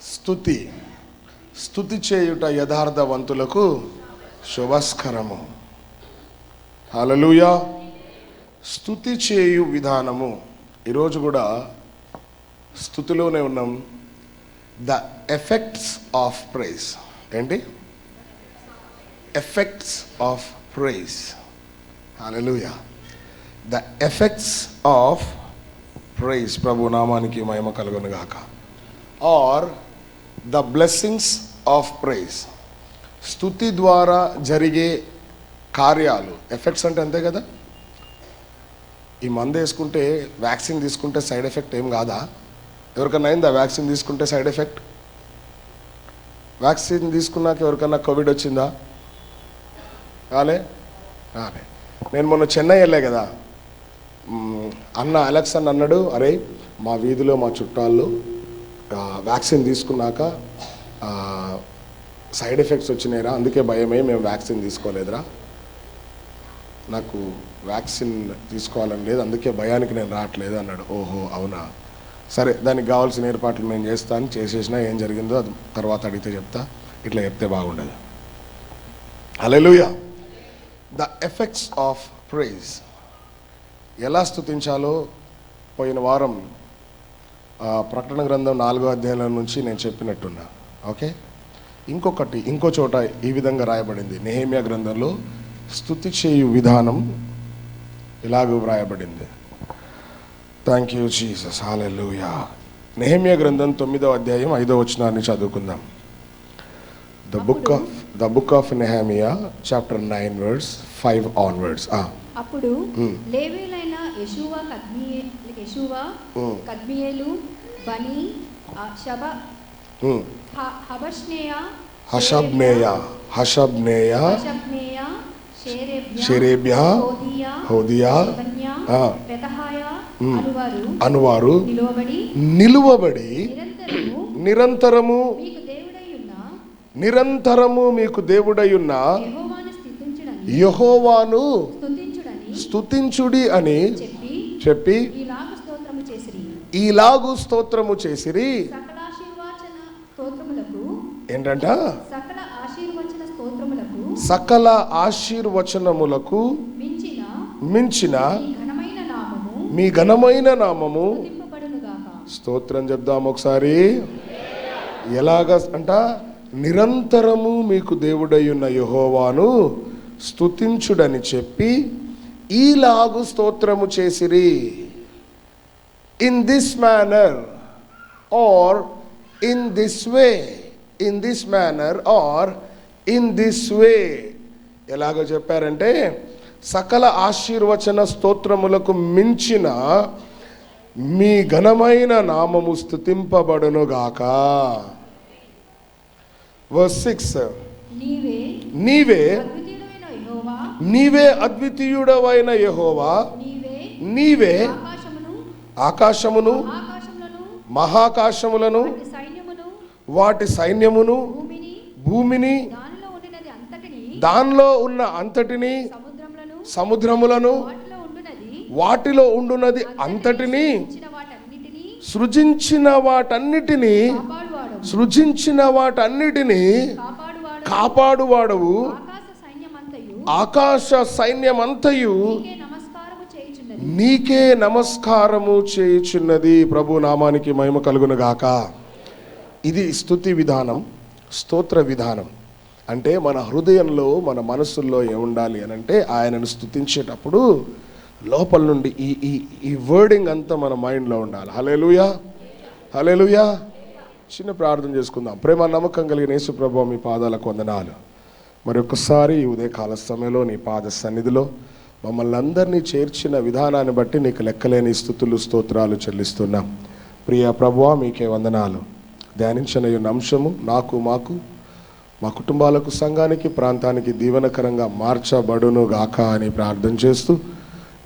స్తుతి స్తుతి చేయుట యథార్థవంతులకు శుభస్కరము. హల్లెలూయా. స్తుతి చేయు విధానము. ఈరోజు కూడా స్తుతిలోనే ఉన్నాం. The effects of praise. ఏంటి? Effects of praise. Hallelujah. The effects of praise. ప్రభు నామానికి మహిమ కలుగును గాక. Are the blessings of praise. స్తుతి ద్వారా జరిగే కార్యాలు. ఎఫెక్ట్స్ అంటే అంతే కదా. ఈ మందు వేసుకుంటే, వ్యాక్సిన్ తీసుకుంటే సైడ్ ఎఫెక్ట్ ఏం కాదా? ఎవరికన్నా అయిందా వ్యాక్సిన్ తీసుకుంటే సైడ్ ఎఫెక్ట్? వ్యాక్సిన్ తీసుకున్నాక ఎవరికన్నా కోవిడ్ వచ్చిందా? రాలే. నేను మొన్న చెన్నై వెళ్ళా కదా. అన్న అలెక్స్ అన్న అన్నాడు, అరే మా వీధిలో మా చుట్టాల్లో వ్యాక్సిన్ తీసుకున్నాక సైడ్ ఎఫెక్ట్స్ వచ్చినాయిరా, అందుకే భయమే మేము వ్యాక్సిన్ తీసుకోలేదురా, నాకు వ్యాక్సిన్ తీసుకోవాలని లేదు, అందుకే భయానికి నేను రావట్లేదు అన్నాడు. ఓహో అవునా, సరే దానికి కావాల్సిన ఏర్పాట్లు మేము చేస్తాను. చేసేసినా ఏం జరిగిందో అది తర్వాత అడిగితే చెప్తా, ఇట్లా చెప్తే బాగుండదు. Hallelujah. The effects of praise. ఎలా స్తుతించాలో పోయిన వారం ప్రకటన గ్రంథం 4వ అధ్యాయం నుంచి నేను చెప్పినట్టున్నా. ఓకే. ఇంకో చోట ఈ విధంగా రాయబడింది. నెహెమ్యా గ్రంథంలో స్తుతి చేయు విధానం ఇలాగ వ్రాయబడింది. Thank you Jesus. హల్లెలూయా. నెహెమ్యా గ్రంథం 9వ అధ్యాయం 5వ వచనాన్ని చదువుకుందాం. The book of Nehemiah chapter 9 verse 5 onwards. అప్పుడు లేవీయులైన యెషూవ, కద్మియేలు, బని, హషబ్నేయ, షేరేబ్యా, హోదియా అనువారు నిలువబడి నిరంతరము మీకు దేవుడయ్యున్న యెహోవాను స్తుతించుడి అని చెప్పి ఈలాగు స్తోత్రము చేసిరి. ఏంటంట? సకల ఆశీర్వచనములకు మించిన మీ ఘనమైన నామము. స్తోత్రం చెప్దాం ఒకసారి. ఎలాగ అంట? నిరంతరము మీకు దేవుడయ్యున్న యెహోవాను స్తుతించుడని చెప్పి ఈలాగు స్తోత్రము చేసిరి. In this manner or in this way. In this manner or in this way. ఎలాగో చెప్పారంటే, సకల ఆశీర్వచన స్తోత్రములకు మించిన మీ ఘనమైన నామము స్తుతింపబడునుగాక. Verse 6. నీవే అద్వితీయుడవైన యెహోవా. నీవే ఆకాశమును, మహాకాశములను, వాటి సైన్యమును, భూమిని, దానిలో ఉన్న అంతటిని, సముద్రములను, వాటిలో ఉండునది అంతటిని, సృజించిన వాటన్నిటినీ కాపాడువాడవు. ఆకాశ సైన్యమంతయు నీకే నమస్కారము చేయుచున్నది. ప్రభు నామానికి మహిమ కలుగును గాక. ఇది స్తుతి విధానం, స్తోత్ర విధానం. అంటే మన హృదయంలో, మన మనస్సుల్లో ఏముండాలి అని అంటే, ఆయనను స్తుతించేటప్పుడు లోపల నుండి ఈ వర్డింగ్ అంతా మన మైండ్లో ఉండాలి. హల్లెలూయా, హల్లెలూయా. చిన్న ప్రార్థన చేసుకుందాం. ప్రేమ నమ్మకం కలిగిన యేసు ప్రభువా, మీ పాదాలకు వందనాలు. మరొకసారి ఈ ఉదయకాల సమయంలో నీ పాద సన్నిధిలో మమ్మల్ని అందరినీ చేర్చిన విధానాన్ని బట్టి నీకు లెక్కలేని స్తుతులు, స్తోత్రాలు చెల్లిస్తున్నాం. ప్రియ ప్రభువా, మీకే వందనాలు. ధ్యానించిన ఈ అంశము నాకు, మాకు, మా కుటుంబాలకు, సంఘానికి, ప్రాంతానికి దీవెనకరంగా మార్చబడును గాక అని ప్రార్థన చేస్తూ,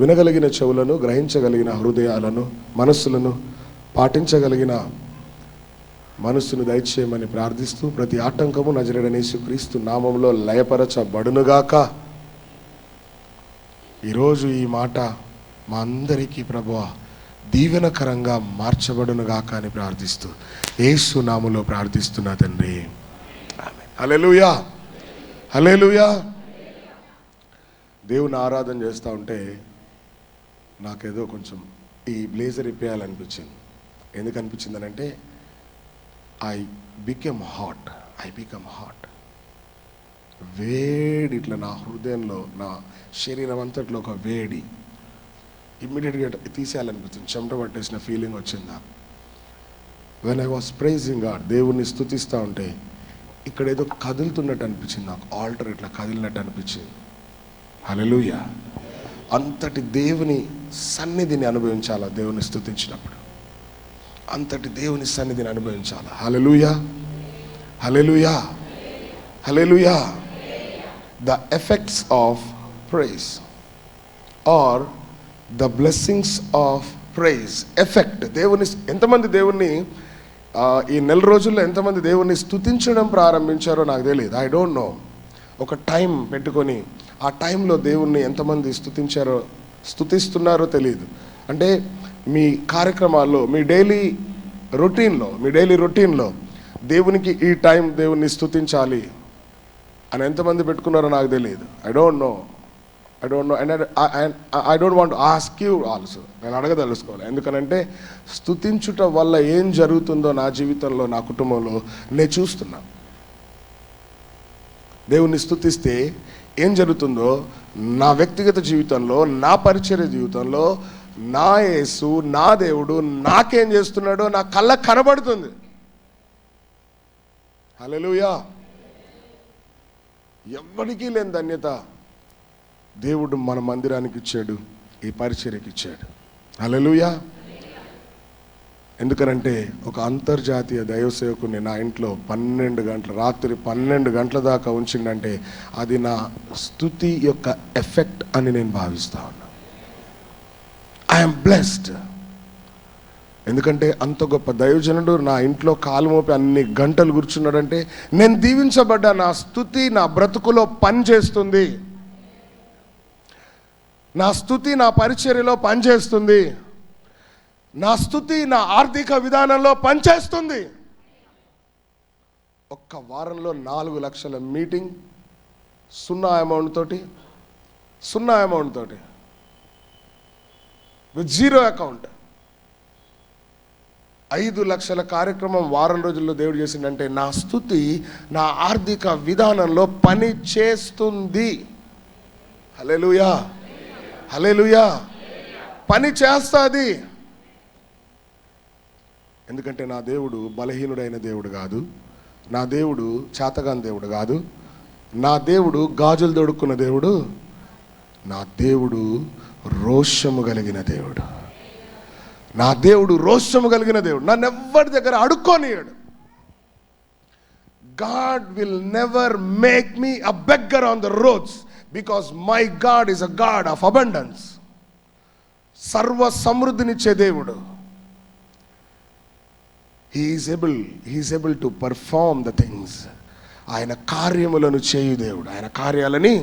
వినగలిగిన చెవులను, గ్రహించగలిగిన హృదయాలను, మనస్సులను, పాటించగలిగిన మనస్సును దయచేయమని ప్రార్థిస్తూ, ప్రతి ఆటంకము నజరేయుడైన యేసుక్రీస్తు నామములో లయపరచబడునుగాక. ఈరోజు ఈ మాట మా అందరికీ ప్రభువా దీవెనకరంగా మార్చబడును గాక అని ప్రార్థిస్తూ యేసు నామములో ప్రార్థిస్తున్నా తండ్రి, ఆమేన్. హల్లెలూయా, హల్లెలూయా. దేవుని ఆరాధన చేస్తూ ఉంటే నాకేదో కొంచెం ఈ బ్లేజర్ ఇప్పేయాలనిపించింది. ఎందుకు అనిపించిందనంటే ఐ బికమ్ హాట్. వేడి ఇట్లా నా హృదయంలో, నా శరీరం అంతట్లో ఒక వేడి ఇమ్మీడియట్గా తీసేయాలనిపించింది. చెమట పట్టేసిన ఫీలింగ్ వచ్చింది నాకు. When I was pricing God, దేవుణ్ణి స్తుతిస్తూ ఉంటే ఇక్కడ ఏదో కదులుతున్నట్టు అనిపించింది నాకు. ఆల్టర్ ఇట్లా కదిలినట్టు అనిపించింది. హల్లెలూయా. అంతటి దేవుని సన్నిధిని అనుభవించాలా దేవుని స్తుతించినప్పుడు, అంతటి దేవుని సన్నిధిని అనుభవించాలా. Hallelujah, hallelujah, hallelujah. The effects of praise are the blessings of praise. Effect, దేవుని ఎంతమంది దేవుణ్ణి ఈ నెల రోజుల్లో ఎంతమంది దేవుణ్ణి స్తుతించడం ప్రారంభించారో నాకు తెలియదు. I don't know. ఒక టైం పెట్టుకొని ఆ టైంలో దేవుణ్ణి ఎంతమంది స్తుతిస్తున్నారో తెలియదు. అంటే మీ కార్యక్రమాల్లో, మీ డైలీ రొటీన్లో దేవునికి ఈ టైం దేవుణ్ణి స్తుతించాలి అని ఎంతమంది పెట్టుకున్నారో నాకు తెలియదు. I don't know and I don't want ask you also. నేను అడగదలుచుకోవాలి. ఎందుకనంటే స్తుతించుట వల్ల ఏం జరుగుతుందో నా జీవితంలో, నా కుటుంబంలో నేను చూస్తున్నా. దేవుణ్ణి స్తుతిస్తే ఏం జరుగుతుందో నా వ్యక్తిగత జీవితంలో, నా పరిచర్య జీవితంలో, నా యేసు, నా దేవుడు నాకేం చేస్తున్నాడో నా కళ్ళకు కనబడుతుంది. హల్లెలూయా. ఎవ్వరికీ లేని ధన్యత దేవుడు మన మందిరానికి ఇచ్చాడు, ఈ పరిచర్యకి ఇచ్చాడు. హల్లెలూయా. ఎందుకనంటే ఒక అంతర్జాతీయ దైవ సేవకుని నా ఇంట్లో 12 గంటలు, రాత్రి 12 గంటల దాకా ఉంచిండంటే అది నా స్తుతి యొక్క ఎఫెక్ట్ అని నేను భావిస్తా ఉన్నా. I'm blessed. ఎందుకంటే అంత గొప్ప దైవజనుడు నా ఇంట్లో కాలు మోపి అన్ని గంటలు కూర్చున్నాడంటే నేను దీవించబడ్డా. నా స్తుతి నా బ్రతుకులో పనిచేస్తుంది. నా స్తుతి నా పరిచర్యలో పనిచేస్తుంది. నా స్తుతి నా ఆర్థిక విధానంలో పనిచేస్తుంది. ఒక్క వారంలో 4 లక్షల మీటింగ్, 0 అమౌంట్ తోటి విత్ 0 అకౌంట్. 5 లక్షల కార్యక్రమం వారం రోజుల్లో దేవుడు చేసిందంటే నా స్తుతి నా ఆర్థిక విధానంలో పని చేస్తుంది. హల్లెలూయా, హల్లెలూయా. పని చేస్తుంది. ఎందుకంటే నా దేవుడు బలహీనుడైన దేవుడు కాదు. నా దేవుడు చేతగాని దేవుడు కాదు. నా దేవుడు గాజులు దొడుక్కున్న దేవుడు. నా దేవుడు రోషము కలిగిన దేవుడు. నా దేవుడు రోషము కలిగిన దేవుడు. నన్ను ఎవ్వరి దగ్గర అడుక్కోనియాడు. God will never make me a beggar on the roads because my God is a God of abundance. సర్వ సమృద్ధినిచ్చే దేవుడు. He is able to perform the things. ఆయన కార్యములను చేయు దేవుడు. ఆయన కార్యాలని,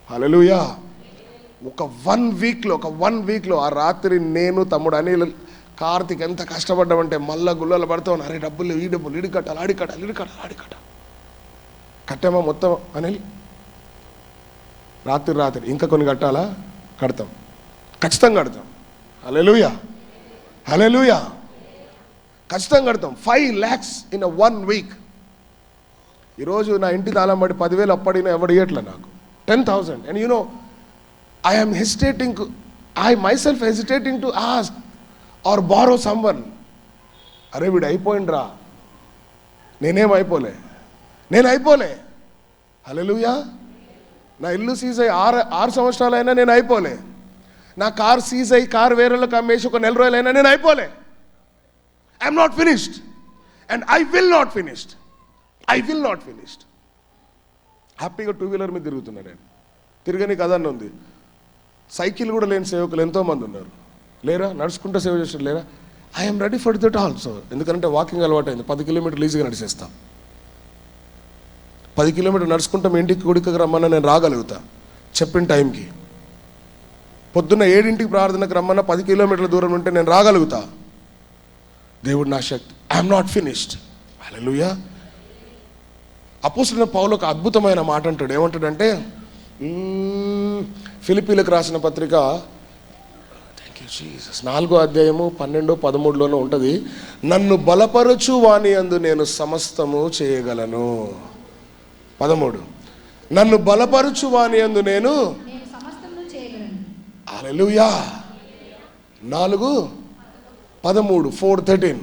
హల్లెలూయా. ఒక 1 వీక్లో ఆ రాత్రి నేను, తమ్ముడు అనిల్, కార్తిక్ ఎంత కష్టపడ్డామంటే మళ్ళా గుళ్ళలు పడతాం. అరే డబ్బులు, ఈ డబ్బులు, ఇడి కట్టాలి, ఆడి కట్టాలి. కట్టామా మొత్తం అనిల్? రాత్రి ఇంకా కొన్ని కట్టాలా? కడతాం, ఖచ్చితంగా కడతాం. హల్లెలూయా, హల్లెలూయా. ఖచ్చితంగా కడతాం. 5 lakhs in a 1 week. ఈరోజు నా ఇంటి తాళం పడి 10,000 అప్పడినా ఎవడు ఇవ్వట్లే నాకు. 10,000. And you know, I myself hesitating to ask or borrow someone. అరే వీడు అయిపోయిండ్రా. నేను అయిపోలే. హల్లెలూయా. నా ఇల్లు సీజ్ అయ్యి 6 సంవత్సరాలైనా నేను అయిపోలే. నా కార్ సీజ్ అయ్యి కార్ వేరేళ్ళకి అమ్మేసి ఒక 4 రోజులైనా నేను అయిపోలే. I'm not finished and I will not finished. హ్యాపీగా 2-వీలర్ మీద తిరుగుతున్నా నేను. తిరగని కదన్న ఉంది. సైకిల్ కూడా లేని సేవకులు ఎంతోమంది ఉన్నారు. లేరా? నడుచుకుంటూ సేవ చేస్తారు లేరా? I'm ready for that also. ఎందుకంటే వాకింగ్ అలవాటు అయింది. 10 కిలోమీటర్లు ఈజీగా నడిచేస్తాం. 10 కిలోమీటర్లు నడుచుకుంటాం. ఇంటికి గుడికి రమ్మన్నా నేను రాగలుగుతా చెప్పిన టైంకి. పొద్దున్న 7ంటికి ప్రార్థనకు రమ్మన్నా 10 కిలోమీటర్ల దూరం ఉంటే నేను రాగలుగుతా. దేవుడు నా శక్తి. I'm not finished. హల్లెలూయా. అపోస్తలుడైన పౌలు ఒక అద్భుతమైన మాట అంటాడు. ఏమంటాడంటే ఫిలిప్పీలకు రాసిన పత్రిక 4వ అధ్యాయము 12, 13లోనూ ఉంటుంది. నన్ను బలపరచు వాని యందు నేను సమస్తము చేయగలను. 13 నన్ను బలపరచు వాని యందు నేను సమస్తము చేయగలను. హల్లెలూయా. 4:13 4:13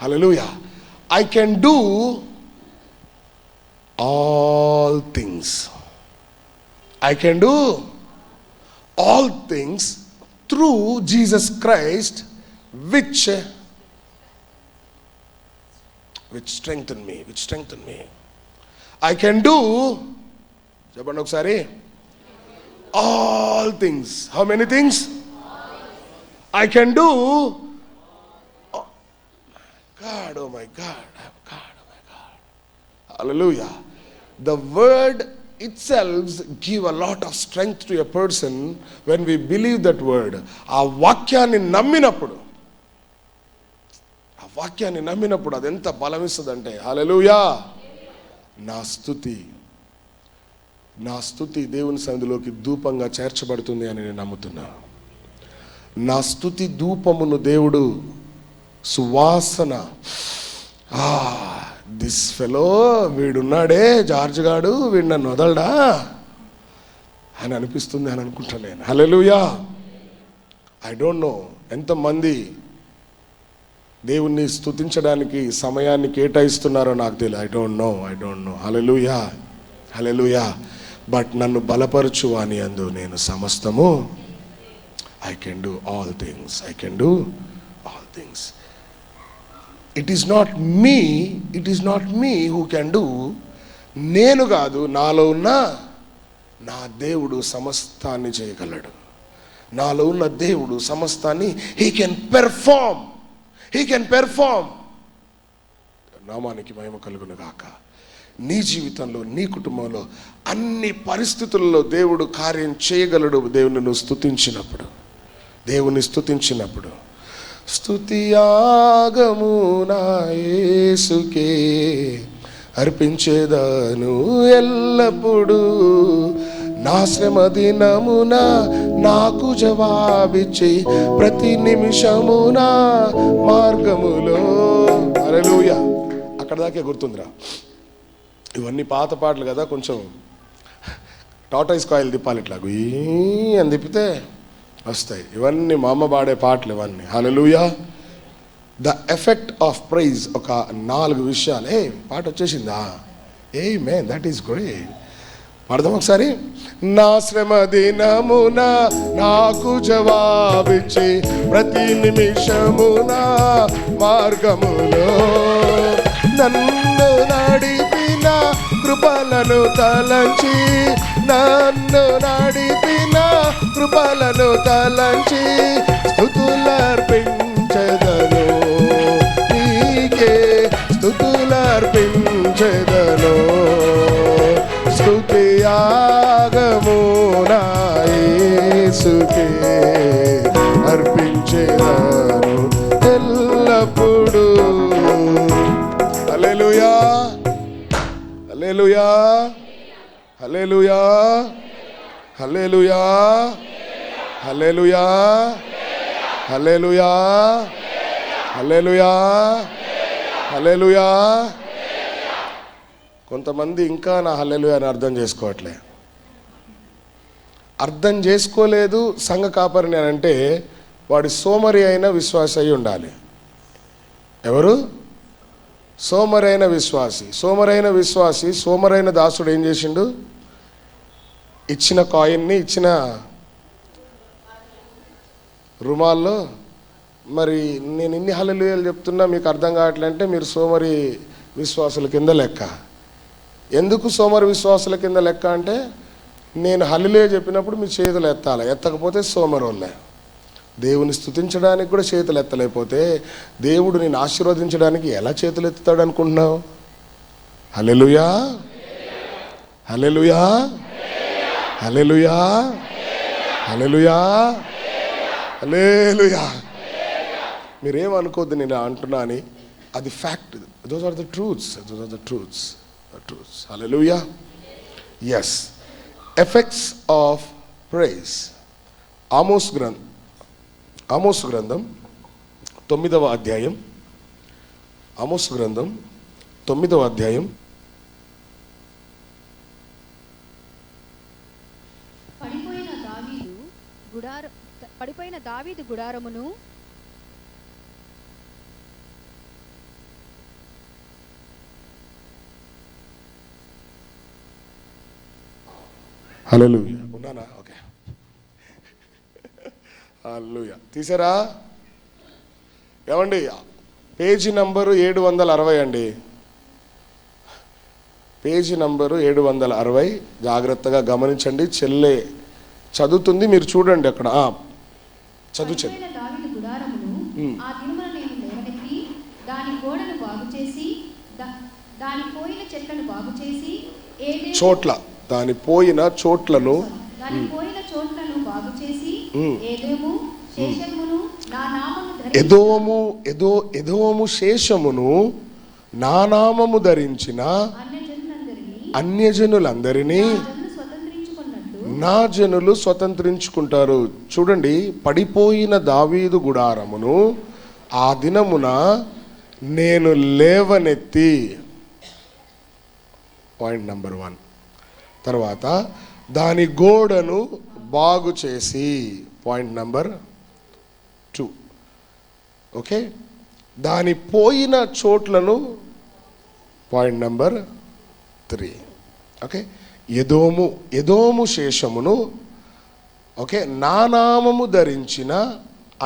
హల్లెలూయా. I can do all things. I can do all things through Jesus Christ which strengthen me. I can do, చెప్పండి ఒకసారి, all things. How many things? I can do. God, oh my God. Hallelujah. The word itself give a lot of strength to a person when we believe that word. ఆ వాక్యాన్ని నమ్మినప్పుడు అది ఎంత బలమిస్తుందంటే, హల్లెలూయా. నా స్తుతి దేవుని సన్నిధిలోకి ధూపంగా చేర్చబడుతుంది అని నేను నమ్ముతున్నా. నా స్తుతి ధూపమును దేవుడు సువాసన, దిస్ ఫెలో వీడున్నాడే జార్జ్ గాడు, వీడు నన్ను వదలడా అని అనిపిస్తుంది అని అనుకుంటా నేను. హల్లెలూయా. ఐ డోంట్ నో ఎంతమంది దేవుణ్ణి స్తుతించడానికి సమయాన్ని కేటాయిస్తున్నారో నాకు తెలియదు. I don't know. Hallelujah. But నన్ను బలపరచు అని అందు నేను సమస్తము. I can do all things. It is not me who can do. నేను కాదు, నాలో ఉన్న నా దేవుడు సమస్తాన్ని చేయగలడు. నాలో ఉన్న దేవుడు సమస్తాన్ని he can perform. నామానికి మహిమ కలుగును గాక. నీ జీవితంలో, నీ కుటుంబంలో, అన్ని పరిస్థితుల్లో దేవుడు కార్యం చేయగలడు. దేవుని స్తుతించినప్పుడు స్తుతి యాగము నా యేసుకే అర్పించేదాను ఎల్లప్పుడు. నా శ్రమ దినమున నాకు జవాబిచ్చి ప్రతి నిమిషమున మార్గములో. హల్లెలూయా. అక్కడ దాకే గుర్తుందిరా. ఇవన్నీ పాత పాటలు కదా, కొంచెం టాటాయిస్ కాయిల్ తిప్పాలి ఇట్లా అని తిప్పితే వస్తాయి. ఇవన్నీ మా అమ్మ పాడే పాటలు ఇవన్నీ. Hallelujah. The effect of praise ఒక 4 విషయాలు. పాట వచ్చేసిందా? ఆమేన్. That is great. పాడదాం ఒకసారి. నా శ్రమ దినమున నాకు జవాబిచ్చి ప్రతి నిమిషమున మార్గములో నన్ను నడిపిన కృపలను తలంచి, స్తుతులర్పించెదను నీకే, స్తుతులర్పించెదను. స్తుతి యాగము నా యేసుకే అర్పించెదను ఎల్లప్పుడు. హల్లెలూయా. Hallelujah. Hallelujah. Hallelujah. Hallelujah. Hallelujah. Hallelujah. హల్లెలూయా. కొంతమంది ఇంకా నా హల్లెలూయా అని అర్థం చేసుకోలేదు. సంఘ కాపరిని అని అంటే వాడి సోమరి అయిన విశ్వాసి అయి ఉండాలి. ఎవరు? సోమరైన విశ్వాసి. సోమరైన దాసుడు ఏం చేసిండు? ఇచ్చిన కాయిన్ని, ఇచ్చిన రుమాల్లో, మరి నేను ఇన్ని హల్లెలూయాలు చెప్తున్నా మీకు అర్థం కావట్లంటే మీరు సోమరి విశ్వాసుల కింద లెక్క. ఎందుకు సోమరి విశ్వాసుల కింద లెక్క అంటే, నేను హల్లెలూయా చెప్పినప్పుడు మీ చేతులు ఎత్తాలి, ఎత్తకపోతే సోమరోళ్ళే. దేవుని స్తుతించడానికి కూడా చేతులు ఎత్తలేకపోతే దేవుడు నిన్ను ఆశీర్వదించడానికి ఎలా చేతులు ఎత్తుతాడు అనుకుంటున్నావు? హల్లెలూయా. హల్లెలూయా. హల్లెలూయా. హల్లెలూయా, హల్లెలూయా. మీరేమనుకోద్దు నేను అంటున్నా అని, అది fact. Those are the truths, those are the truths, the truths. Hallelujah. Yes, effects of praise. Amos గ్రంథం 9వ అధ్యాయం. ఆమోస్ గ్రంథం 9వ అధ్యాయం. పడిపోయిన దావీదు గుడారమును హల్లెలూయా. ఉన్నానా? ఓకే. హల్లెలూయా. తీసారా? ఏమండి, పేజీ నంబరు 760 అండి. Page number 760. జాగ్రత్తగా గమనించండి. చెల్లె చదువుతుంది, మీరు చూడండి అక్కడ. చదువు చెల్లి. పడిపోయిన దావీదు గుడారమును ఆ దినమున నేను లేవనెత్తి దాని గోడను బాగు చేసి దాని పోయిన చెట్లను బాగు చేసి చోట్ల దాని పోయిన చోట్లను బాగు చేసి ఏదోము శేషమును నా నామము ఎదోము శేషమును నా నామము ధరించిన అన్యజనులందరినీ నా జనులు స్వతంత్రించుకుంటారు. చూడండి, పడిపోయిన దావీదు గుడారమును ఆ దినమున నేను లేవనెత్తి, పాయింట్ నెంబర్ 1. తర్వాత దాని గోడను బాగు చేసి, పాయింట్ నెంబర్ 2. ఓకే, దాని పోయిన చోట్లను, పాయింట్ నెంబర్ 3. ఓకే, ఎదోము శేషమును, ఓకే, నా నామము ధరించిన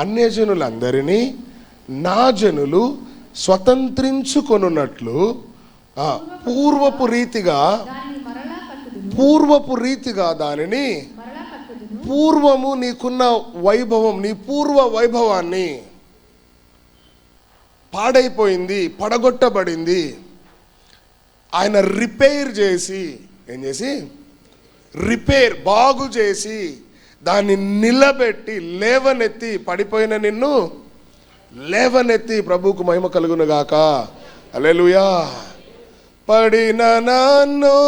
అన్యజనులందరినీ నా జనులు స్వతంత్రించుకొనున్నట్లు పూర్వపు రీతిగా దానిని, పూర్వము నీకున్న వైభవం, నీ పూర్వ వైభవాన్ని, పాడైపోయింది, పడగొట్టబడింది, ఆయన రిపేర్ చేసి, ఏం చేసి, బాగు చేసి దాన్ని నిలబెట్టి లేవనెత్తి, పడిపోయిన నిన్ను లేవనెత్తి, ప్రభువుకు మహిమ కలుగును గాక. హల్లెలూయా. పడిన నన్ను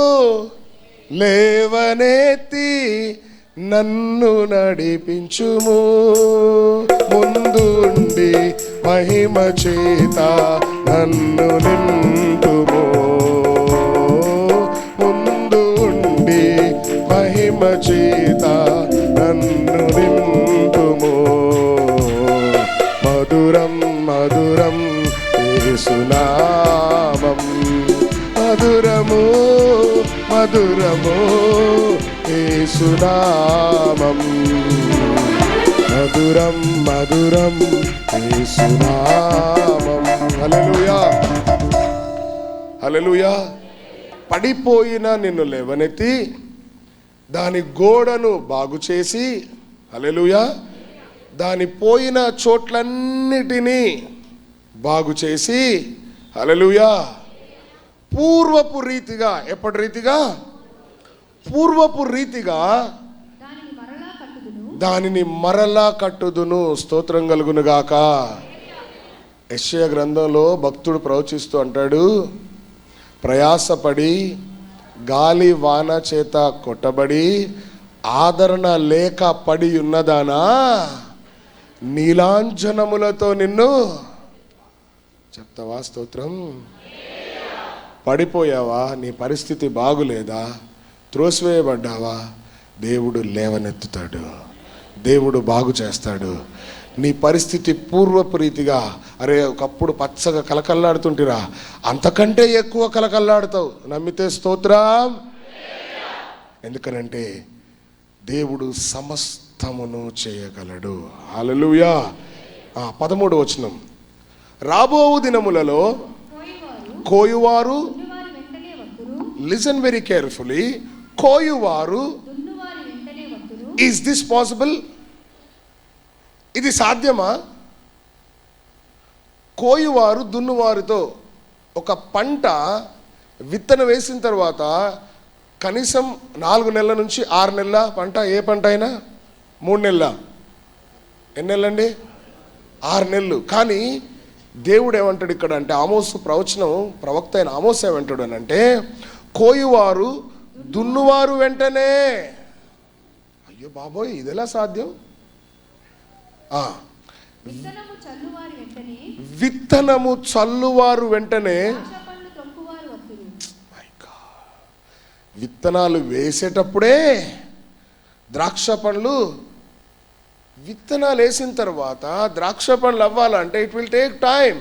లేవనెత్తి నన్ను నడిపించుము, ముందుండి మహిమ చేత నన్ను నింపుము, ముందుండి మహిమ చేత నన్ను నింపుము. మధురం మధురం యేసునామం, మధురము మధురము యేసునామం, మధురం మధురం యేసునామం. హల్లెలూయా, హల్లెలూయా. పడిపోయిన నిన్ను లేవనెత్తి దాని గోడను బాగు చేసి, హల్లెలూయా, దాని పోయిన చోట్లన్నిటినీ బాగు చేసి, హల్లెలూయా, పూర్వపు రీతిగా, ఎప్పటి రీతిగా, పూర్వపు రీతిగా దానిని మరలా కట్టుదును. స్తోత్రం కలుగును గాక. యెషయా గ్రంథంలో భక్తుడు ప్రవచిస్తూ అంటాడు, ప్రయాసపడి గాలి వాన చేత కొట్టబడి ఆదరణ లేక పడి ఉన్నదానా, నీలాంజనములతో నిన్ను చెప్తావా? స్తోత్రం. పడిపోయావా? నీ పరిస్థితి బాగులేదా? త్రోసివేయబడ్డావా? దేవుడు లేవనెత్తుతాడు, దేవుడు బాగు చేస్తాడు. నీ పరిస్థితి పూర్వపు రీతిగా, అరే ఒకప్పుడు పచ్చగా కలకల్లాడుతుంటిరా, అంతకంటే ఎక్కువ కలకల్లాడుతావు. నమ్మితే స్తోత్రం. ఎందుకనంటే దేవుడు సమస్తమును చేయగలడు. హల్లెలూయా. 13వ వచనం, రాబోవు దినములలో కోయువారు, లిసన్ వెరీ కేర్ఫుల్లీ, కోయువారు, ఈజ్ దిస్ పాసిబుల్? ఇది సాధ్యమా? కోయువారు దున్నువారితో, ఒక పంట విత్తనం వేసిన తర్వాత కనీసం 4 నెలల నుంచి 6 నెలల పంట, ఏ పంట అయినా 3 నెలల, ఎన్ని నెలలండి? 6 నెలలు. కానీ దేవుడు ఏమంటాడు ఇక్కడ అంటే, ఆమోసు ప్రవక్త అయిన ఆమోసు ఏమంటాడు అని అంటే, కోయువారు దున్నువారు వెంటనే. అయ్యో బాబోయ్, ఇది ఎలా సాధ్యం? విత్తనము చల్లువారు వెంటనే, విత్తనము చల్లువారు వెంటనే. ద్రాక్షపండ్లు త్రొక్కువారు వత్తురు. విత్తనాలు వేసేటప్పుడే ద్రాక్ష పండ్లు, విత్తనాలు వేసిన తర్వాత ద్రాక్ష పండ్లు అవ్వాలంటే it will take time.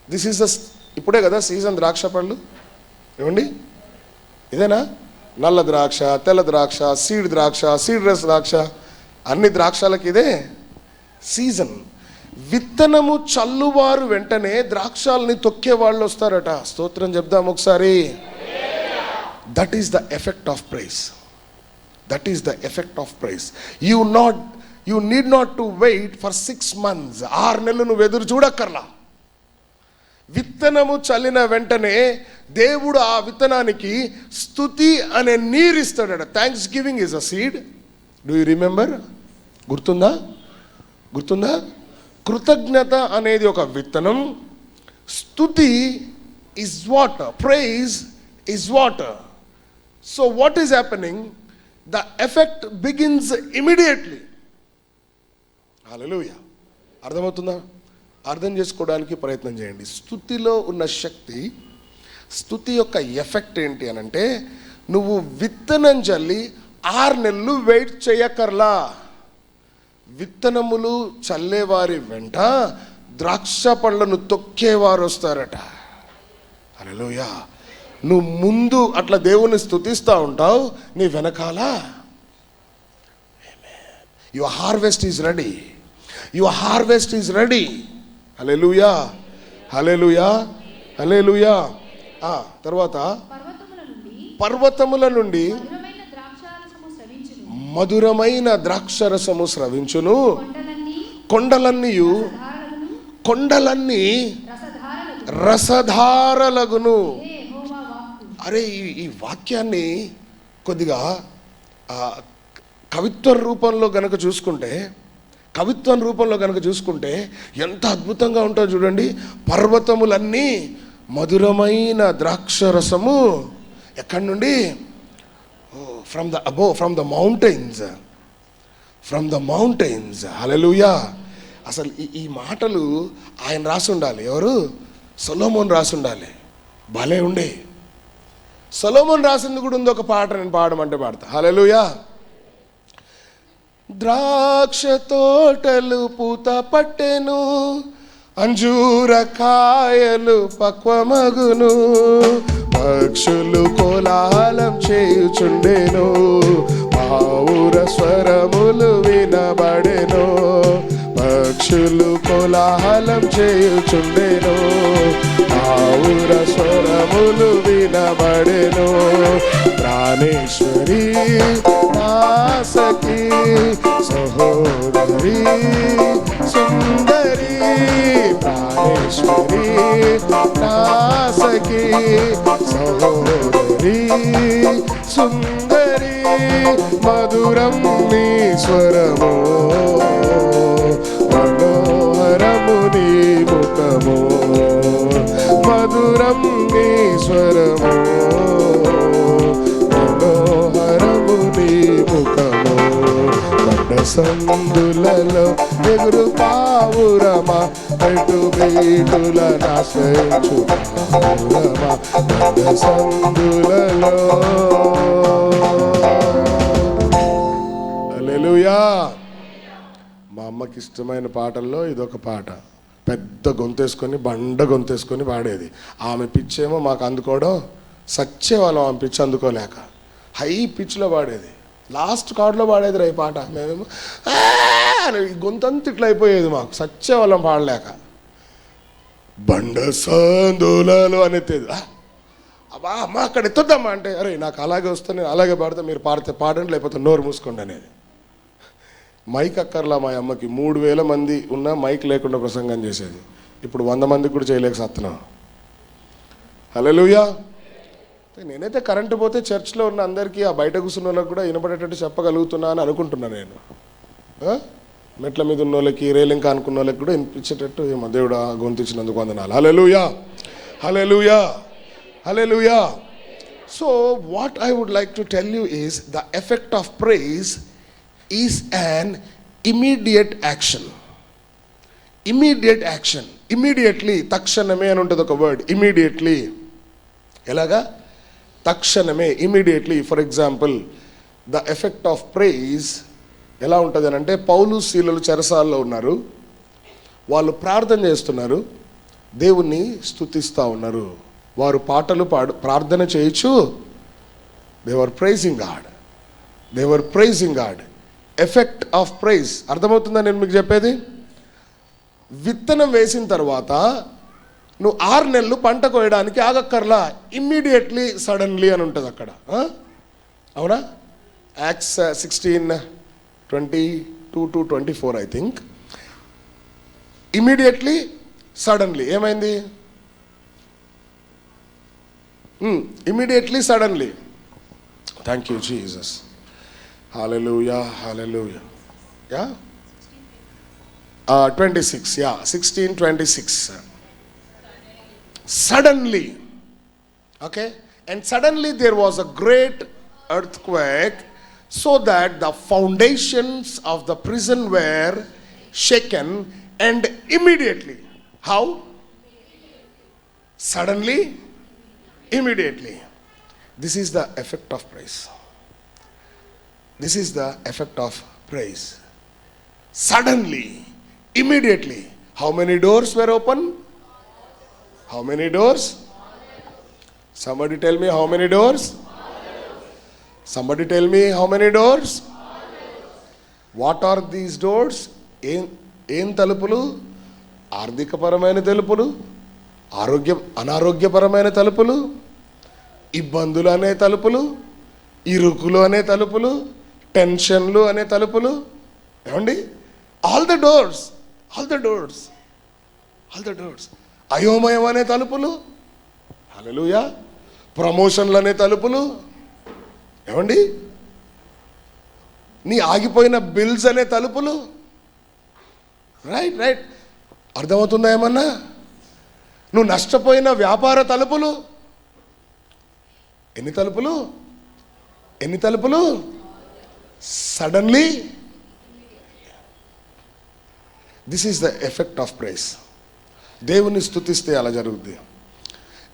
This is ఇప్పుడే కదా సీజన్ ద్రాక్ష పండ్లు. ఏమండి, ఇదేనా? నల్ల ద్రాక్ష, తెల్ల ద్రాక్ష, సీడ్లెస్ ద్రాక్ష, అన్ని ద్రాక్షలకి ఇదే సీజన్. విత్తనము చల్లువారు వెంటనే ద్రాక్షాలని తొక్కే వాళ్ళు వస్తారట. స్తోత్రం చెప్దాం ఒకసారి. That is the effect of praise. That is the effect of praise. You need not to wait for 6 months. 6 నెలలు నువ్వు ఎదురు చూడక్కర్లా. విత్తనము చల్లిన వెంటనే దేవుడు ఆ విత్తనానికి స్తుతి అనే నీరు ఇస్తాడట. Thanksgiving is a seed. Do you remember? గుర్తుందా? కృతజ్ఞత అనేది ఒక విత్తనం. స్తుతి is water, praise is water. So what is happening? The effect begins immediately. Hallelujah. అర్థమవుతుందా? అర్థం చేసుకోవడానికి ప్రయత్నం చేయండి. స్తుతిలో ఉన్న శక్తి, స్తుతి యొక్క ఎఫెక్ట్ ఏంటి అని అంటే, నువ్వు విత్తనం చల్లి 6 నెలలు వెయిట్ చేయక్కర్లా. విత్తనములు చల్లేవారి వెంట ద్రాక్ష పండ్లను తొక్కేవారు వస్తారట. హల్లెలూయా. నువ్వు ముందు అట్లా దేవుని స్తుతిస్తూ ఉంటావు, నీ వెనకాల your harvest is ready. Hallelujah, hallelujah, హల్లెలూయా. తర్వాత పర్వతముల నుండి మధురమైన ద్రాక్షరసము స్రవించును. కొండలన్నీ రసధారలగును. అరే, ఈ వాక్యాన్ని కొద్దిగా కవిత్వం రూపంలో గనక చూసుకుంటే ఎంత అద్భుతంగా ఉంటుందో చూడండి. పర్వతములన్నీ మధురమైన ద్రాక్షరసము ఎక్కడి నుండి? From the mountains. హల్లెలూయా. అసలు ఈ మాటలు ఆయన రాసి ఉండాలి. ఎవరు? సొలొమోన్ రాసి ఉండాలి. భలే ఉండే. సొలొమోన్ రాసింది కూడా ఉంది ఒక పాట, నేను పాడమంటే పాడతా. హల్లెలూయా. ద్రాక్ష తోటలు పూత పట్టెను, అంజూర కాయలు పక్వమగును, పక్షులు కోలాహలం చేయుచుండెను, పావుర స్వరములు వినబడెను, పక్షులు కోలాహలం చేయుచుండెను, పావుర స్వరములు వినబడెను. ప్రాణేశ్వరి నాసకి సహోదరి సుందరి, ప్రాణేశ్వరి నాసకి సహోదరి సుందరి, మధురం నీ స్వరము, మనోహరము నీ ముఖము, మధురం నీ స్వరము, మనోహరము నీ ముఖము. బండ సందులలో ఎగురు పావురమా, ఎటు బీటుల నాశించు పావురమా, బండ సందులలో. హల్లెలూయా. మా అమ్మకి ఇష్టమైన పాటల్లో ఇదొక పాట. పెద్ద బండ గొంతేసుకొని పాడేది. ఆమె పిచ్చేమో మాకు అందుకోవడం సచ్చేవాళ్ళం. ఆమె పిచ్చి అందుకోలేక హై పిచ్లో పాడేది. లాస్ట్ కార్డులో పాడేది ఈ పాట. మేమేమో గొంతంత ఇట్లా అయిపోయేది, మాకు సచ్చేవాళ్ళం పాడలేక. బండ సందులలో అని ఎత్తేది. అబ్బా అమ్మ అక్కడ ఎత్తొద్దమ్మా అంటే, అరే నాకు అలాగే వస్తే నేను అలాగే పాడతా, మీరు పాడండి లేకపోతే నోరు మూసుకోండి అనేది. మైక్ అక్కర్లా మా అమ్మకి. 3000 మంది ఉన్నా మైక్ లేకుండా ప్రసంగం చేసేది. ఇప్పుడు 100 మందికి కూడా చేయలేక సత్తున్నాం. హల్లెలూయా. నేనైతే కరెంటు పోతే చర్చ్లో ఉన్న అందరికీ ఆ బయట కూర్చున్న వాళ్ళకి కూడా వినపడేటట్టు చెప్పగలుగుతున్నా అని అనుకుంటున్నా నేను. మెట్ల మీద ఉన్న వాళ్ళకి రేలింక అనుకున్న వాళ్ళకి కూడా వినిపించేటట్టు ఏమో దేవుడు గొంతిచ్చినందుకు వందనాలు. Hallelujah, hallelujah, hallelujah. So what I would like to tell you is the effect of praise is an immediate action. Immediate action, immediately, తక్షణమే అని ఉంటుంది ఒక వర్డ్, ఇమీడియట్లీ. ఎలాగా? తక్షణమే, immediately. For example, the effect of praise ఎలా ఉంటుంది అని అంటే, పౌలు శీలలు చెరసాల్లో ఉన్నారు, వాళ్ళు ప్రార్థన చేస్తున్నారు, దేవుణ్ణి స్తుతిస్తూ ఉన్నారు, వారు పాటలు ప్రార్థన చేయొచ్చు. They're praising God, they're praising God. Effect of praise అర్థమవుతుందా నేను మీకు చెప్పేది? విత్తనం వేసిన తర్వాత నువ్వు 6 నెలలు పంట కోయడానికి ఆగక్కర్లా, ఇమ్మీడియట్లీ, సడన్లీ అని ఉంటుంది అక్కడ. అవునా? Acts 16:22-24 I think. Immediately, suddenly. ఏమైంది? Immediately, suddenly. Thank you Jesus. Hallelujah, hallelujah. Yeah 26, yeah 16:26. Suddenly, okay, and suddenly there was a great earthquake, so that the foundations of the prison were shaken, and immediately. How? Suddenly, immediately. This is the effect of praise. This is the effect of praise. Suddenly, immediately. How many doors were open? How many doors? Somebody tell me how many doors? Somebody tell me how many doors? What are these doors? ఏం తలుపులు? ఆర్థికపరమైన తలుపులు, అనారోగ్యపరమైన తలుపులు, ఇబ్బందులు అనే తలుపులు, ఇరుకులు అనే తలుపులు, టెన్షన్లు అనే తలుపులు. ఏమండి? All the doors, all the doors, all the doors. అయోమయం అనే తలుపులు, హల్లెలూయా. ప్రమోషన్లు అనే తలుపులు. ఏమండి? నీ ఆగిపోయిన బిల్స్ అనే తలుపులు. Right, right. అర్థమవుతుందా ఏమన్నా? నువ్వు నష్టపోయిన వ్యాపార తలుపులు. ఎన్ని తలుపులు? ఎన్ని తలుపులు? Suddenly. This is the effect of praise. దేవుని స్తుతిస్తే అలా జరుగుద్ది.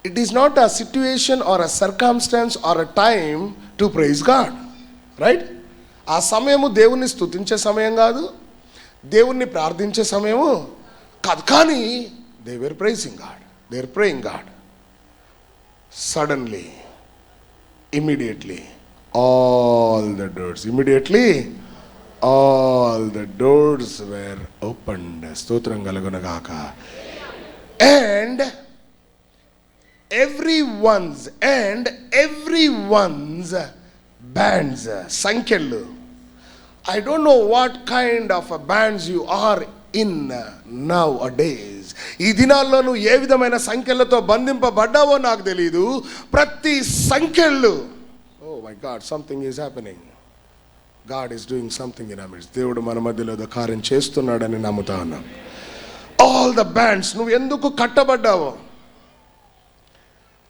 It is not a situation or a circumstance or a time to praise God, right? ఆ సమయము దేవుణ్ణి స్తుతించే సమయం కాదు, దేవుణ్ణి ప్రార్థించే సమయము కాదు, కానీ they were praising God, they are praying God. Suddenly, immediately, all the doors, immediately all the doors were opened. స్తోత్రం కలుగునగాక. And everyone's bands, సంఖ్యలు. I don't know what kind of a bands you are in nowadays. ఈ దినాల్లో నువ్వు ఏ విధమైన సంఖ్యలతో బంధింపబడ్డావో నాకు తెలియదు. ప్రతి సంఖ్యలు, oh my God, something is happening. God is doing something in our midst. దేవుడు మన మధ్యలో కార్యం చేస్తున్నాడని నమ్ముతా ఉన్నాం. All the bands. నువ్వెందుకు కట్టబడ్డావో,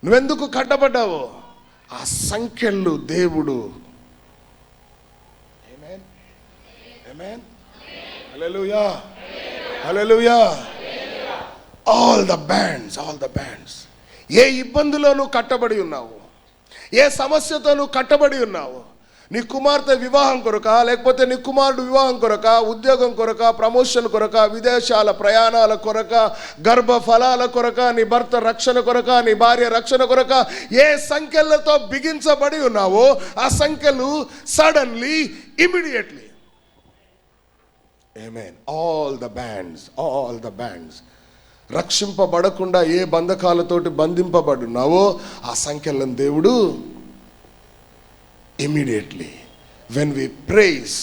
నువ్వెందుకు కట్టబడ్డావో ఆ సంఖ్యలు దేవుడు. Amen, amen, hallelujah, hallelujah. All the bands, all the bands. ఏ ఇబ్బందిలో నువ్వు కట్టబడి ఉన్నావు, ఏ సమస్యతో నువ్వు కట్టబడి ఉన్నావు, నీ కుమార్తె వివాహం కొరక, లేకపోతే నీ కుమారుడు వివాహం కొరక, ఉద్యోగం కొరక, ప్రమోషన్ కొరక, విదేశాల ప్రయాణాల కొరక, గర్భఫలాల కొరక, నీ భర్త రక్షణ కొరక, నీ భార్య రక్షణ కొరక, ఏ సంఖ్యలతో బిగించబడి ఉన్నావో ఆ సంఖ్యలు suddenly, immediately. Amen. All the bands, all the bands. రక్షింపబడకుండా ఏ బంధకాలతోటి బంధింపబడున్నావో ఆ సంఖ్యలను దేవుడు immediately, when we praise,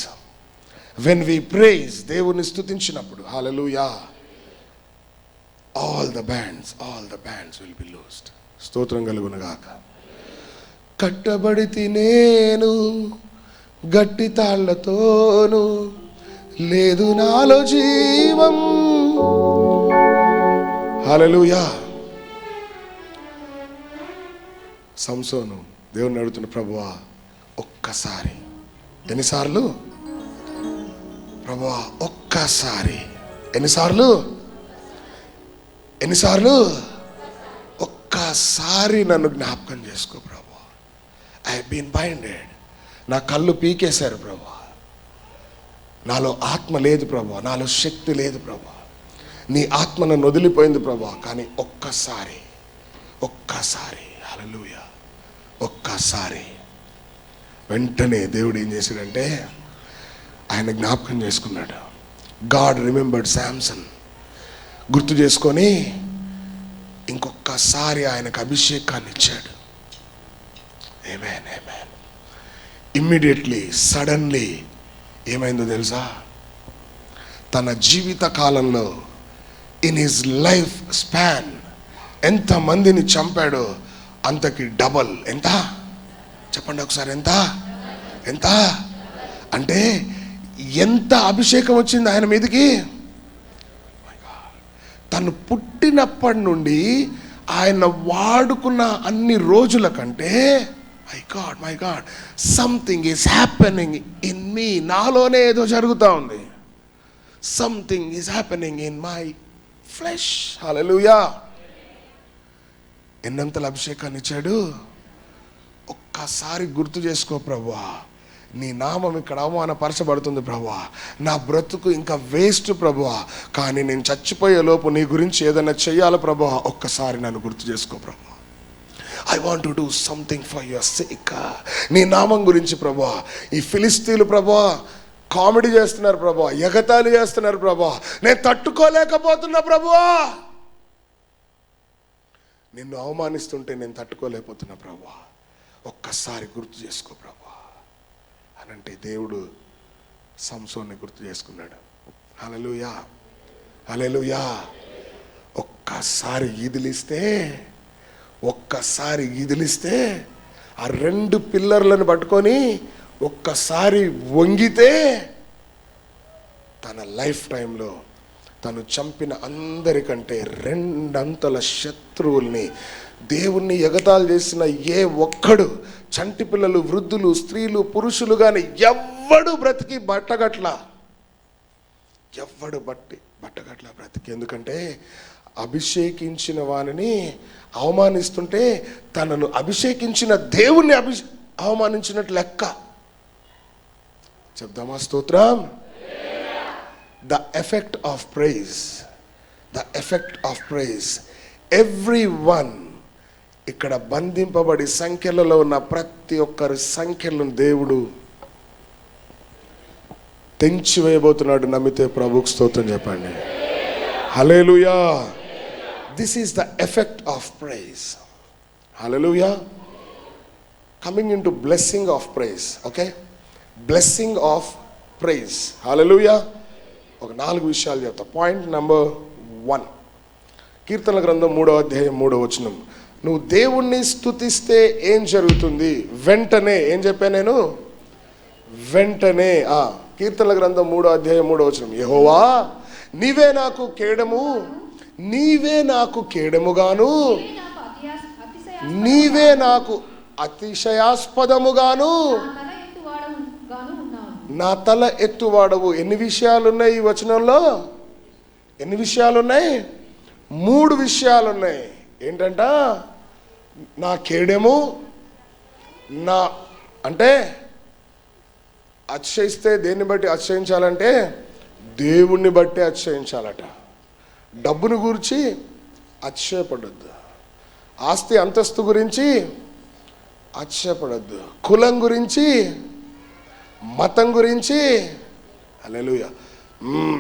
దేవుని స్తుతించినప్పుడు, హల్లెలూయా, all the bands will be loosed. స్తోత్రం కలుగును గాక. కట్టబడితి నేను గట్టి తాళ్లతోను, లేదు నాలో జీవం. హల్లెలూయా. సంసోను దేవుని అడుగుతున్న, ప్రభువా ఒక్కసారి. ఎన్నిసార్లు ప్రభువా? ఒక్కసారి. ఎన్నిసార్లు? ఒక్కసారి నన్ను జ్ఞాపకం చేసుకో ప్రభువా. I have been binded. నా కళ్ళు పీకేశారు ప్రభువా. నాలో ఆత్మ లేదు ప్రభువా, నాలో శక్తి లేదు ప్రభువా. నీ ఆత్మ నన్ను వదిలిపోయింది ప్రభువా. కానీ ఒక్కసారి, హల్లెలూయా, ఒక్కసారి. వెంటనే దేవుడు ఏం చేశాడంటే ఆయన జ్ఞాపకం చేసుకున్నాడు. God remembered Samson. గుర్తు చేసుకొని ఇంకొకసారి ఆయనకు అభిషేకాన్ని ఇచ్చాడు. ఆమేన్, ఆమేన్. ఇమ్మీడియట్లీ, సడన్లీ ఏమైందో తెలుసా? తన జీవిత కాలంలో, ఇన్ హిజ్ లైఫ్ స్పాన్, ఎంతమందిని చంపాడో అంతకి డబల్. ఎంత? చెప్పండి ఒకసారి. ఎంత అంటే ఎంత అభిషేకం వచ్చింది ఆయన మీదకి? తను పుట్టినప్పటి నుండి ఆయన వాడుకున్న అన్ని రోజుల కంటే, my God, something is happening in me. నాలోనే ఏదో జరుగుతూ ఉంది. Something is happening in my flesh. Hallelujah. ఎన్నంతల అభిషేకాన్ని ఇచ్చాడు? ఒక్కసారి గుర్తు చేసుకో ప్రభువా, నీ నామం ఇక్కడ అవమానపరచబడుతుంది ప్రభువా, నా బ్రతుకు ఇంకా వేస్ట్ ప్రభువా, కానీ నేను చచ్చిపోయే లోపు నీ గురించి ఏదైనా చెయ్యాలి ప్రభువా, ఒక్కసారి నన్ను గుర్తు చేసుకో ప్రభువా. I want to do something for your sake. నీ నామం గురించి ప్రభువా. ఈ ఫిలిస్తీన్లు ప్రభువా కామెడీ చేస్తున్నారు ప్రభువా, ఎగతాళి చేస్తున్నారు ప్రభువా, నేను తట్టుకోలేకపోతున్నా ప్రభువా. నిన్ను అవమానిస్తుంటే నేను తట్టుకోలేకపోతున్నా ప్రభువా, ఒక్కసారి గుర్తు చేసుకో ప్రభువా అనంటే దేవుడు సంసోన్ని గుర్తు చేసుకున్నాడు. హల్లెలూయా, హల్లెలూయా. ఒక్కసారి ఈదిలిస్తే ఆ రెండు పిల్లర్లను పట్టుకొని ఒక్కసారి వంగితే తన లైఫ్ టైంలో తను చంపిన అందరికంటే రెండంతల శత్రువుల్ని, దేవుణ్ణి ఎగతాళి చేసిన ఏ ఒక్కడు, చంటి పిల్లలు, వృద్ధులు, స్త్రీలు, పురుషులు కానీ ఎవ్వడు బ్రతికి బట్టగట్ల బ్రతికి. ఎందుకంటే అభిషేకించిన వానిని అవమానిస్తుంటే తనను అభిషేకించిన దేవుణ్ణి అవమానించినట్లు లెక్క. చెప్దామా స్తోత్రం? The effect of praise. Everyone, ఇక్కడ బంధింపబడి సంఖ్యలలో ఉన్న ప్రతి ఒక్కరి సంఖ్యలను దేవుడు తెంచివేయబోతున్నాడు. నమ్మితే ప్రభువుకు స్తోత్రం చెప్పండి. హల్లెలూయా. This is the effect of praise. Hallelujah. Coming into blessing of praise. Okay? Blessing of praise. Hallelujah. ఒక 4 విషయాలు చెప్తా. పాయింట్ నెంబర్ 1, కీర్తనల గ్రంథం 3వ అధ్యాయం 3వ వచనం. నువ్వు దేవుణ్ణి స్తుతిస్తే ఏం జరుగుతుంది? వెంటనే. ఏం చెప్పాను నేను? వెంటనే. కీర్తనల గ్రంథం 3వ అధ్యాయం 3వ వచనం. యెహోవా నీవే నాకు కేడము, నీవే నాకు కేడముగాను, నీవే నాకు అతిశయాస్పదముగాను, నా తల ఎత్తువాడవు. ఎన్ని విషయాలున్నాయి ఈ వచనంలో? ఎన్ని విషయాలున్నాయి? 3 విషయాలున్నాయి. ఏంటంట? నా కేడెము, నా అంటే అతిశయిస్తే దేన్ని బట్టి అతిశయించాలంటే దేవుణ్ణి బట్టి అతిశయించాలట. డబ్బును గురించి అతిశయపడొద్దు, ఆస్తి అంతస్తు గురించి అతిశయపడొద్దు, కులం గురించి, మతం గురించి. హల్లెలూయా.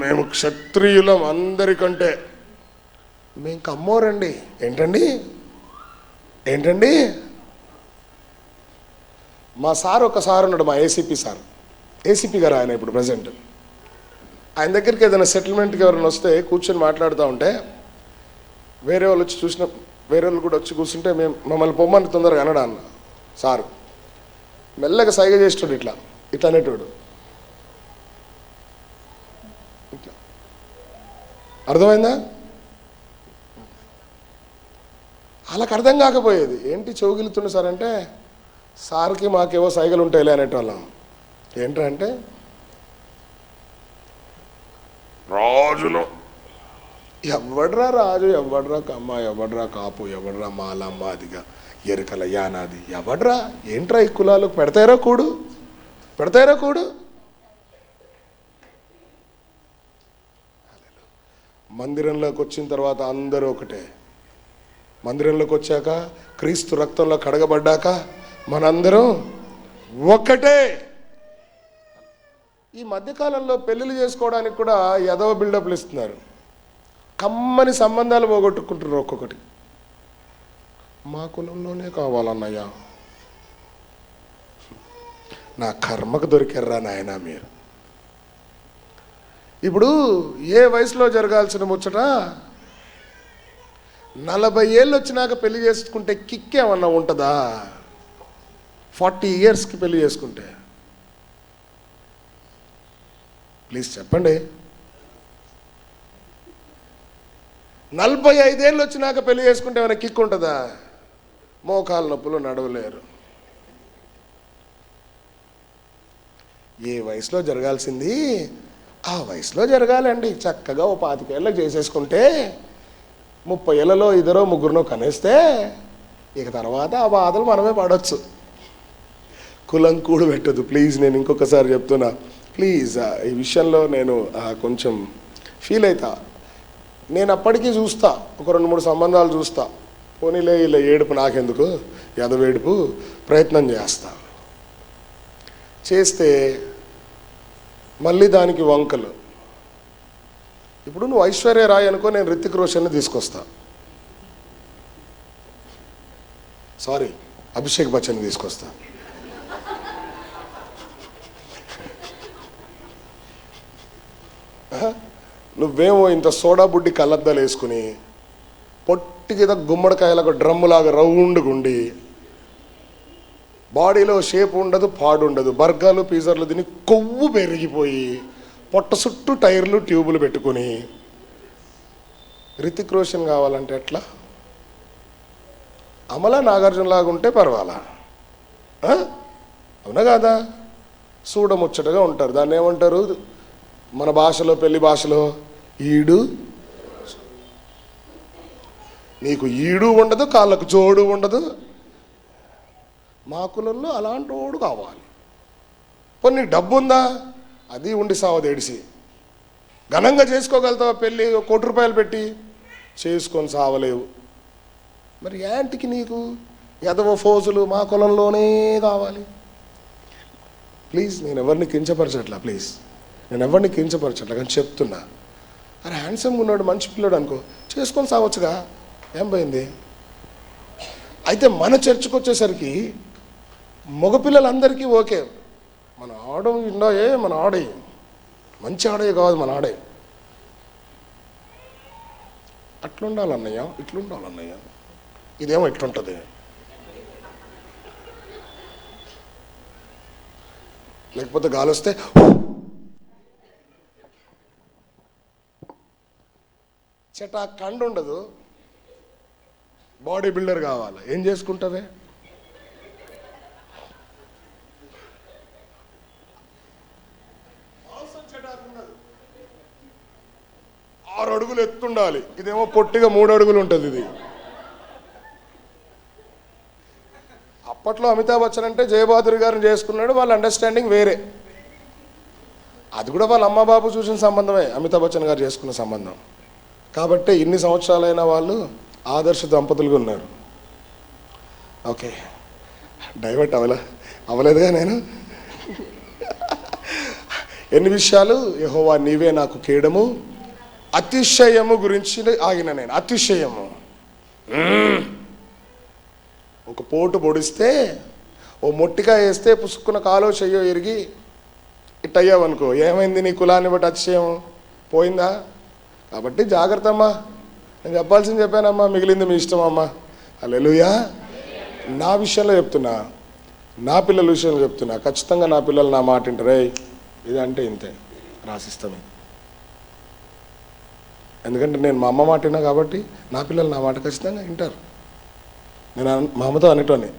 మేము క్షత్రియులం అందరికంటే. మేము కమ్మోరండి. ఏంటండి? మా సార్ ఒకసారి ఉన్నాడు, మా ఏసీపీ గారు. ఆయన ఇప్పుడు ప్రజెంట్. ఆయన దగ్గరికి ఏదైనా సెటిల్మెంట్కి ఎవరైనా వస్తే కూర్చొని మాట్లాడుతూ ఉంటే వేరే వాళ్ళు కూడా వచ్చి కూర్చుంటే మమ్మల్ని పొమ్మని తొందరగా అనడా అన్న. సారు మెల్లగా సైగ చేసేటోడు, ఇట్లా ఇట్లా అనేటోడు. ఇట్లా అర్థమైందా? వాళ్ళకి అర్థం కాకపోయేది. ఏంటి చెవుగిలుతుండే సార్ అంటే, సార్కి మాకేవో సైగలు ఉంటాయిలే అనేటోళ్ళం. ఏంటంటే రాజులు, ఎవడ్రా రాజు, ఎవడ్రా కమ్మ, ఎవడ్రా కాపు, ఎవడ్రా మాలమ్మ, అదిగా ఎరుకల యానాది, ఎవడ్రా, ఏంట్రా ఈ కులాలు, పెడతారా కూడు, పెడతారా కూడు. మందిరంలోకి వచ్చిన తర్వాత అందరూ ఒకటే. మందిరంలోకి వచ్చాక, క్రీస్తు రక్తంలో కడగబడ్డాక మనందరం ఒక్కటే. ఈ మధ్యకాలంలో పెళ్ళిళ్ళు చేసుకోవడానికి కూడా ఎదవ బిల్డప్లు ఇస్తున్నారు. కమ్మని సంబంధాలు పోగొట్టుకుంటున్నారు ఒక్కొక్కటి. మా కులంలోనే కావాలన్నయ్యా, నా కర్మకు దొరికారా నాయనా మీరు. ఇప్పుడు ఏ వయసులో జరగాల్సిన ముచ్చట 40 ఏళ్ళు వచ్చినాక పెళ్లి చేసుకుంటే కిక్ ఏమన్నా ఉంటుందా? 40 ఇయర్స్కి పెళ్లి చేసుకుంటే ప్లీజ్ చెప్పండి. 45 ఏళ్ళు వచ్చినాక పెళ్లి చేసుకుంటే ఏమైనా కిక్ ఉంటుందా? మోకాలు నొప్పులు, నడవలేరు. ఏ వయసులో జరగాల్సింది ఆ వయసులో జరగాలండి. చక్కగా ఓ 25 ఏళ్ళకి చేసేసుకుంటే 30 ఏళ్ళలో ఇద్దరో ముగ్గురునో కనేస్తే ఇక తర్వాత ఆ బాధలు మనమే పడవచ్చు. కులం కూడు పెట్టదు. ప్లీజ్, నేను ఇంకొకసారి చెప్తున్నా, ప్లీజ్ ఈ విషయంలో నేను కొంచెం ఫీల్ అవుతా. నేను అప్పటికీ చూస్తా, ఒక 2-3 సంబంధాలు చూస్తా. పోనీలే ఇలా ఏడుపు నాకెందుకు, ఎదవేడుపు, ప్రయత్నం చేస్తే మళ్ళీ దానికి వంకలు. ఇప్పుడు నువ్వు ఐశ్వర్య రాయ్ అనుకో, నేను రితిక్ రోషన్ని తీసుకొస్తా. సారీ, అభిషేక్ బచ్చన్ తీసుకొస్తా. నువ్వేమో ఇంత సోడా బుడ్డి కళ్ళద్దాలు వేసుకుని పొట్టికిద గుమ్మడికాయలకు డ్రమ్ములాగా రౌండ్గా ఉండి, బాడీలో షేప్ ఉండదు, పాడు ఉండదు, బర్గర్లు పిజ్జాలు తిని కొవ్వు పెరిగిపోయి పొట్ట చుట్టూ టైర్లు ట్యూబులు పెట్టుకుని రితిక్ రోషన్ కావాలంటే ఎట్లా? అమలా నాగార్జునలాగా ఉంటే పర్వాలా? అవునా కాదా? చూడముచ్చటగా ఉంటారు. దాన్ని ఏమంటారు మన భాషలో, పెళ్లి భాషలో? ఈడు. నీకు ఈడు ఉండదు, కాళ్ళకు జోడు ఉండదు. మా కులంలో అలాంటి వాడు కావాలి. కొన్ని డబ్బు ఉందా? అది ఉండి సావదేడిసి. ఘనంగా చేసుకోగలుగుతావా పెళ్ళి? 1 కోటి రూపాయలు పెట్టి చేసుకొని సావలేవు. మరి యాంటికి నీకు ఎదవ ఫోజులు మా కులంలోనే కావాలి. ప్లీజ్, నేను ఎవరిని కించపరచట్లా. ప్లీజ్, నేను ఎవరిని కించపరచట్లా, కానీ చెప్తున్నా. అరే హ్యాండ్సమ్గా ఉన్నాడు, మంచి పిల్లడు అనుకో, చేసుకొని సావచ్చుగా, ఏం పోయింది? అయితే మన చర్చకు వచ్చేసరికి మగపిల్లలందరికీ ఓకే, మన ఆడం ఇండాయే, మన ఆడే మంచి ఆడే కాదు, మన ఆడే అట్లుండాలన్నయ్య, ఇట్లుండాలన్నయ్య, ఇదేమో ఇట్లుంటుంది. లేకపోతే గాలి వస్తే చెటా కండు ఉండదు. బాడీ బిల్డర్ కావాలి, ఏం చేసుకుంటావే? ఉండదు. 6 అడుగులు ఎత్తుండాలి, ఇదేమో పొట్టిగా 3 అడుగులు ఉంటుంది. ఇది అప్పట్లో అమితాబ్ బచ్చన్ అంటే జయబాదురి గారిని చేసుకున్నాడు, వాళ్ళ అండర్స్టాండింగ్ వేరే. అది కూడా వాళ్ళ అమ్మ బాబు చూసిన సంబంధమే, అమితాబ్ బచ్చన్ గారు చేసుకున్న సంబంధం. కాబట్టి ఇన్ని సంవత్సరాలైన వాళ్ళు ఆదర్శ దంపతులుగా ఉన్నారు. ఓకే, డైవర్ట్ అవ్వలేదుగా నేను. ఎన్ని విషయాలు, యెహోవా నీవే నాకు కేడము, అతిశయము గురించి ఆగిన నేను. అతిశయము, ఒక పోటు పొడిస్తే, ఓ మొట్టికాయ వేస్తే పుసుక్కున్న కాలో చెయ్యో ఎరిగి ఇట్టయ్యావనుకో, ఏమైంది? నీ కులాన్ని బట్టి అతిశయం పోయిందా? కాబట్టి జాగ్రత్త అమ్మా. నేను చెప్పాల్సింది చెప్పానమ్మా, మిగిలింది మీ ఇష్టం అమ్మా. హల్లెలూయా. నా విషయంలో చెప్తున్నా, నా పిల్లల విషయం చెప్తున్నా, ఖచ్చితంగా నా పిల్లలు నా మాట వింటారే. ఇది అంటే ఇంతే రాసిస్తామే. ఎందుకంటే నేను మా అమ్మ మాట విన్నా కాబట్టి నా పిల్లలు నా మాట ఖచ్చితంగా వింటారు. నేను మా అమ్మతో అనేటోని,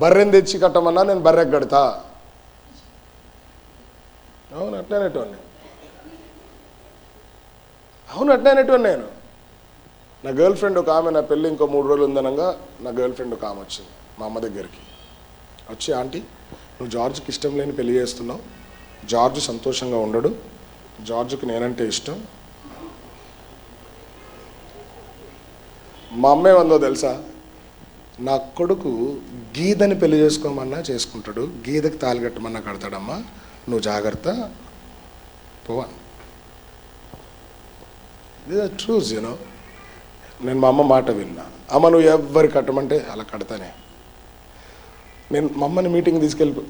బర్రెని తెచ్చి కట్టమన్నా నేను బర్రెకి కడతా. అవును అట్లే అనేటోని, నేను. నా గర్ల్ ఫ్రెండ్ ఒక ఆమె, నా పెళ్ళి ఇంకో 3 రోజులు ఉందనగా నా గర్ల్ ఫ్రెండ్ ఒక ఆమె వచ్చింది మా అమ్మ దగ్గరికి. వచ్చి, ఆంటీ నువ్వు జార్జ్కి ఇష్టం లేని పెళ్లి చేస్తున్నావు, జార్జ్ సంతోషంగా ఉండడు, జార్జ్కి నేనంటే ఇష్టం. మా అమ్మే వందో తెలుసా, నా కొడుకు గీదని పెళ్లి చేసుకోమన్నా చేసుకుంటాడు, గీదకి తాళి కట్టమన్నా కడతాడమ్మా, నువ్వు జాగ్రత్త పోవా. ఇది ట్రూస్ యూనో. నేను మా అమ్మ మాట విన్నా. అమ్మ నువ్వు ఎవ్వరి కట్టమంటే అలా కడతానే. నేను మా అమ్మని మీటింగ్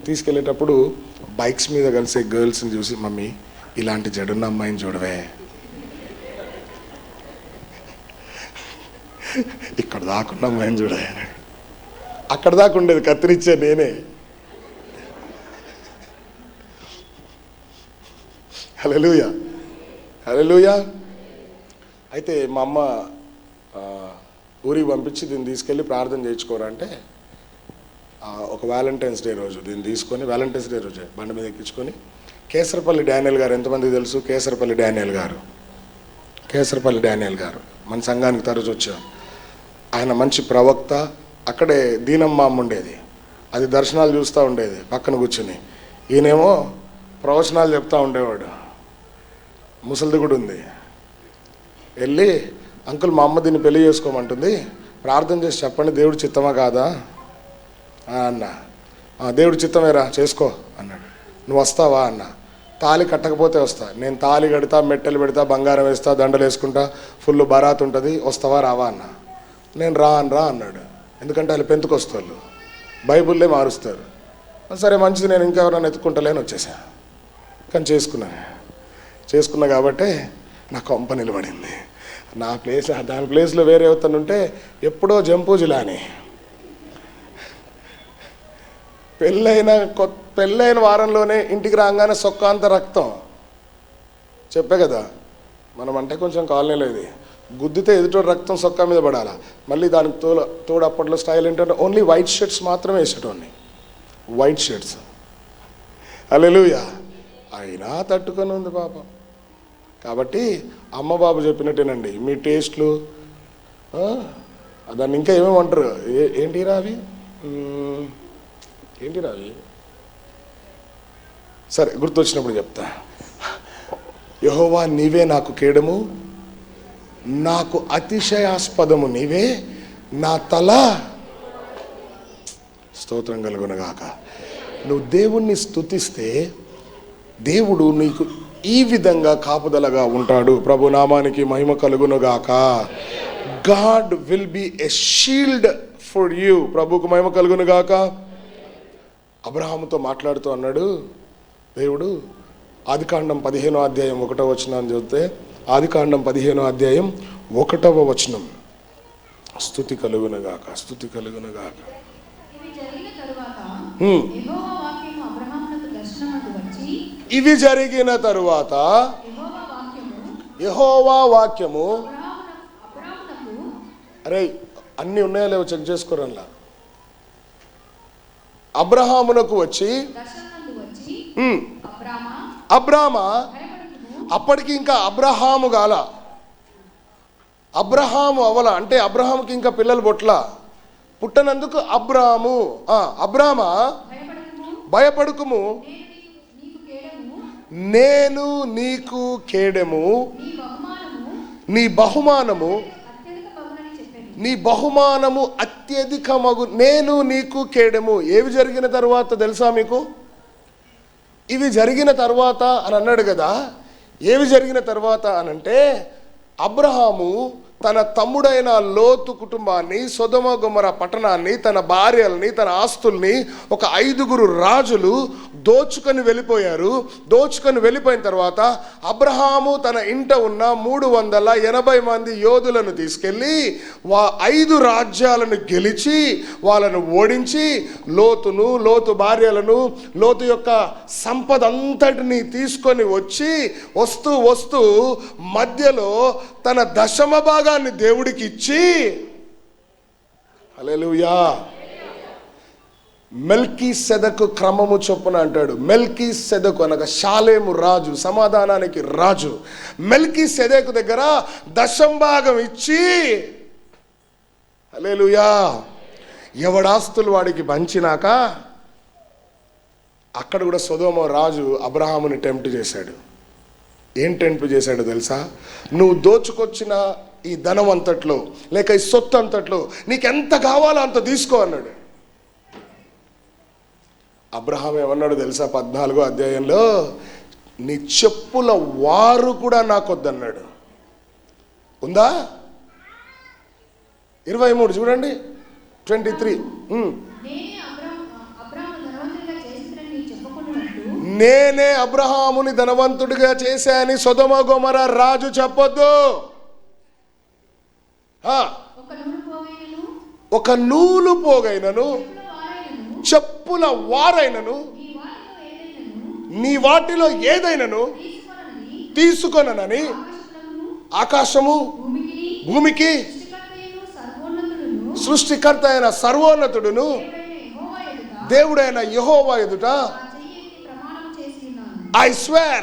తీసుకెళ్ళేటప్పుడు బైక్స్ మీద కలిసే గర్ల్స్ని చూసి, మమ్మీ ఇలాంటి జడున్న అమ్మాయిని చూడవే, ఇక్కడ దాకున్న అమ్మాయిని చూడవే. అక్కడ దాకా ఉండేది కత్తిరించే నేనే. హల్లెలూయా, హల్లెలూయా. అయితే మా అమ్మ ఊరికి పంపించి దీన్ని తీసుకెళ్ళి ప్రార్థన చేయించుకోరా అంటే, ఒక వ్యాలంటైన్స్ డే రోజు దీన్ని తీసుకొని, వ్యాలంటైన్స్ డే రోజే బండి మీద ఎక్కించుకొని, కేసరపల్లి డానియల్ గారు, ఎంతమందికి తెలుసు కేసరపల్లి డానియల్ గారు? కేసరపల్లి డానియల్ గారు మన సంఘానికి తరచు వచ్చారు. ఆయన మంచి ప్రవక్త. అక్కడే దీనమ్మ అమ్మ ఉండేది, అది దర్శనాలు చూస్తూ ఉండేది పక్కన కూర్చుని. ఈయనేమో ప్రవచనాలు చెప్తూ ఉండేవాడు. ముసలిది కూడా ఉంది. వెళ్ళి, అంకుల్ మా అమ్మ దీన్ని పెళ్లి చేసుకోమంటుంది, ప్రార్థన చేసి చెప్పండి దేవుడి చిత్తమా కాదా అన్న. దేవుడి చిత్తమేరా చేసుకో అన్నాడు. నువ్వు వస్తావా అన్న. తాళి కట్టకపోతే వస్తా, నేను తాళి కడతా, మెట్టెలు పెడతా, బంగారం వేస్తా, దండలు వేసుకుంటా, ఫుల్ బరాత్ ఉంటుంది, వస్తావా రావా అన్న. నేను రా అన్నాడు. ఎందుకంటే వాళ్ళు పెంతుకొస్తారు, బైబుల్లే మారుస్తారు. సరే మంచిది, నేను ఇంకెవరైనా ఎత్తుకుంటలేని వచ్చేసా. కానీ చేసుకున్నా కాబట్టి నా కొంప నిలబడింది. నా ప్లేస్, దాని ప్లేస్లో వేరే ఎవతను ఉంటే ఎప్పుడో జంపూజులాని. పెళ్ళైన వారంలోనే ఇంటికి రాగానే సొక్కాంత రక్తం. చెప్పే కదా, మనం అంటే కొంచెం కాలనీలో ఇది గుద్దితే ఎదుటో రక్తం సొక్కా మీద పడాలా. మళ్ళీ దానికి తోడు అప్పట్లో స్టైల్ ఏంటంటే ఓన్లీ వైట్ షర్ట్స్ మాత్రమే వేసేటోని, వైట్ షర్ట్స్. హల్లెలూయా. అయినా తట్టుకొని ఉంది పాపం. కాబట్టి అమ్మ బాబు చెప్పినట్టేనండి, మీ టేస్ట్లు దాన్ని ఇంకా ఏమేమంటారు, ఏంటి రావి సరే గుర్తొచ్చినప్పుడు చెప్తా. యెహోవా నీవే నాకు కేడము, నాకు అతిశయాస్పదము నీవే, నా తల స్తోత్రం కలుగునగాక. నువ్వు దేవుణ్ణి స్తుతిస్తే దేవుడు నీకు ఈ విధంగా కాపుదలగా ఉంటాడు. ప్రభు నామానికి మహిమ కలుగునుగాక. God will be a shield for you. ప్రభుకు మహిమ కలుగునుగాక. అబ్రహాముతో మాట్లాడుతూ అన్నాడు దేవుడు, ఆదికాండం 15వ అధ్యాయం 1వ వచనం చదివితే, ఆదికాండం 15వ అధ్యాయం 1వ వచనం, స్తుతి కలుగునుగాక, స్తుతి కలుగునుగాక. ఇవి జరిగిన తరువాత యెహోవా వాక్యము, అరే అన్నీ ఉన్నాయో లేవో చెక్ చేసుకోరల్లా, అబ్రహామునకు వచ్చి, అబ్రామా, అప్పటికి ఇంకా అబ్రహాము గాల, అబ్రహాము అవల, అంటే అబ్రహాముకి ఇంకా పిల్లలు పుట్టనందుకు అబ్రాము, అబ్రామా భయపడుకుము, నేను నీకు కేడెము, నీ బహుమానము అత్యధికమగు, నేను నీకు కేడెము. ఏవి జరిగిన తర్వాత తెలుసా మీకు? ఇవి జరిగిన తర్వాత అని అన్నాడు కదా. ఏవి జరిగిన తర్వాత అనంటే, అబ్రహాము తన తమ్ముడైన లోతు కుటుంబాన్ని, సొదొమ గొమొర పట్టణాన్ని, తన భార్యల్ని, తన ఆస్తుల్ని ఒక 5 రాజులు దోచుకొని వెళ్ళిపోయారు. దోచుకొని వెళ్ళిపోయిన తర్వాత అబ్రహాము తన ఇంట ఉన్న 380 మంది యోధులను తీసుకెళ్ళి 5 రాజ్యాలను గెలిచి వాళ్ళను ఓడించి లోతు భార్యలను, లోతు యొక్క సంపద అంతటిని తీసుకొని వస్తూ మధ్యలో తన దశమ భాగాన్ని దేవుడికి ఇచ్చి, హల్లెలూయా, మెల్కీసెదకు క్రమము చొప్పున అంటాడు. మెల్కీసెదకు అనగా షాలేము రాజు, సమాధానానికి రాజు. మెల్కీసెదకు దగ్గర దశమ భాగం ఇచ్చి, హల్లెలూయా, ఎవడాస్తులు వాడికి పంచినాక అక్కడ కూడా సొదొమ రాజు అబ్రహాముని టెంప్ట్ చేశాడు. ఏం టెంప్ట్ చేశాడో తెలుసా? నువ్వు దోచుకొచ్చిన ఈ ధనం అంతట్లో, లేక ఈ సొత్తు అంతట్లో నీకెంత కావాలో అంత తీసుకో అన్నాడు. అబ్రహాం ఏమన్నాడు తెలుసా? 14వ అధ్యాయంలో, నీ చెప్పుల వారు కూడా నాకొద్దన్నాడు. ఉందా? 23 చూడండి, 23. నేనే అబ్రహాముని ధనవంతుడిగా చేశాని సొదొమ గొమొర రాజు చెప్పొద్దు. ఒక నూలు పోగైనను, చెప్పుల వారైనను, నీ వాటిలో ఏదైనను తీసుకొననని ఆకాశము భూమికి సృష్టికర్త అయిన సర్వోన్నతుడును దేవుడైన యెహోవా ఎదుట I swear.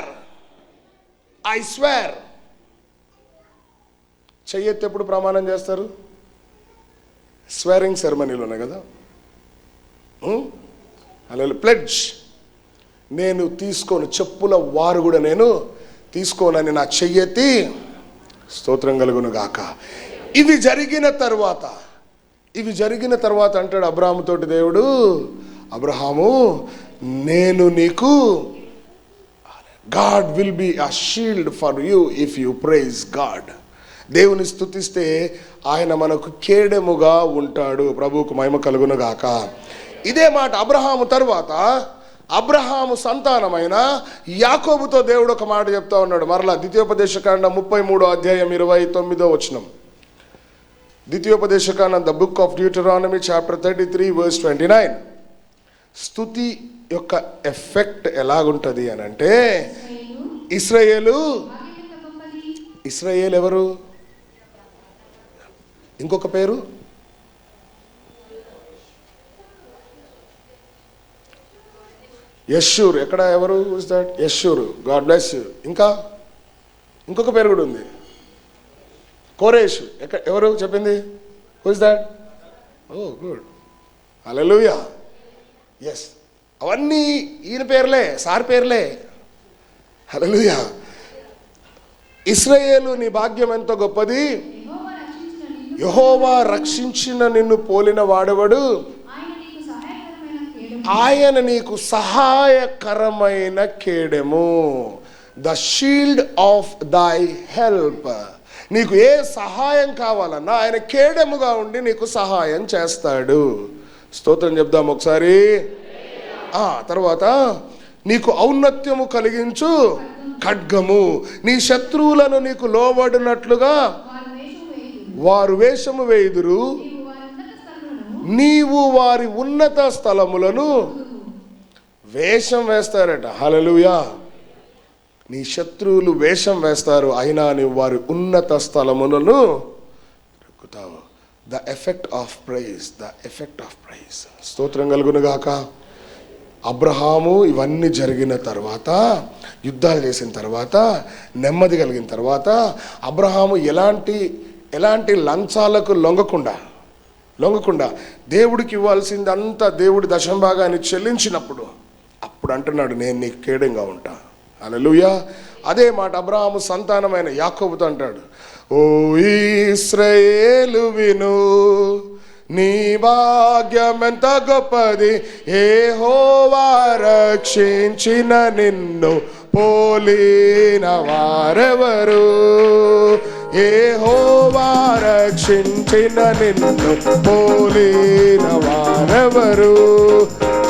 చెయ్యెత్తి ఎప్పుడు ప్రమాణం చేస్తారు? స్వేరింగ్ సెరమనీలోనే కదా. అలా ప్లెడ్జ్, నేను తీసుకోను, చెప్పుల వారు కూడా నేను తీసుకోనని నా చెయ్యెత్తి స్తోత్రం కలుగును గాక. ఇవి జరిగిన తర్వాత అంటాడు అబ్రహాముతోటి దేవుడు, అబ్రహాము, నేను నీకు, God will be a shield for you if you praise God. దేవుని స్తుతిస్తే ఆయన మనకు కేడెముగా ఉంటాడు. ప్రభువుకు మహిమ కలుగును గాక. ఇదే మాట అబ్రహాము తర్వాత అబ్రహాము సంతానమైన యాకోబుతో దేవుడు ఒక మాట చెప్తా ఉన్నాడు. మరలా ద్వితీయోపదేశకాండం 33వ అధ్యాయం 29వ వచనం. ద్వితీయోపదేశకాండం, the book of Deuteronomy, chapter 33 verse 29. స్తుతి యొక్క ఎఫెక్ట్ ఎలాగుంటుంది అని అంటే, ఇశ్రాయేలు ఎవరు? ఇంకొక పేరు యెషూర్. ఎక్కడ? ఎవరు? యెషూర్. God bless you. ఇంకొక పేరు కూడా ఉంది, కోరేషు. ఎవరు చెప్పింది? Who is that? Oh good, hallelujah. Yes, అవన్నీ ఈయన పేర్లే, సార్ పేర్లే. హల్లెలూయా. ఇశ్రాయేలు, నీ భాగ్యం ఎంతో గొప్పది. యెహోవా రక్షించిన నిన్ను పోలిన వాడెవడు? ఆయన నీకు సహాయకరమైన కేడెము. The shield of thy help. నీకు ఏ సహాయం కావాలన్నా ఆయన కేడెముగా ఉండి నీకు సహాయం చేస్తాడు. స్తోత్రం చెప్దాం ఒకసారి. తర్వాత నీకు ఔన్నత్యము కలిగించు ఖడ్గము. నీ శత్రువులను నీకు లోబడినట్లుగా వారు వేషము వేయుదురు, నీవు వారి ఉన్నత స్థలములను వేషం వేస్తారట. హల్లెలూయా. నీ శత్రువులు వేషం వేస్తారు, అయినా నీవు వారి ఉన్నత స్థలములను ఎక్కుతావు. The effect of praise. స్తోత్రం కలుగును గాక. అబ్రహాము ఇవన్నీ జరిగిన తర్వాత, యుద్ధాలు చేసిన తర్వాత, నెమ్మది కలిగిన తర్వాత, అబ్రహాము ఎలాంటి లంచాలకు లొంగకుండా దేవుడికి ఇవ్వాల్సిందంతా దేవుడి దశంభాగాన్ని చెల్లించినప్పుడు అప్పుడు అంటున్నాడు, నేను నీకు కేడంగా ఉంటా. హల్లెలూయా. అదే మాట అబ్రహాము సంతానమైన యాకోబుతో అంటాడు, ఓ ఇశ్రాయేలు విను, నీ భాగ్యమెంత గొప్పది, యెహోవా రక్షించిన నిన్ను పోలిన వారెవరు? యెహోవా రక్షించిన నిన్ను పోలిన వారెవరు?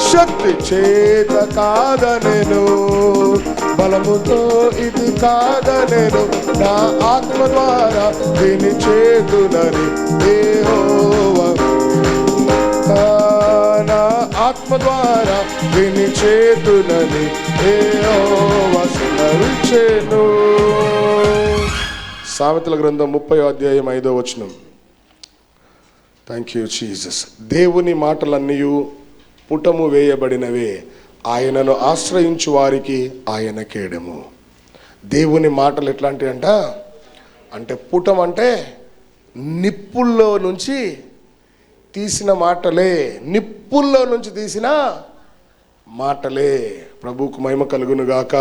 శక్తి చేత కాదనెను, బలముతో ఇది కాదనెను, నా ఆత్మ ద్వారా దీని చేతునని యెహోవా, నా ఆత్మ ద్వారా దీని చేతునని యెహోవా సెలవిచ్చెను. సామెతల గ్రంథం 30వ అధ్యాయం 5వ వచనం. Thank you Jesus. దేవుని మాటలన్నీ పుటము వేయబడినవే, ఆయనను ఆశ్రయించు వారికి ఆయన కేడము. దేవుని మాటలు ఎట్లాంటివి అంటే పుటం అంటే నిప్పుల్లో నుంచి తీసిన మాటలే, నిప్పుల్లో నుంచి తీసిన మాటలే. ప్రభువుకు మహిమ కలుగును గాక.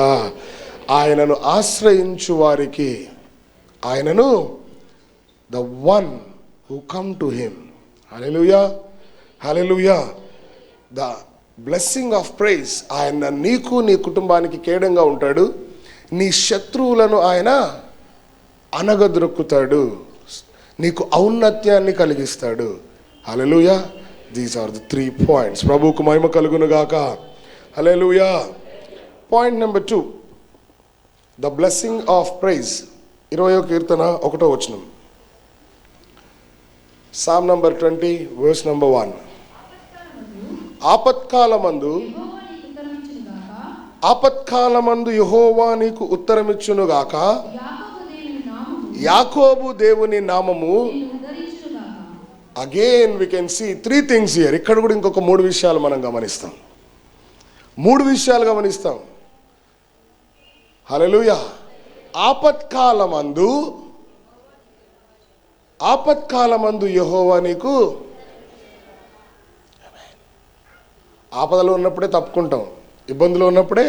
ఆయనను ఆశ్రయించు వారికి, ఆయనను the one who come to him. Hallelujah, hallelujah. The blessing of praise. ఆయన నీకు నీ కుటుంబానికి కేడంగా ఉంటాడు. నీ శత్రువులను ఆయన అనగదొరుకుతాడు, నీకు ఔన్నత్యాన్ని కలిగిస్తాడు. Hallelujah. These are the 3 points. ప్రభువుకు మహిమ కలుగును గాక. Hallelujah. Point number 2, the blessing of praise. 20వ కీర్తన 1వ వచనం. Psalm number 20 verse number 1. ఆపత్కాలమందు యెహోవా నీకు ఉత్తరమిచ్చునుగాక, యాకోబు దేవుని నామము. Again we can see 3 things here. ఇక్కడ కూడా ఇంకొక 3 విషయాలు మనం గమనిస్తాం. 3 విషయాలు గమనిస్తాం. హల్లెలూయా. ఆపత్కాలమందు యెహోవా నీకు. ఆపదలో ఉన్నప్పుడే తప్పుకుంటాం, ఇబ్బందులు ఉన్నప్పుడే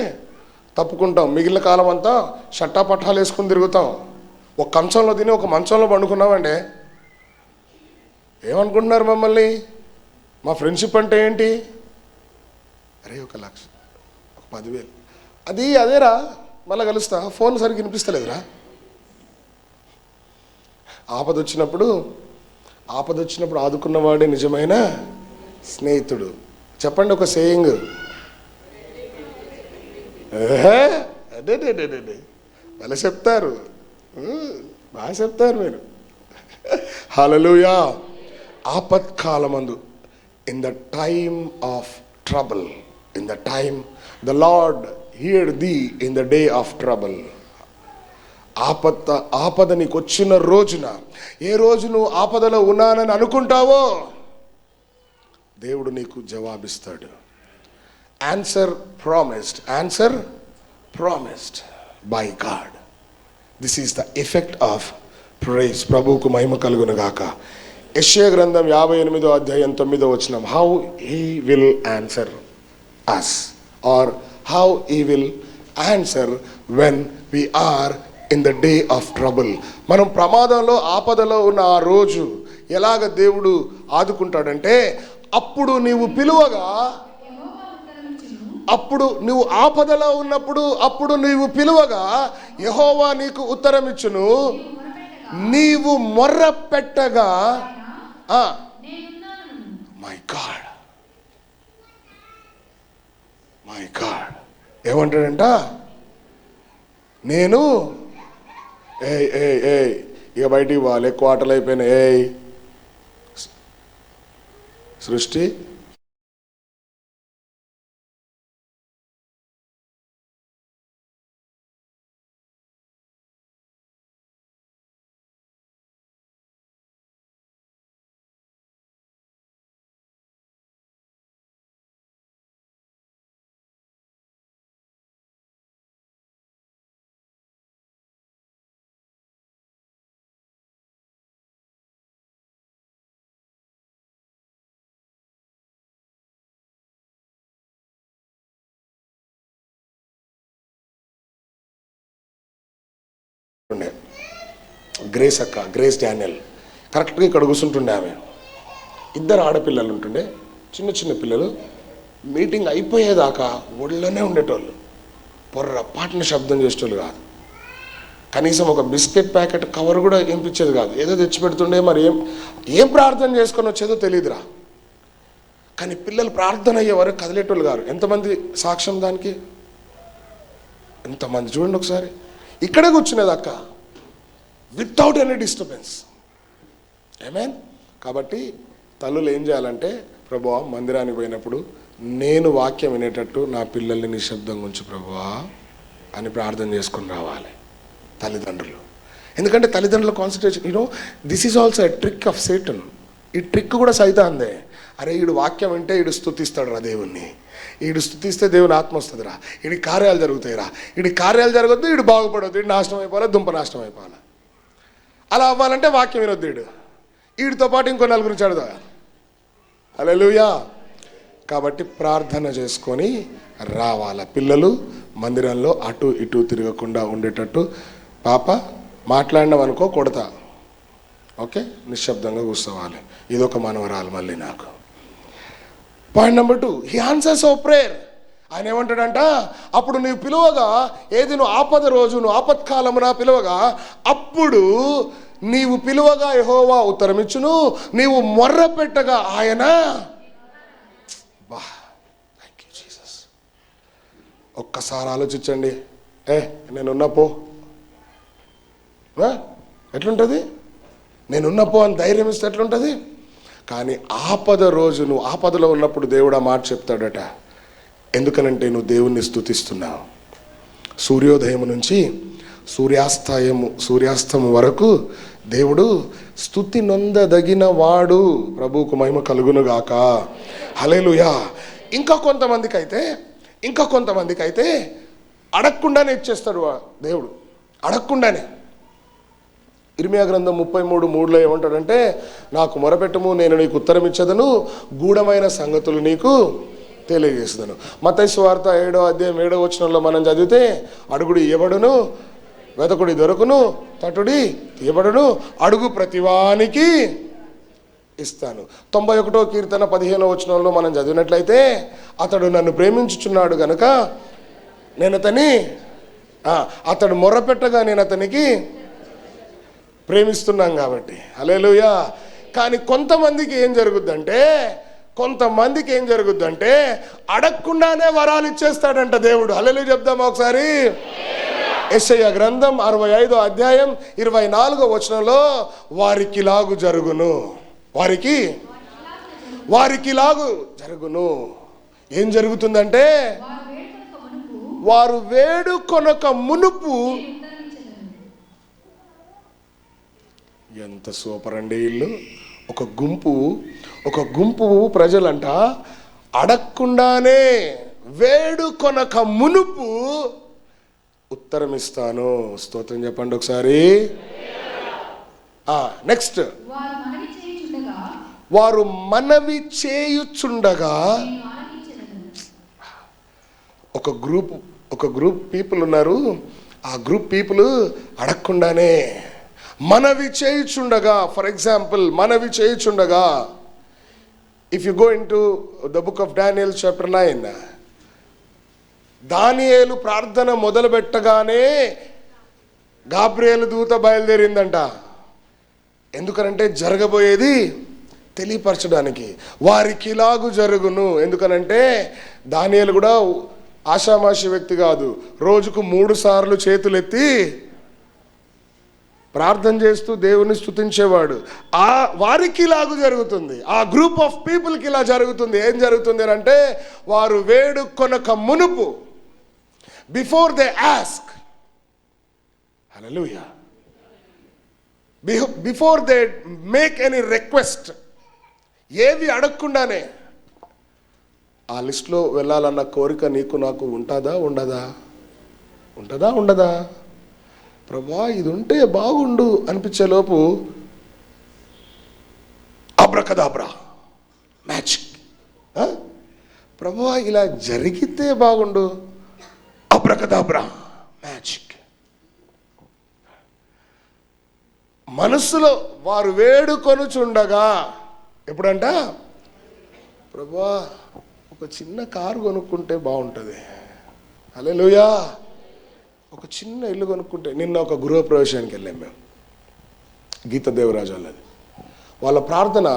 తప్పుకుంటాం. మిగిలిన కాలం అంతా షట్టాపట్టాలు వేసుకుని తిరుగుతాం. ఒక కంచంలో తిని ఒక మంచంలో పండుకున్నామంటే ఏమనుకుంటున్నారు మమ్మల్ని? మా ఫ్రెండ్షిప్ అంటే ఏంటి? అరే 1 లక్ష, 10,000, అదేరా, మళ్ళీ కలుస్తా, ఫోన్ సరిగ్గా వినిపిస్తలేదురా. ఆపద వచ్చినప్పుడు ఆదుకున్నవాడే నిజమైన స్నేహితుడు. చెప్పండి ఒక సేయింగ్. అదే భలే చెప్తారు, బాగా చెప్తారు మీరు. హల్లెలూయా. ఆపత్కాలమందు, in the time of trouble, in the time the Lord heard thee in the day of trouble. ఆపద నీకు వచ్చిన రోజున, ఏ రోజు నువ్వు ఆపదలో ఉన్నానని అనుకుంటావో దేవుడు నీకు జవాబిస్తాడు. Answer promised by God. This is the effect of praise. ప్రభువుకు మహిమ కలుగును గాక. యెషయా గ్రంథం 58వ అధ్యాయం 9వ వచనం. How he will answer us, or how he will answer when we are in the day of trouble. మనం ప్రమాదంలో ఆపదలో ఉన్న ఆ రోజు ఎలాగ దేవుడు ఆదుకుంటాడంటే, అప్పుడు నీవు పిలువగా, అప్పుడు నువ్వు ఆపదలో ఉన్నప్పుడు అప్పుడు నీవు పిలువగా యెహోవా నీకు ఉత్తరమిచ్చును. నీవు మొర్ర పెట్టగా, మై గాడ్ ఏమంటాడంట? నేను ఇక బయటికి వాళ్ళు ఎక్కువ ఆటలు అయిపోయినాయి. సృష్టి ఉండే గ్రేస్ అక్క, గ్రేస్ డానియల్ కరెక్ట్గా ఇక్కడ కూర్చుంటుండే. ఆమె 2 ఆడపిల్లలు ఉంటుండే, చిన్న చిన్న పిల్లలు. మీటింగ్ అయిపోయేదాకా ఒళ్ళోనే ఉండేటోళ్ళు, పొర్రపాటున శబ్దం చేసేటోళ్ళు కాదు. కనీసం ఒక బిస్కెట్ ప్యాకెట్ కవర్ కూడా ఇంపించేది కాదు. ఏదో తెచ్చిపెడుతుండే, మరి ఏం ప్రార్థన చేసుకొని వచ్చేదో తెలియదురా. కానీ పిల్లలు ప్రార్థన అయ్యేవారు కదిలేటోళ్ళు గారు. ఎంతమంది సాక్ష్యం దానికి? ఎంతమంది చూడండి ఒకసారి. ఇక్కడే కూర్చునేది అక్క, వితౌట్ ఎనీ డిస్టర్బెన్స్. ఆమేన్. కాబట్టి తల్లులు ఏం చేయాలంటే, ప్రభువా మందిరానికి పోయినప్పుడు నేను వాక్యం వినేటట్టు నా పిల్లల్ని నిశ్శబ్దంగా ఉంచు ప్రభువా అని ప్రార్థన చేసుకుని రావాలి తల్లిదండ్రులు. ఎందుకంటే తల్లిదండ్రుల concentration, this is also a trick of Satan. ఈ ట్రిక్ కూడా సైతాందే. అరే ఈడు వాక్యం వింటే ఈడు స్తుతిస్తాడు రా దేవుణ్ణి, ఈడు స్తుతిస్తే దేవుని ఆత్మ వస్తుంది రా, ఈడి కార్యాలు జరుగుతాయి రా, ఈడి కార్యాలు జరగద్దు, ఈడు బాగుపడవద్దు, ఈడు నాశనం అయిపోవాలి, దుంప నాశనం అయిపోవాలి. అలా అవ్వాలంటే వాక్యం వినొద్దు. ఈడితో పాటు ఇంకో నలుగురు చెడదా. హల్లెలూయా. కాబట్టి ప్రార్థన చేసుకొని రావాల. పిల్లలు మందిరంలో అటు ఇటు తిరగకుండా ఉండేటట్టు. పాప మాట్లాడినామనుకో కొడతా, ఓకే, నిశ్శబ్దంగా కూర్చోవాలి. ఇదొక మనవరాలు మళ్ళీ నాకు. Point number 2, he answers our prayer. ఆయన ఏమంటాడంట, అప్పుడు నీవు పిలువగా, ఏది నువ్వు ఆపద రోజు, నువ్వు ఆపత్కాలమున పిలువగా, అప్పుడు నీవు పిలువగా యెహోవా ఉత్తరమిచ్చును, నీవు మొర్ర పెట్టగా ఆయన. బా, థ్యాంక్ యూ జీసస్. ఒక్కసారి ఆలోచించండి. నేనున్నా పో, ఎట్లుంటుంది? నేనున్నా పో అని ధైర్యం ఇస్తే ఎట్లుంటుంది? కానీ ఆపద రోజు, నువ్వు ఆపదలో ఉన్నప్పుడు దేవుడు ఆ మాట చెప్తాడట. ఎందుకనంటే నువ్వు దేవుణ్ణి స్తుతిస్తున్నావు. సూర్యోదయం నుంచి సూర్యాస్తము వరకు దేవుడు స్తుతి నొందదగిన వాడు. ప్రభువుకు మహిమ కలుగునుగాక. హల్లెలూయా. ఇంకా కొంతమందికి అయితే అడగకుండానే ఇచ్చేస్తాడు దేవుడు, అడగకుండానే. ఇర్మియా గ్రంథం 33:3 ఏమంటాడంటే, నాకు మొరపెట్టుము, నేను నీకు ఉత్తరం ఇచ్చేదను, గూఢమైన సంగతులు నీకు తెలియజేసేదను. మత్తయి సువార్త 7వ అధ్యాయం 7వ వచనంలో మనం చదివితే, అడుగుడి ఇవ్వబడును, వెతకుడి దొరకును, తటుడి ఇవ్వబడును, అడుగు ప్రతివానికి ఇస్తాను. 91వ కీర్తన 15వ వచనంలో మనం చదివినట్లయితే, అతడు నన్ను ప్రేమించుచున్నాడు గనుక నేను అతడు మొరపెట్టగా నేను అతనికి ప్రేమిస్తున్నాం కాబట్టి. హల్లెలూయా. కానీ కొంతమందికి ఏం జరుగుద్దంటే అడగకుండానే వరాలు ఇచ్చేస్తాడంట దేవుడు. హల్లెలూయా చెప్దామా ఒకసారి? యెషయా గ్రంథం 65వ అధ్యాయం 24వ వచనంలో, వారికిలాగు జరుగును, వారికిలాగు జరుగును. ఏం జరుగుతుందంటే, వారు వేడుకొనక మునుపు. ఎంత సూపర్ అండి ఇల్లు. ఒక గుంపు ప్రజలంట అడగకుండానే వేడుకొనక మునుపు ఉత్తరం ఇస్తాను. స్తోత్రం చెప్పండి ఒకసారి. నెక్స్ట్, వారు మనవి చేయుచుండగా. ఒక గ్రూప్ పీపుల్ ఉన్నారు. ఆ గ్రూప్ పీపుల్ అడగకుండానే మనవి చేయుచుండగా. ఫర్ ఎగ్జాంపుల్, మనవి చేయుచుండగా, if you go into the book of Daniel chapter 9, దానియేలు ప్రార్థన మొదలు పెట్టగానే గాబ్రియేలు దూత బయలుదేరిందంట. ఎందుకనంటే జరగబోయేది తెలియపరచడానికి. వారికి ఇలాగు జరుగును. ఎందుకనంటే దానియేలు కూడా ఆషామాషి వ్యక్తి కాదు. రోజుకు 3 సార్లు చేతులెత్తి ప్రార్థన చేస్తూ దేవుని స్తుతించేవాడు. వారికి ఇలాగూ జరుగుతుంది. ఆ గ్రూప్ ఆఫ్ పీపుల్కి ఇలా జరుగుతుంది. ఏం జరుగుతుంది అని అంటే, వారు వేడుకొనక మునుపు, before they ask, hallelujah, before they make any request, ఏవి అడగకుండానే. ఆ లిస్ట్లో వెళ్ళాలన్న కోరిక నీకు నాకు ఉంటుందా? ప్రభా ఇది ఉంటే బాగుండు అనిపించేలోపు అబ్రకదాబ్రా, మ్యాజిక్. ప్రభా ఇలా జరిగితే బాగుండు, అబ్రకదాబ్రా, మ్యాజిక్. మనస్సులో వారు వేడుకొనుచుండగా, ఎప్పుడంట, ప్రభా ఒక చిన్న కారు కొనుక్కుంటే బాగుంటుంది. హల్లెలూయా. ఒక చిన్న ఇల్లు కొనుక్కుంటే, నిన్న ఒక గృహప్రవేశానికి వెళ్ళాం మేము, గీత దేవరాజు వాళ్ళది. వాళ్ళ ప్రార్థన,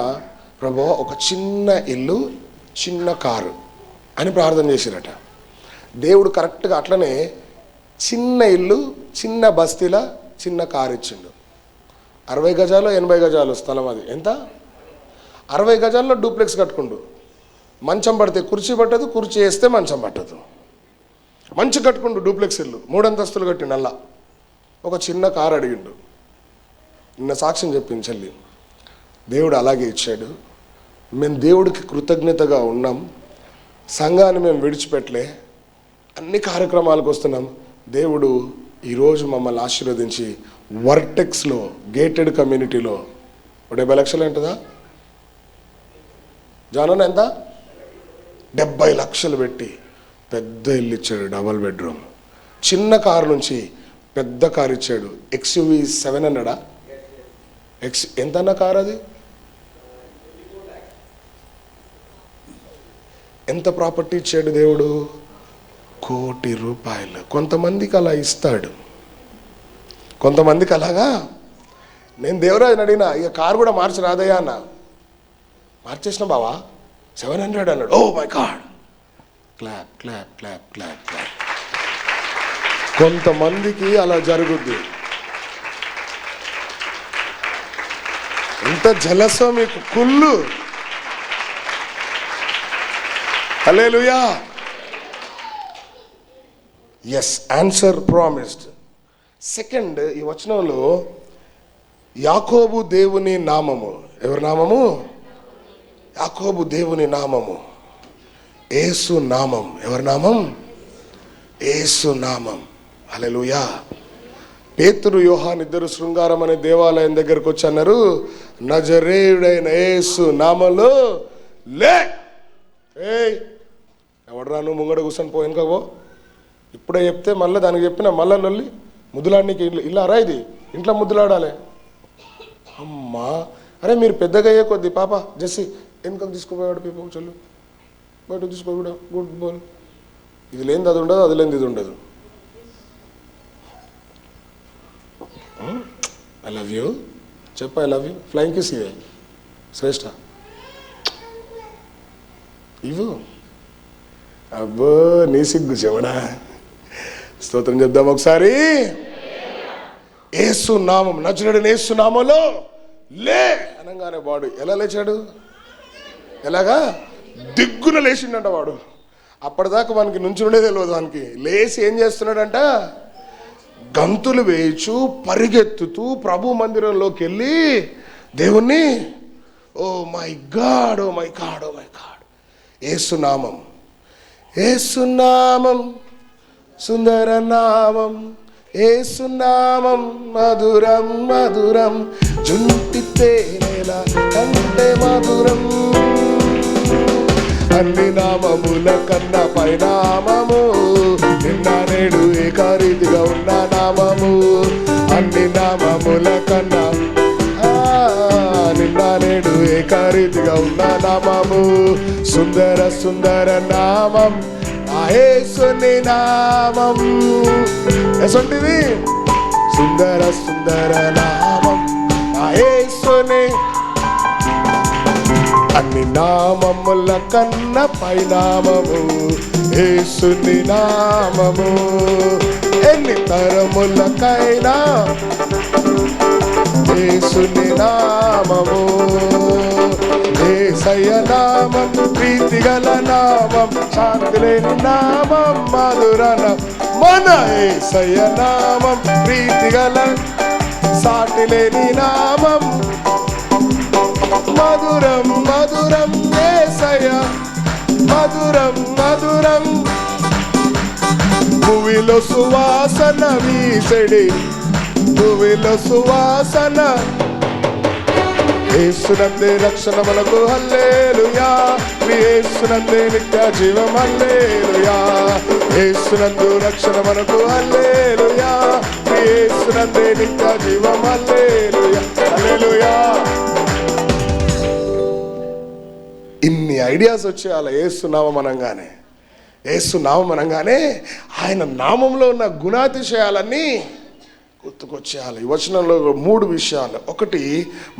ప్రభువా ఒక చిన్న ఇల్లు చిన్న కారు అని ప్రార్థన చేసిరట. దేవుడు కరెక్ట్గా అట్లనే చిన్న ఇల్లు చిన్న బస్తీలా చిన్న కారు ఇచ్చిండు. 60 గజాలు 80 గజాలు స్థలం, అది ఎంత 60 గజాల్లో డూప్లెక్స్ కట్టుకుండు. మంచం పడితే కుర్చీ పట్టదు, కుర్చీ వేస్తే మంచం పట్టదు. మంచి కట్టుకుండు డూప్లెక్స్ ఇల్లు, 3 అంతస్తులు కట్టిండు. అలా ఒక చిన్న కారు అడిగిండు. నిన్న సాక్ష్యం చెప్పింది చెల్లి, దేవుడు అలాగే ఇచ్చాడు. మేము దేవుడికి కృతజ్ఞతగా ఉన్నాం. సంఘాన్ని మేము విడిచిపెట్టలే, అన్ని కార్యక్రమాలకు వస్తున్నాం. దేవుడు ఈరోజు మమ్మల్ని ఆశీర్వదించి వర్టెక్స్లో గేటెడ్ కమ్యూనిటీలో 70 లక్షలు ఉంటుందా జానన్న, ఎంత 70 లక్షలు పెట్టి పెద్ద ఇల్లు ఇచ్చాడు, డబల్ బెడ్రూమ్. చిన్న కారు నుంచి పెద్ద కారు ఇచ్చాడు. XUV 700 ఎంతన్నా కారు అది? ఎంత ప్రాపర్టీ ఇచ్చాడు దేవుడు? 1 కోటి రూపాయలు. కొంతమందికి అలా ఇస్తాడు, కొంతమందికి అలాగా. నేను దేవరాజుని అడిగినా, ఇక కారు కూడా మార్చి రాదయ్యా అన్న. మార్చేసిన బావా 700 అన్నాడు. Oh my God, clap clap clap clap clap. కొంతమందికి అలా జరుగుద్ది. ఎంత జలసో మీకు, కుళ్ళు. Hallelujah. Yes, answer promised. Second, ఈ వచనంలో యాకోబు దేవుని నామము. ఎవరి నామము? యాకోబు దేవుని నామము. యేసు నామం. ఎవరి నామం? యేసు నామం. హల్లెలూయా. పేతురు యోహాను ఇద్దరు శృంగారం అనే దేవాలయం దగ్గరకు వచ్చి అన్నారు, నజరేయుడైన యేసు నామంలో లే. ఏయ్ ఎవడరా నువ్వు, ముంగడ కూర్చొని పో, వెనుక పో. ఇప్పుడే చెప్తే మళ్ళీ దానికి చెప్పిన మళ్ళీ లొల్లి. ముద్దులాడికి ఇల్లు అరా, ఇది ఇంట్లో ముద్దులాడాలి. అమ్మా, అరే మీరు పెద్దగా అయ్యే కొద్ది పాప జెస్సీ వెనుకకు తీసుకుపోయాడు, పీపో చల్లు బయట తీసుకోకూడదు, గుడ్ బాల్. ఇది లేనిది అది ఉండదు, అది లేనిది ఇది ఉండదు. ఐ లవ్ యూ చెప్ప, I love you. Flying kiss ఇవే శ్రేష్ఠ ఇవ్వు. అబ్బో నీ సిగ్గు చెవడా. స్తోత్రం చెప్దాం ఒకసారి. యేసు నామం, నజరేయుడైన యేసు నామంలో లే అనగానే వాడు ఎలా లేచాడు? ఎలాగా? దిగ్గున లేచిండంట వాడు. అప్పటిదాకా వానికి నుంచుండే తెలియదు. వానికి లేచి ఏం చేస్తున్నాడంట? గంతులు వేయచ్చు, పరిగెత్తుతూ ప్రభు మందిరంలోకి వెళ్ళి దేవుణ్ణి, oh my God, oh my God, oh my God. యేసునామం, యేసునామం సుందర నామం, యేసునామం మధురం మధురం, జుంటి తేనెల కంటే మధురం, అన్ని నామముల కన్నా పైనామము, నిన్న నేడు ఏకరీతిగా ఉన్న నామము, అన్ని నామముల కన్నా నిన్న నేడు ఏకరీతిగా ఉన్న నామము, సుందర సుందర నామం ఆ యేసుని నామం. ఎసొంటిది సుందర సుందర నామం ఆ యేసుని, అన్ని నామముల కన్న పైనామము యేసుని నామము, ఎన్ని తరములకైనా యేసుని నామము, యేసయ్య నామం ప్రీతిగల నామం, శాంతి లేని నామం మధురన, మన యేసయ్య నామం ప్రీతిగల సాటి లేని నామం, మధురం మధురం యేసయ్య మధురం మధురం, భూమిలో సువాసన వీసెడి, భూమిలో సువాసన, యేసునందే రక్షణ మనకు హల్లెలూయా, యేసునందే నిత్య జీవం హల్లెలూయా, యేసునందు రక్షణ మనకు హల్లెలూయా, యేసునందే నిత్య జీవం హల్లెలూయా హల్లెలూయా. ఇన్ని ఐడియాస్ వచ్చే అలా యేసునామం అనగానే యేసు నామం అనగానే ఆయన నామంలో ఉన్న గుణాతిశయాలన్నీ గుర్తుకొచ్చేయాలి. ఈ వచనంలో 3 విషయాలు. ఒకటి,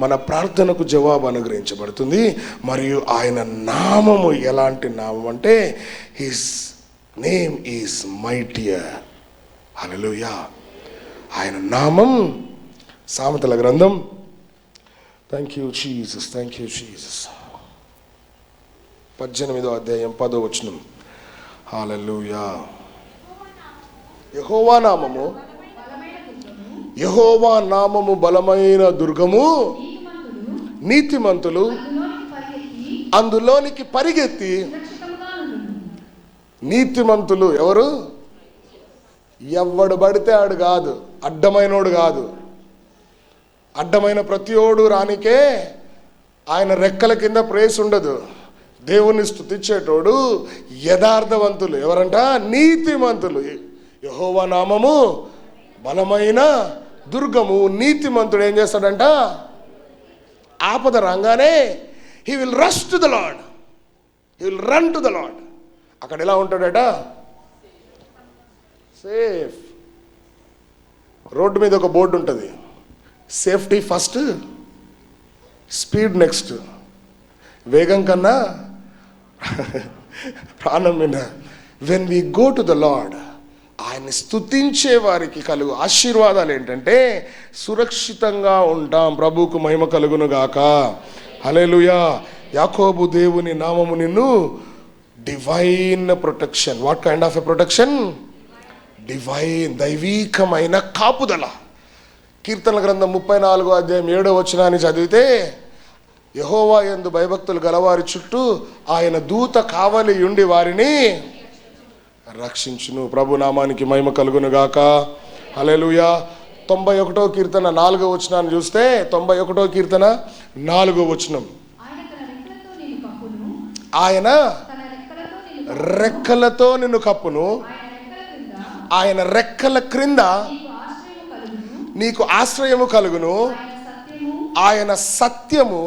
మన ప్రార్థనకు జవాబు అనుగ్రహించబడుతుంది. మరియు ఆయన నామము ఎలాంటి నామం అంటే his name is mightier. Hallelujah. ఆయన నామం, సామెతల గ్రంథం, thank you Jesus, thank you Jesus, 18వ అధ్యాయం 10వ వచనం. హల్లెలూయా. యెహోవా నామము, యెహోవా నామము బలమైన దుర్గము, నీతిమంతులు అందులోనికి పరిగెత్తి. నీతిమంతులు ఎవరు? ఎవడు పడితే ఆడు కాదు, అడ్డమైనోడు కాదు. అడ్డమైన ప్రతిోడు రానికే ఆయన రెక్కల కింద ప్రేస్ ఉండదు. దేవుని స్తుతించేటోడు యథార్థవంతులు. ఎవరంట? నీతిమంతులు. యెహోవా నామము బలమైన దుర్గము, నీతిమంతుడు ఏం చేస్తాడంట? ఆపద రాగానే he will rush to the lord, he will run to the lord. అక్కడ ఎలా ఉంటాడట? సేఫ్. రోడ్డు మీద ఒక బోర్డు ఉంటుంది, సేఫ్టీ ఫస్ట్, స్పీడ్ నెక్స్ట్. వేగం కన్నా ప్రాణం మీద. When we go to the Lord, ఆయన్ని స్తుతించే వారికి కలుగు ఆశీర్వాదాలు ఏంటంటే సురక్షితంగా ఉంటాం. ప్రభువుకు మహిమ కలుగును గాక. హల్లెలూయా. యాకోబు దేవుని నామము నిన్ను divine protection. What kind of a protection? Divine, దైవీకమైన కాపుదల. కీర్తనల గ్రంథం 34వ అధ్యాయం 7వ వచనాన్ని చదివితే, యెహోవా యందు భయభక్తులు గలవారి చుట్టూ ఆయన దూత కావలి ఉండి వారిని రక్షించును. ప్రభు నామానికి మహిమ కలుగును గాక. హల్లెలూయా. 91వ కీర్తన 4వ వచనాన్ని చూస్తే, 91వ కీర్తన 4వ వచనం, ఆయన రెక్కలతో నిన్ను కప్పును, ఆయన రెక్కల క్రింద నీకు ఆశ్రయము కలుగును. ఆయన సత్యము,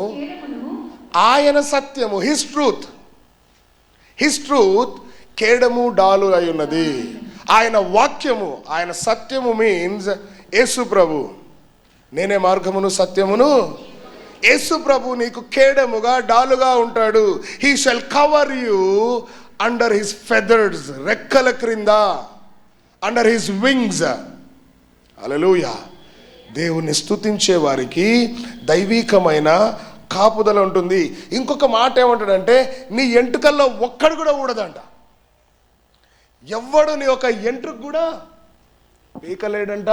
ఆయన సత్యము, హిస్ ట్రూత్, హిస్ ట్రూత్ కేడము డాలు అయి ఉన్నది. ఆయన వాక్యము, ఆయన సత్యము మీన్స్ యేసు ప్రభు. నేనే మార్గమును సత్యమును. యేసు ప్రభు నీకు కేడముగా డాలుగా ఉంటాడు. He shall cover you under his feathers, రెక్కల క్రింద, అండర్ హిస్ వింగ్స్. హల్లెలూయా. దేవుని స్తుతించే వారికి దైవీకమైన కాపుదల ఉంటుంది. ఇంకొక మాట ఏమంటాడంటే, నీ ఎంటుకల్లో ఒక్కడు కూడా ఊడదంట. ఎవ్వడు నీ ఒక ఎంట్రుకు కూడా పీకలేడంట.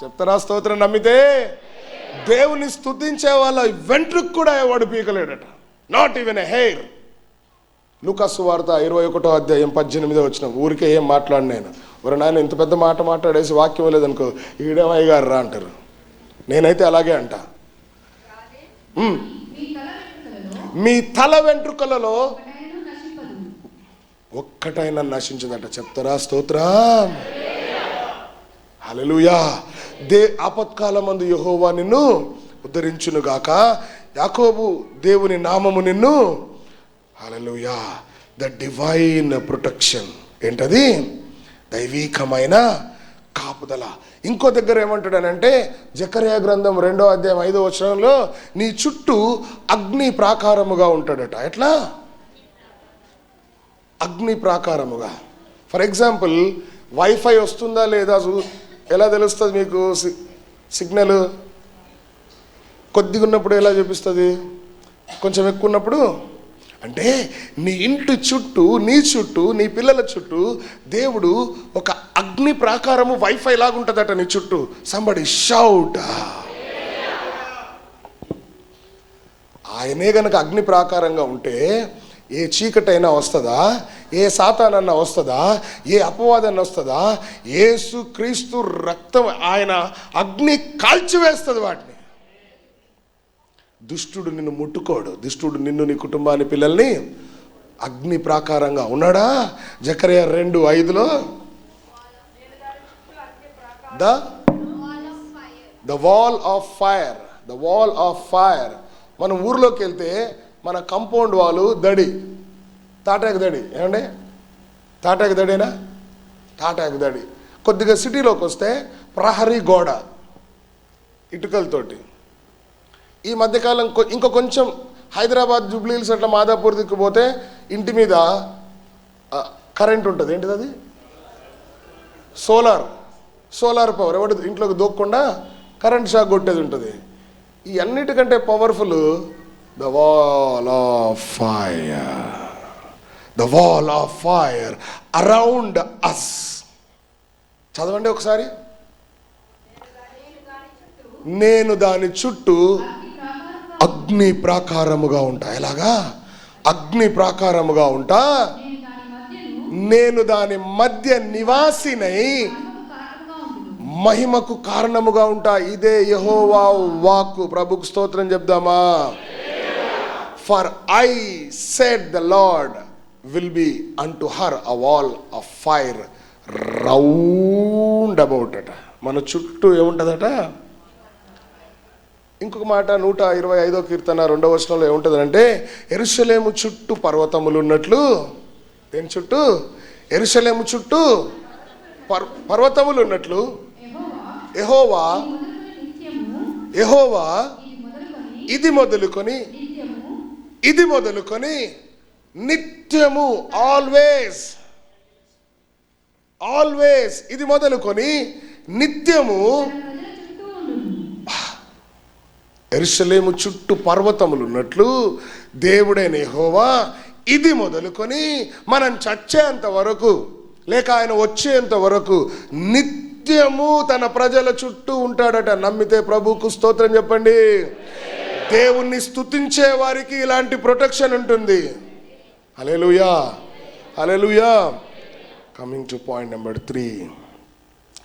చెప్తారా స్తోత్రం? నమ్మితే దేవుని స్తుతించే వాళ్ళ వెంట్రుకు కూడా ఎవడు పీకలేడట. Not even a hair. లూకా సువార్త 21వ అధ్యాయం 18వ వచనం. ఊరికే ఏం మాట్లాడి నేను, ఎవరు నాయన ఇంత పెద్ద మాట మాట్లాడేసి వాక్యం లేదనుకో, ఈడేమయ్య గారు రా అంటారు. నేనైతే అలాగే అంట. మీ తల వెంట్రుకలలో ఒక్కటైనా నశించదట. చెప్తారా స్తోత్రం? హల్లెలూయా. ఆపత్కాలమందు యెహోవా నిన్ను ఉద్ధరించును గాక. యాకోబు దేవుని నామము నిన్ను, హల్లెలూయా, ద డివైన్ ప్రొటెక్షన్. ఏంటది? దైవీకమైన కాపుదల. ఇంకో దగ్గర ఏమంటాడనంటే, జకర్యా గ్రంథం 2వ అధ్యాయం 5వ వచనంలో, నీ చుట్టూ అగ్ని ప్రాకారముగా ఉంటాడట. ఎట్లా? అగ్ని ప్రాకారముగా. ఫర్ ఎగ్జాంపుల్, వైఫై వస్తుందా లేదా ఎలా తెలుస్తుంది మీకు? సిగ్నల్ కొద్దిగా ఉన్నప్పుడు ఎలా చూపిస్తుంది? కొంచెం ఎక్కువ ఉన్నప్పుడు. అంటే నీ ఇంటి చుట్టూ, నీ చుట్టూ, నీ పిల్లల చుట్టూ దేవుడు ఒక అగ్ని ప్రాకారము, వైఫై లాగా ఉంటుందట నీ చుట్టూ. Somebody shout. ఆయనే గనక అగ్ని ప్రాకారంగా ఉంటే ఏ చీకటైనా వస్తుందా? ఏ సాతానన్నా వస్తుందా? ఏ అపవాదన్న వస్తుందా? యేసు క్రీస్తు రక్తం, ఆయన అగ్ని కాల్చివేస్తుంది వాటిని. దుష్టుడు నిన్ను ముట్టుకోడు. దుష్టుడు నిన్ను, నీ కుటుంబాన్ని, పిల్లల్ని అగ్ని ప్రాకారంగా ఉన్నాడా? జకర్యా 2:5లో the wall of fire, the wall of fire. మనం ఊర్లోకి వెళ్తే మన కంపౌండ్ వాళ్ళు దడి, తాటాకు దడి, ఏమండి తాటాకు దడేనా? తాటాకు దడి. కొద్దిగా సిటీలోకి వస్తే ప్రహరీ గోడ ఇటుకలతోటి. ఈ మధ్యకాలం ఇంకో కొంచెం హైదరాబాద్ జూబ్లీహిల్స్ అట్లా మాదాపూర్ దిక్కుపోతే ఇంటి మీద కరెంట్ ఉంటుంది. ఏంటిది అది? Solar power. ఎవరు ఇంట్లోకి దూకకుండా కరెంట్ షాక్ కొట్టేది ఉంటుంది. ఈ అన్నిటికంటే powerful the wall of fire. The wall of fire around us. చదవండి ఒకసారి. నేను దాని చుట్టూ అగ్ని ప్రాకారముగా ఉంటా. ఎలాగా? అగ్ని ప్రాకారముగా ఉంటా. నేను దాని మధ్య నివాసినై మహిమకు కారణముగా ఉంటా. ఇదే యెహోవా వాక్కు. ప్రభుకు స్తోత్రం చెప్దామా? For I said the Lord will be unto her a wall of fire round about అట. మన చుట్టూ ఏముంటుందట? ఇంకొక మాట 125వ కీర్తన 2వ వచనంలో ఏముంటుందంటే, యెరూషలేము చుట్టూ పర్వతములు ఉన్నట్లు. దేని చుట్టూ? యెరూషలేము చుట్టూ పర్వతములు ఉన్నట్లు యెహోవా ఇది మొదలుకొని నిత్యము, ఆల్వేస్ ఇది మొదలుకొని నిత్యము యెరూషలేము చుట్టూ పర్వతములు ఉన్నట్లు దేవుడైన యెహోవా ఇది మొదలుకొని మనం చచ్చేంత వరకు లేక ఆయన వచ్చేంత వరకు నిత్యము తన ప్రజల చుట్టూ ఉంటాడట. నమ్మితే ప్రభువుకు స్తోత్రం చెప్పండి. దేవుణ్ణి స్తుతించే వారికి ఇలాంటి ప్రొటెక్షన్ ఉంటుంది. Hallelujah, hallelujah. Coming to point number 3.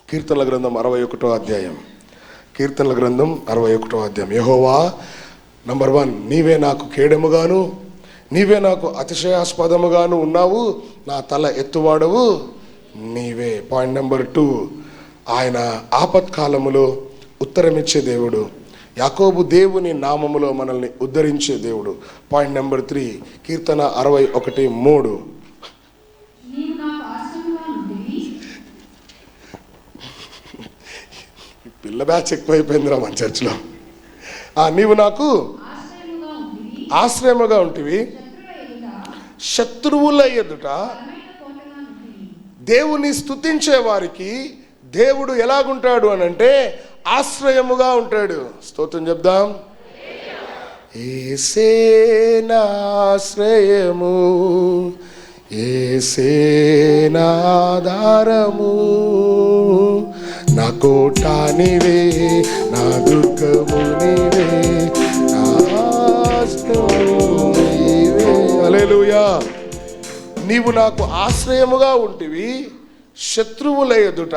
కీర్తనల గ్రంథం 61వ అధ్యాయం. కీర్తనల గ్రంథం 61వ అధ్యాయం. యెహోవా, నంబర్ 1, నీవే నాకు కేడెముగాను నీవే నాకు అతిశయాస్పదముగాను ఉన్నావు. నా తల ఎత్తువాడవు నీవే. పాయింట్ నెంబర్ 2, ఆయన ఆపత్కాలములో ఉత్తరమిచ్చే దేవుడు. యాకోబు దేవుని నామములో మనల్ని ఉద్ధరించే దేవుడు. పాయింట్ నెంబర్ 3, కీర్తన 61:3. పిల్ల బ్యాచ్ ఎక్కువైపోయిందిరా మన చర్చిలో. నీవు నాకు ఆశ్రయముగా ఉంటివి, శత్రువుల ఎదుట. దేవుని స్తుతించే వారికి దేవుడు ఎలాగుంటాడు అని అంటే ఆశ్రయముగా ఉంటాడు. స్తోత్రం చెప్దాం. యేసే నా ఆశ్రయము, యేసే నా ఆధారము, నా కోట నీవే, నా దుర్గము నీవే, నా ఆశ్రయము నీవే. హల్లెలూయా. నీవు నాకు ఆశ్రయముగా ఉంటివి, శత్రువుల ఎదుట.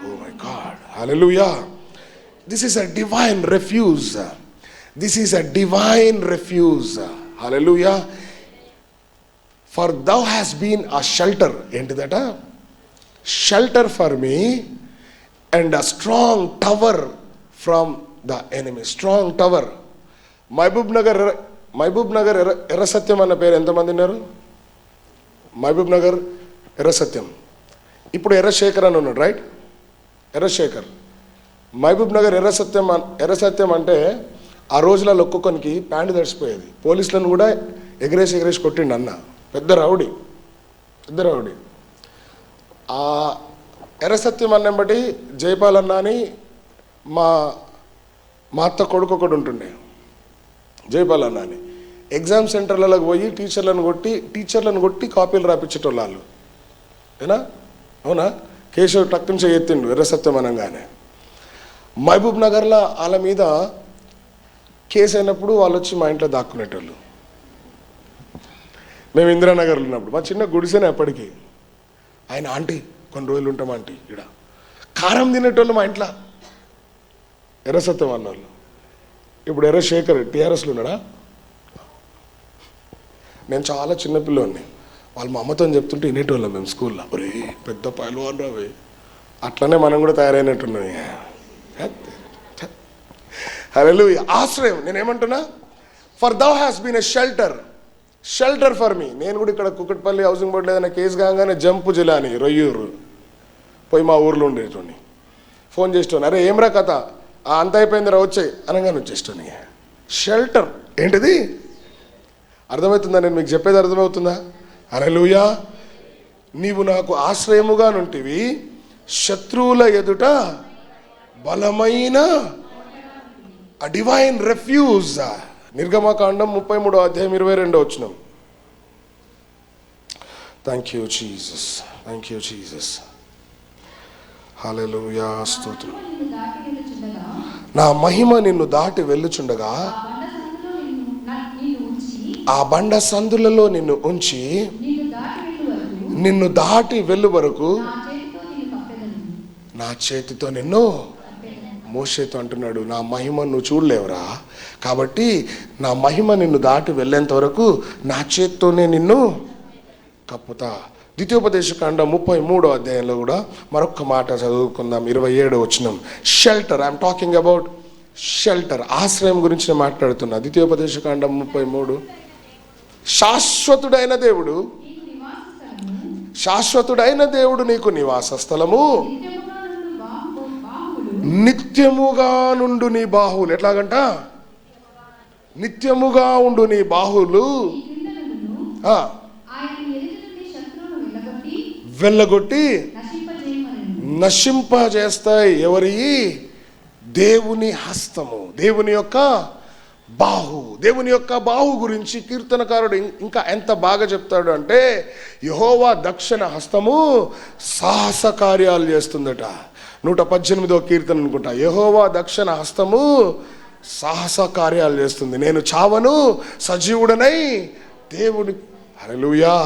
Oh my God, hallelujah. This is a divine refuge. This is a divine refuge. Hallelujah. For thou has been a shelter. ఏంటిదట? Shelter for me and a strong tower from the enemy. Strong tower. Mahbubnagar Erra Satyam అన్న పేరు ఎంతమంది ఉన్నారు? మహబూబ్ నగర్ ఎర్ర సత్యం. ఇప్పుడు ఎర్రశేఖర్ అని ఉన్నాడు, right? Erra Shekhar. Mahabub Nagar Erra సత్యం అంటే ఆ రోజులలో ఒక్కొక్కరికి ప్యాంటు తడిసిపోయేది. పోలీసులను కూడా ఎగరేసి కొట్టిండు అన్న. పెద్ద రౌడీ. ఆ ఎర్ర సత్యం అన్నం బట్టి జైపాల్ అన్న అని మా అత్త కొడుకు ఒకడు ఉంటుండే, జైపాల్ అన్న అని. ఎగ్జామ్ సెంటర్లకు పోయి టీచర్లను కొట్టి కాపీలు రాపించేటోళ్ళు వాళ్ళు. అవునా? కేశవ్ టక్కుని చేయెత్తిండు ఎర్ర సత్యం అనగానే. మహబూబ్ నగర్లో వాళ్ళ మీద కేసు అయినప్పుడు వాళ్ళు వచ్చి మా ఇంట్లో దాక్కునేటోళ్ళు. మేము ఇందిరానగర్లో ఉన్నప్పుడు మా చిన్న గుడిసేనే అప్పటికి. ఆయన ఆంటీ కొన్ని రోజులు ఉంటాం ఆంటీ ఇక్కడ. కారం తినేటోళ్ళు మా ఇంట్లో ఎర్ర సత్యం అన్నోళ్ళు. ఇప్పుడు ఎర్రశేఖర్ టీఆర్ఎస్లో ఉన్నాడా? నేను చాలా చిన్నపిల్లోని. వాళ్ళు మా అమ్మతో చెప్తుంటే వినేటోళ్ళం మేము స్కూల్లో. ఒరే పెద్ద పైల్వాన్ రావే. అట్లనే మనం కూడా తయారైనట్టున్నాం. హల్లెలూయా. ఆశ్రయం. నేనేమంటున్నా? For thou has been a shelter shelter for me. నేను కూడా ఇక్కడ కుకట్పల్లి హౌసింగ్ బోర్డు ఏదైనా కేసు కాగానే జంపు జిలాని రొయ్యూరు పోయి మా ఊర్లో ఉండేటోని ఫోన్ చేసేటోని, అరే ఏమ్రా కథ అంత అయిపోయిందిరా వచ్చాయి అనగానే వచ్చేటోని. షెల్టర్ ఏంటిది? అర్థమవుతుందా? నేను మీకు చెప్పేది అర్థమవుతుందా? హల్లెలూయా. నీవు నాకు ఆశ్రయముగా నుంటివి, శత్రువుల ఎదుట బలమైన డివైన్ రెఫ్యూజ్. నిర్గమకాండం 33వ అధ్యాయం 22వ వచనం. Thank you Jesus, thank you Jesus. Hallelujah, స్తోత్రం. నిన్ను దాటి వెళ్ళుచుండగా నా మహిమ నిన్ను దాటి వెళ్ళుచుండగా ఆ బండ సందులో నిన్ను ఉంచి ఆ బండ సందులలో నిన్ను ఉంచి నిన్ను దాటి వెళ్ళు వరకు నిన్ను దాటి వెళ్ళు వరకు నా చేతితో నిన్ను నా చేతితో నిన్ను కప్పెదను. మోషేతో అంటున్నాడు, నా మహిమ నువ్వు చూడలేవురా, కాబట్టి నా మహిమ నిన్ను దాటి వెళ్ళేంత వరకు నా చేత్తోనే నిన్ను కప్పుతా. ద్వితీయోపదేశకాండం 33వ అధ్యాయంలో కూడా మరొక మాట చదువుకుందాం, 27వ వచనం. Shelter, I'm talking about shelter, ఆశ్రయం గురించి నేను మాట్లాడుతున్నా. ద్వితీయోపదేశకాండం 33. శాశ్వతుడైన దేవుడు, నీకు నివాస స్థలము, శాశ్వతుడైన దేవుడు నీకు నివాస స్థలము, నిత్యముగా నుండు నిత్యముగా నుండు బాహువులు, నీ బాహువులు. ఎట్లాగంట? నిత్యముగా ఉండు నీ బాహువులు. నీ క్రింద నుండును. ఆ, ఆయన ఎదుట నుండి శత్రువును వెళ్ళగొట్టి వెళ్ళగొట్టి నశింపజేయమనెను. నశింపజేస్తాయి. ఎవరి? దేవుని హస్తము, దేవుని యొక్క బాహు. దేవుని యొక్క బాహు గురించి కీర్తనకారుడు ఇంకా ఎంత బాగా చెప్తాడు అంటే, యెహోవా దక్షిణ హస్తము సాహస కార్యాలు చేస్తుందట. 118వ కీర్తన అనుకుంటా. యెహోవా దక్షిణ హస్తము సాహస కార్యాలు చేస్తుంది. నేను చావను, సజీవుడనై దేవుని. హల్లెలూయా.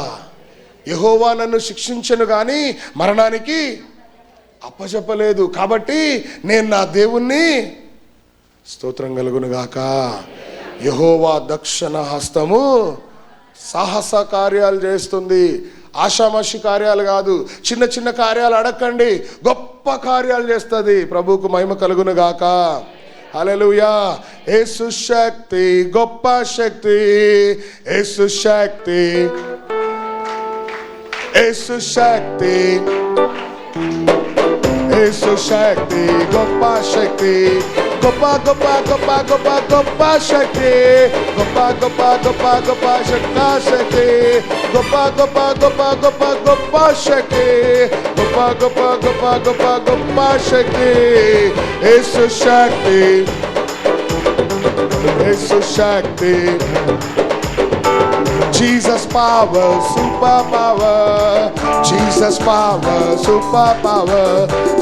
యెహోవా నన్ను శిక్షించను కానీ మరణానికి అప్పచెప్పలేదు, కాబట్టి నేను నా దేవుణ్ణి, స్తోత్రం కలుగును గాక. యెహోవా దక్షిణ హస్తము సాహస కార్యాలు చేస్తుంది. ఆషామాషి కార్యాలు కాదు, చిన్న చిన్న కార్యాలు అడగండి, గొప్ప కార్యాలు చేస్తుంది. ప్రభువుకు మహిమ కలుగును గాక. హల్లెలూయా. యేసు శక్తి, గొప్ప శక్తి, యేసు శక్తి, యేసు శక్తి, యేసు శక్తి, గొప్ప శక్తి, గొప్ప గొప్ప గొప్ప గొప్ప గొప్ప శక్తి, గొప్ప గొప్ప గొప్ప గొప్ప శక్తి, గొప్ప గొప్ప గొప్ప గొప్ప గొప్ప శక్తి, గొప్ప గొప్ప గొప్ప గొప్ప గొప్ప శక్తి, యేసు శక్తి, యేసు శక్తి. Jesus power, super power. Jesus power, super power.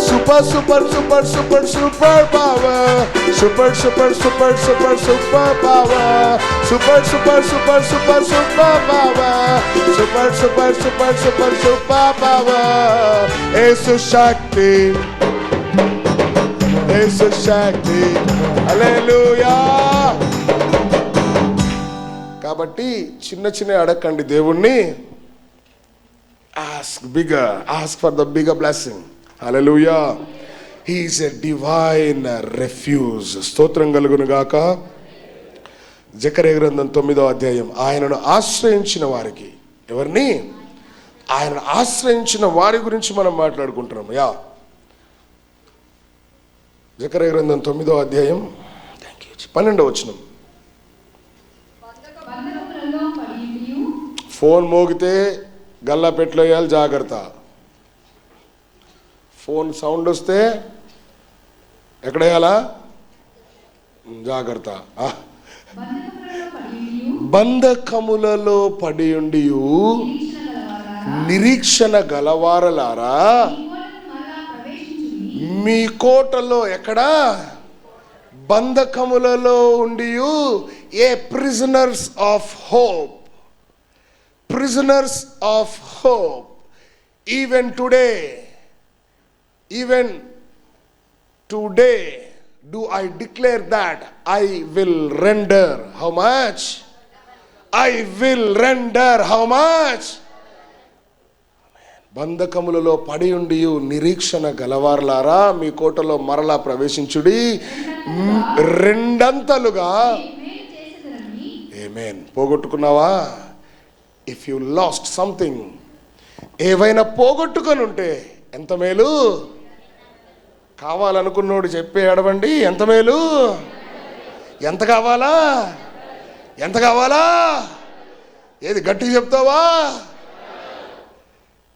Super, super, super, super, super power. Super, super, super, super, super power. Super, super, super, super, super power. Super, super, super, super, super power. Yesu Shakti. Yesu Shakti. Hallelujah. కాబట్టి చిన్న చిన్న అడగండి దేవుణ్ణి. Ask bigger, ask for the bigger blessing. Hallelujah. He is a divine refuge. స్తోత్రం కలుగును గాక. జకర్యా గ్రంథం 9వ అధ్యాయం. ఆయనను ఆశ్రయించిన వారికి, ఎవరిని? ఆయనను ఆశ్రయించిన వారి గురించి మనం మాట్లాడుకుంటున్నాం. యా, జకర్యా గ్రంథం 9వ అధ్యాయం 12వ వచనం. బంధకములలో పడియుండియు, ఫోన్ మోగితే గల్లా పెట్లో వేయాలి, జాగ్రత్త. ఫోన్ సౌండ్ వస్తే ఎక్కడ వేయాలా? జాగ్రత్త. బంధకములలో పడియుండియు, బంధకములలో పడియుండియు నిరీక్షణ గలవారలారా, నిరీక్షణ గలవారలారా, ఈ కోటను మరలా ప్రవేశించుడి. మీ కోటలో ఎక్కడ? బంధకములలో ఉండియు ఏ prisoners of hope, prisoners of hope. Even today do I declare that I will render how much? I will render how much? బంధకములలో పడి ఉండి నిరీక్షణ గలవార్లారా, మీ కోటలో మరలా ప్రవేశించుడి, రెండంతలుగా. మేలు చేసేదనని ఆమేన్. పోగొట్టుకున్నావా? ఇఫ్ యు లాస్ట్ సంథింగ్, ఏవైనా పోగొట్టుకొని ఉంటే ఎంత మేలు. కావాలనుకున్నోడు చెప్పి అడవండి, ఎంత మేలు. ఎంత కావాలా? ఎంత కావాలా? ఏది గట్టిగా చెప్తావా?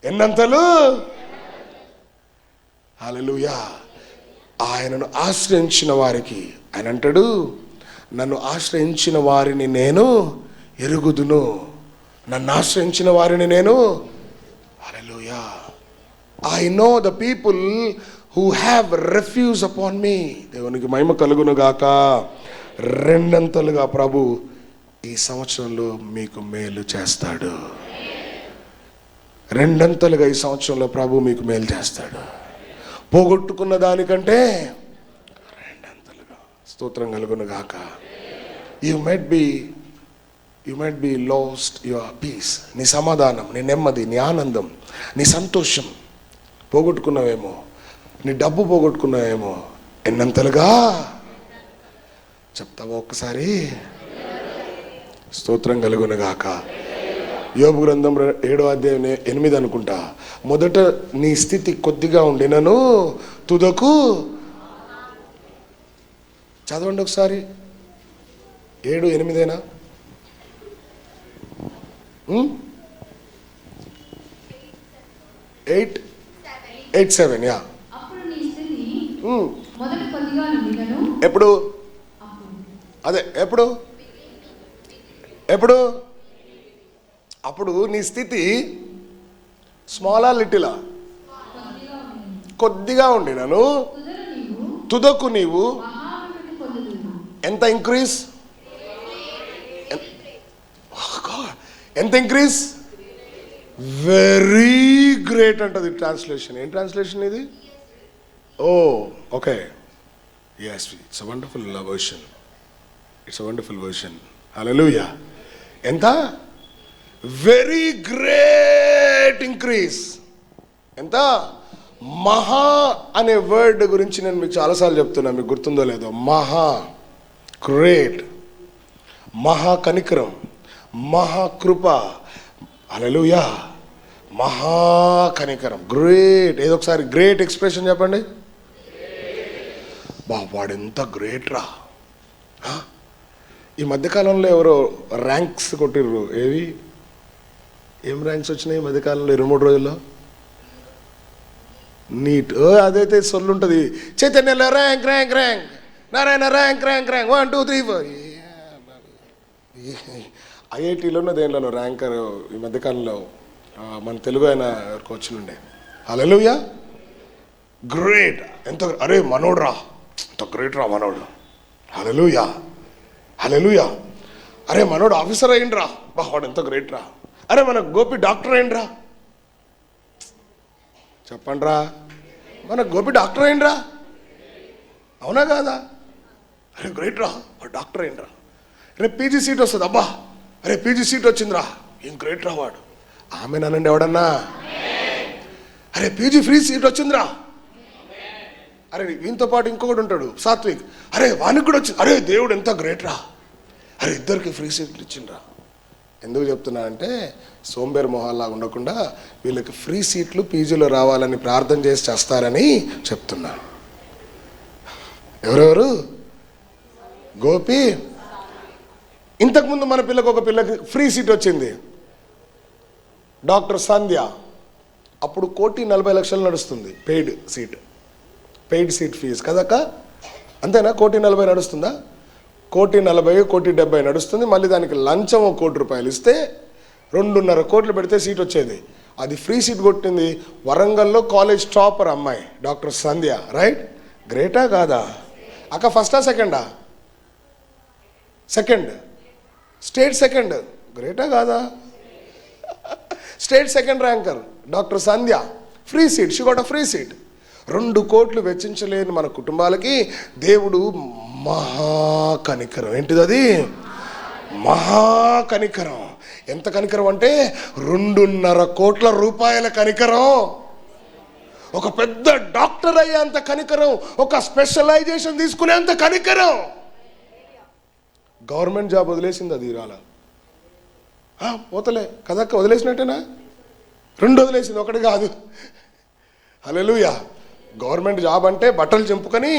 ఎన్నంతలు? హల్లెలూయా. ఆయనను ఆశ్రయించిన వారికి ఆయన అంటాడు, నన్ను ఆశ్రయించిన వారిని నేను ఎరుగుదును. నన్ను ఆశ్రయించిన వారిని నేను, hallelujah, I know the people who have refuge upon me. దేవునికి మహిమ కలుగును గాక. రెండంతలుగా ప్రభు ఈ సంవత్సరంలో మీకు మేలు చేస్తాడు. రెండంతలుగా ఈ సంవత్సరంలో ప్రభు మీకు మేలు చేస్తాడు. పోగొట్టుకున్న దానికంటే రెండంతలుగా. స్తోత్రం కలుగును గాక. You might be lost your peace. నీ సమాధానం, నీ నెమ్మది, నీ ఆనందం, నీ సంతోషం పోగొట్టుకున్నావేమో. నీ డబ్బు పోగొట్టుకున్నావేమో. ఎన్నంతలుగా చెప్తావా ఒక్కసారి? స్తోత్రం కలుగును గాక. యోబు గ్రంథం 7వ అధ్యాయం 8 అనుకుంటా. మొదట నీ స్థితి కొద్దిగా ఉండినను తుదకు, చదవండి ఒకసారి. 7:8 8:7 యా. అప్పుడు నీ స్థితి మొదట కొద్దిగా ఉండినను. ఎప్పుడు? అదే ఎప్పుడు? అప్పుడు నీ స్థితి స్మాలా లిటిలా? కొద్దిగా ఉండినను తుదకు నీవు ఎంత ఇంక్రీజ్? ఎంత ఇంక్రీజ్? వెరీ గ్రేట్ అంటది ట్రాన్స్లేషన్. ఏం ట్రాన్స్లేషన్ ఇది? ఓ okay, yes, it's a wonderful version. It's a wonderful version. Hallelujah. ఎంత? Very great increase. ఎంత? మహా అనే వర్డ్ గురించి నేను మీకు చాలాసార్లు చెప్తున్నా, మీకు గుర్తుందో లేదో. మహా, గ్రేట్, మహా కనికరం, మహా కృప. హల్లెలూయా. మహా కనికరం, గ్రేట్. ఏదో ఒకసారి గ్రేట్ ఎక్స్ప్రెషన్ చెప్పండి. వాడు ఎంత గ్రేట్ రా. ఈ మధ్యకాలంలో ఎవరో ర్యాంక్స్ కొట్టిర్రు. ఏం ర్యాంక్స్ వచ్చినాయి ఈ మధ్యకాలంలో 2-3 రోజుల్లో? నీట్, అదైతే సొల్లు ఉంటుంది. చైతన్యలో rank rank rank, Narayana rank rank rank 1 2 3 4. ఐఐటీలోనో దేనిలోనో ర్యాంకర్ ఈ మధ్యకాలంలో మన తెలుగు ఆయన ఎవరికి వచ్చినుండే. హల్లెలూయా. గ్రేట్. ఎంత, అరే మనోడు రా, ఎంత గ్రేట్ రా మనోడు. హల్లెలూయా, హల్లెలూయా. అరే మనోడు ఆఫీసర్ అయ్యిండ్రా, వాడు ఎంత గ్రేట్ రా. అరే మన గోపి డాక్టర్ అయ్యిండ్రా. చెప్పండి రా, మన గోపి డాక్టర్ అయ్యిండ్రా. అవునా కాదా? అరే గ్రేట్ రా, వాడు డాక్టర్ అయ్యిండ్రా. రేపు పీజీ సీట్ వస్తుంది. అబ్బా, అరే పీజీ సీట్ వచ్చిందిరా, ఏం గ్రేట్ రా వాడు. ఆమె నానండి ఎవడన్నా. అరే పీజీ ఫ్రీ సీట్ వచ్చిందిరా. అరే వీనితో పాటు ఇంకొకటి ఉంటాడు సాత్విక్, అరే వానికి కూడా వచ్చింది. అరే దేవుడు ఎంత గ్రేట్ రా. అరే ఇద్దరికి ఫ్రీ సీట్లు ఇచ్చిండ్రా. ఎందుకు చెప్తున్నా అంటే, సోంబేర్ మొహాల్లాగా ఉండకుండా వీళ్ళకి ఫ్రీ సీట్లు పీజీలో రావాలని ప్రార్థన చేసి చేస్తారని చెప్తున్నా. ఎవరెవరు? గోపి. ఇంతకుముందు మన ఒక పిల్లకి ఫ్రీ సీట్ వచ్చింది, డాక్టర్ సంధ్య. అప్పుడు 1,40,00,000 నడుస్తుంది పెయిడ్ సీట్ ఫీజు కదక్క. అంతేనా? 1,40,00,000 నడుస్తుందా? 1,40,00,000 1,70,00,000 నడుస్తుంది. మళ్ళీ దానికి లంచం ₹1,00,00,000 ఇస్తే 2.5 కోట్లు పెడితే సీట్ వచ్చేది. అది ఫ్రీ సీట్ కొట్టింది వరంగల్లో కాలేజ్ టాపర్ అమ్మాయి డాక్టర్ సంధ్య. రైట్? గ్రేటా కాదా అక్క? ఫస్టా సెకండా? సెకండ్. State second. గ్రేటా కాదా? State second ranker doctor Sandhya. Free seat, she got a free seat. 2 కోట్లు వెచ్చించలేని మన కుటుంబాలకి దేవుడు మహాకనికరం. ఏంటిది అది? మహాకనికరం. ఎంత కనికరం అంటే 2.5 కోట్ల రూపాయల కనికరం. ఒక పెద్ద డాక్టర్ అయ్యేంత కనికరం, ఒక స్పెషలైజేషన్ తీసుకునేంత కనికరం. గవర్నమెంట్ జాబ్ వదిలేసింది అది ఇరాల. పోతలే కదక్క, వదిలేసినట్టేనా? 2 వదిలేసింది, 1 కాదు. హల్లెలూయా. గవర్నమెంట్ జాబ్ అంటే బట్టలు చింపుకొని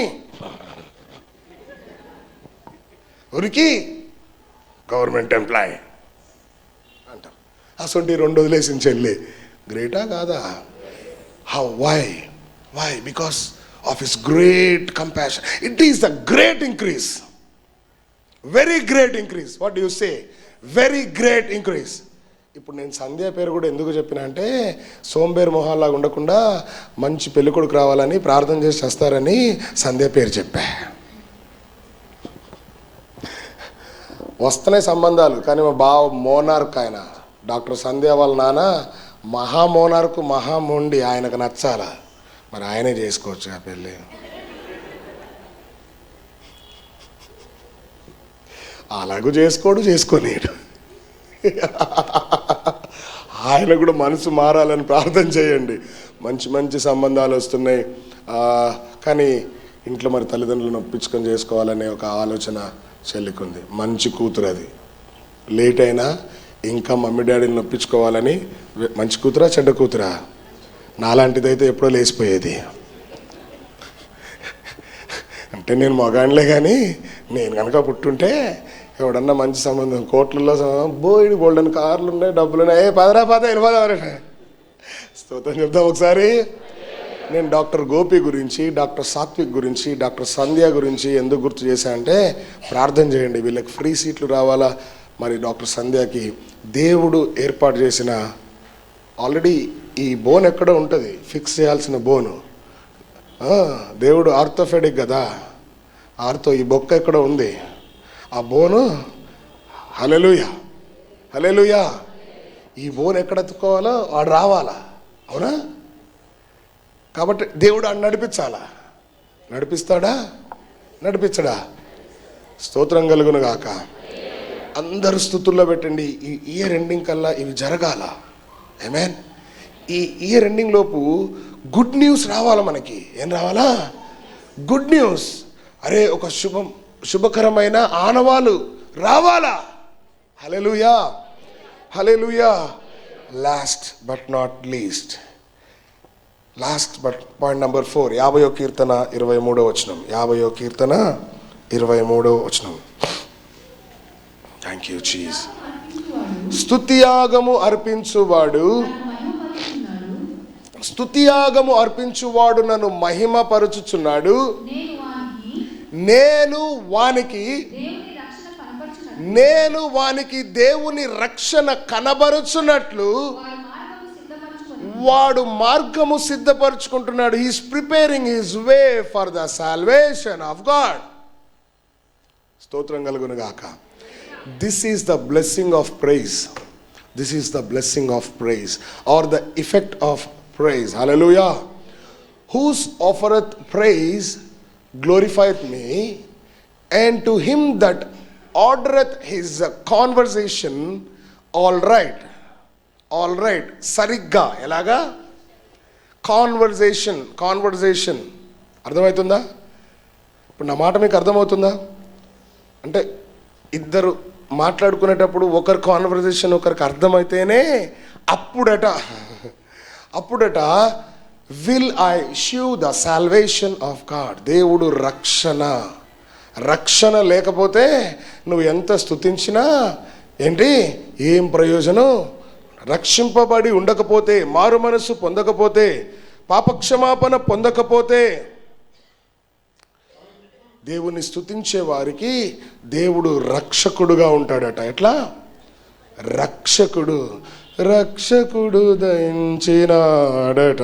ఉరికి గవర్నమెంట్ ఎంప్లాయ్ అంటారు. అసొంటి 2 వదిలేసింది చెల్లి. గ్రేటా కాదా? How? Why? Because of his great compassion. It is the great increase, very great increase. What do you say? Very great increase. ఇప్పుడు నేను సంధ్య పేరు కూడా ఎందుకు చెప్పినా అంటే, సోంబేరు మొహాల్లాగా ఉండకుండా మంచి పెళ్ళికొడుకు రావాలని ప్రార్థన చేసి చేస్తారని సంధ్య పేరు చెప్పా. వస్తున్నాయి సంబంధాలు, కానీ మా బావ మోనార్క్, ఆయన డాక్టర్ సంధ్య వాళ్ళ నాన్న మహామోనార్కు, మహామొండి. ఆయనకు నచ్చాల, మరి ఆయనే చేసుకోవచ్చు ఆ పెళ్ళి. అలాగూ చేసుకోలేడు. ఆయన కూడా మనసు మారాలని ప్రార్థన చేయండి. మంచి సంబంధాలు వస్తున్నాయి, కానీ ఇంట్లో మరి తల్లిదండ్రులను ఒప్పించుకొని చేసుకోవాలనే ఒక ఆలోచన చెల్లికి ఉంది. మంచి కూతురు అది. లేట్ అయినా ఇంకా మమ్మీ డాడీని ఒప్పించుకోవాలని. మంచి కూతురా చెడ్డ కూతురా? నాలాంటిదైతే ఎప్పుడో లేచిపోయేది. అంటే నేను మగాన్లే, కానీ నేను కనుక పుట్టుంటే ఎవడన్నా మంచి సంబంధం, కోట్లలో బోయిడి గోల్డెన్ కార్లు ఉన్నాయి, డబ్బులు ఉన్నాయి, పదరా వెళ్ళిపోదాం. స్తోత్రం చెప్తాం ఒకసారి. నేను డాక్టర్ గోపి గురించి, డాక్టర్ సాత్విక్ గురించి, డాక్టర్ సంధ్య గురించి ఎందుకు గుర్తు చేశా అంటే, ప్రార్థన చేయండి వీళ్ళకి ఫ్రీ సీట్లు రావాలా. మరి డాక్టర్ సంధ్యకి దేవుడు ఏర్పాటు చేసిన, ఆల్రెడీ ఈ బోన్ ఎక్కడో ఉంటుంది, ఫిక్స్ చేయాల్సిన బోను. దేవుడు ఆర్థోపెడిక్ కదా, ఈ బొక్క ఎక్కడో ఉంది, ఆ బోను. హల్లెలూయా. ఈ బోన్ ఎక్కడ ఎత్తుకోవాలో వాడు రావాలా, అవునా? కాబట్టి దేవుడు అని నడిపిస్తాడా? స్తోత్రం కలుగును గాక. అందరు స్తుతుల్లో పెట్టండి. ఈ ఇయర్ ఎండింగ్ కల్లా ఇవి జరగాల. ఆమేన్. ఈ ఇయర్ ఎండింగ్ లోపు గుడ్ న్యూస్ రావాలా మనకి. ఏం రావాలా? Good news. అరే, ఒక శుభకరమైన ఆనవాలు రావాలా. Hallelujah. Last but point number 4, 50వ కీర్తన 23వ వచనం. 50వ కీర్తన 23వ వచనం. Thank you Jesus. స్తుతియాగము అర్పించువాడు నన్ను మహిమపరచుచున్నాడు. నేను వానికి దేవుని రక్షణ కనబరుచున్నట్లు వాడు మార్గము సిద్ధపరచుకుంటున్నాడు. He's preparing his way for the salvation of God. స్తోత్రం కలుగును గాక. This is the blessing of praise. Are the effect of praise. Hallelujah. Whoso offereth praise glorifieth me, and to him that ordereth his conversation all right. సరిగ్గా. ఎలాగా? Conversation అర్థమవుతుందా? ఇప్పుడు నా మాట మీకు అర్థమవుతుందా? అంటే ఇద్దరు మాట్లాడుకునేటప్పుడు ఒకరి కాన్వర్జేషన్ ఒకరికి అర్థమైతేనే అప్పుడట will I show the salvation of God. దేవుడు రక్షణ లేకపోతే నువ్వు ఎంత స్తుతించినా ఏం ప్రయోజనం? రక్షింపబడి ఉండకపోతే, మారు మనసు పొందకపోతే, పాపక్షమాపణ పొందకపోతే, దేవుని స్తుతించే వారికి దేవుడు రక్షకుడుగా ఉంటాడట. ఎట్లా? రక్షకుడు దయించినాడట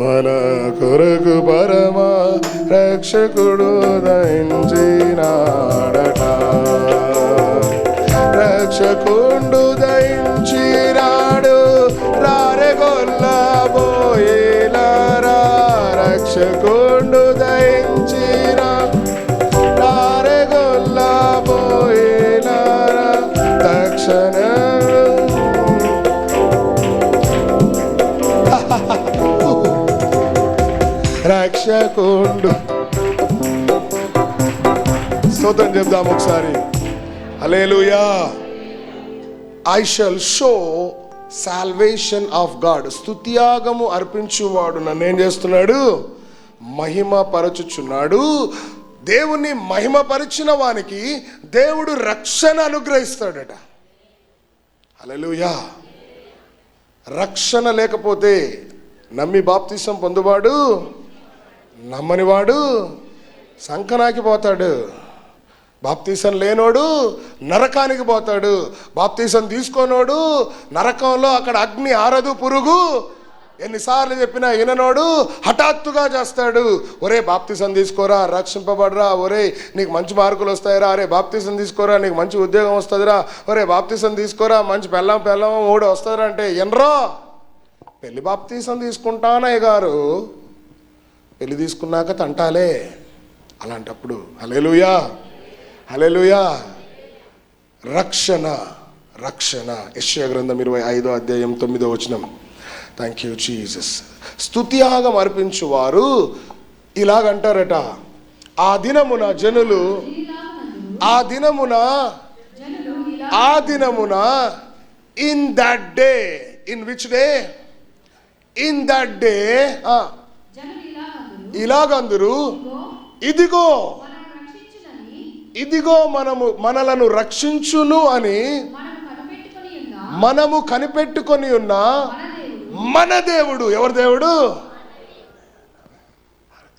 మన కొరకు, పరమ రక్షకుడు దయించినాడట. రక్షకుడు దయించినాడు, రారెగొల్లబోయేలారా. రక్షకుడు దయించినాడు, రారెగొల్లబోయేలారా. తక్షణ రక్షకుండు. స్తోత్రం చెప్దాం ఒకసారి. Hallelujah. I shall show salvation of God. స్తుతియాగము అర్పించువాడు నన్ను ఏం చేస్తున్నాడు? మహిమ పరచుచున్నాడు. దేవుని మహిమపరిచిన వానికి దేవుడు రక్షణ అనుగ్రహిస్తాడట. హల్లెలూయా. రక్షణ లేకపోతే నమ్మి బాప్తిసం పొందువాడు, నమ్మనివాడు సంకనాకి పోతాడు. బాప్తీసం లేనోడు నరకానికి పోతాడు. బాప్తీసం తీసుకోనోడు నరకంలో అక్కడ అగ్ని ఆరదు, పురుగు ఎన్నిసార్లు చెప్పినా విననోడు హఠాత్తుగా చేస్తాడు. ఒరే బాప్తీసం తీసుకోరా, రక్షింపబడరా. ఒరే నీకు మంచి మార్కులు వస్తాయిరా. అరే బాప్తీసం తీసుకోరా, నీకు మంచి ఉద్యోగం వస్తుందిరా. ఒరే బాప్తీసం తీసుకోరా, మంచి పెళ్ళం మూడు వస్తుందిరా అంటే ఎనరో. పెళ్లి బాప్తీసం తీసుకుంటానయ్య గారు, పెళ్లి తీసుకున్నాక తంటాలే. అలాంటప్పుడు హల్లెలూయా, హల్లెలూయా. రక్షణ, రక్షణ. యెషయా గ్రంథం 25వ అధ్యాయం 9వ వచనం. Thank you Jesus. స్తుతియాగం అర్పించువారు ఇలాగంటారట, ఆ దినమున జనులు, ఆ దినమున in that day, in which day? In that day ఇలాగందరు, ఇదిగో మనలను రక్షించును అని మనము కనిపెట్టుకొని ఉన్న మన దేవుడు. ఎవరి దేవుడు?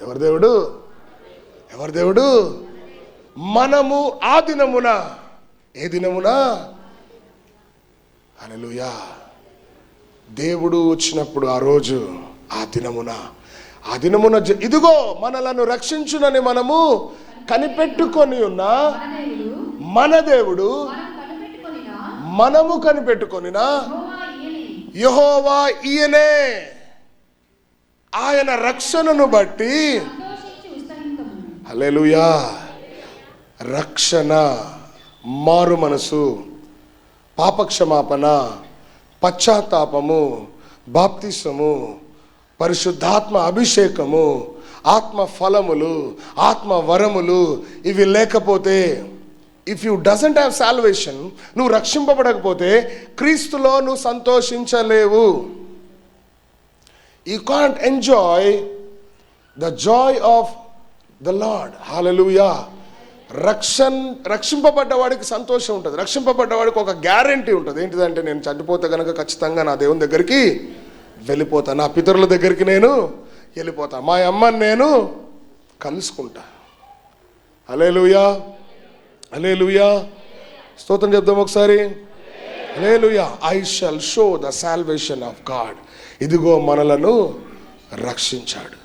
ఎవరి దేవుడు? ఎవరి దేవుడు? మనము ఆ దినమున, ఏ దినమున? హల్లెలూయా. దేవుడు వచ్చినప్పుడు ఆ రోజు, ఆ దినమున ఇదిగో మనలను రక్షించునని మనము కనిపెట్టుకొని ఉన్న మన దేవుడు, మనము కనిపెట్టుకొనిన యెహోవా ఈయనే. ఆయన రక్షణను బట్టి హల్లెలూయా. రక్షణ, మారు మనసు, పాపక్షమాపణ, పశ్చాత్తాపము, బాప్తిసము, పరిశుద్ధాత్మ అభిషేకము, ఆత్మ ఫలములు, ఆత్మ వరములు ఇవి లేకపోతే, if you doesn't have salvation, నువ్వు రక్షింపబడకపోతే క్రీస్తులో నువ్వు సంతోషించలేవు. You can't enjoy the joy of the Lord. Hallelujah. రక్షింపబడ్డవాడికి సంతోషం ఉంటుంది. రక్షింపబడ్డవాడికి ఒక గ్యారంటీ ఉంటుంది. ఏంటిదంటే, నేను చనిపోతే కనుక ఖచ్చితంగా నా దేవుని దగ్గరికి వెళ్ళిపోతా, నా పితరుల దగ్గరికి నేను వెళ్ళిపోతా, మా అమ్మని నేను కలుసుకుంటా. హల్లెలూయా, హల్లెలూయా. స్తోత్రం చెప్దాం ఒకసారి. Hallelujah. I shall show the salvation of God. ఇదిగో మనలను రక్షించాడు.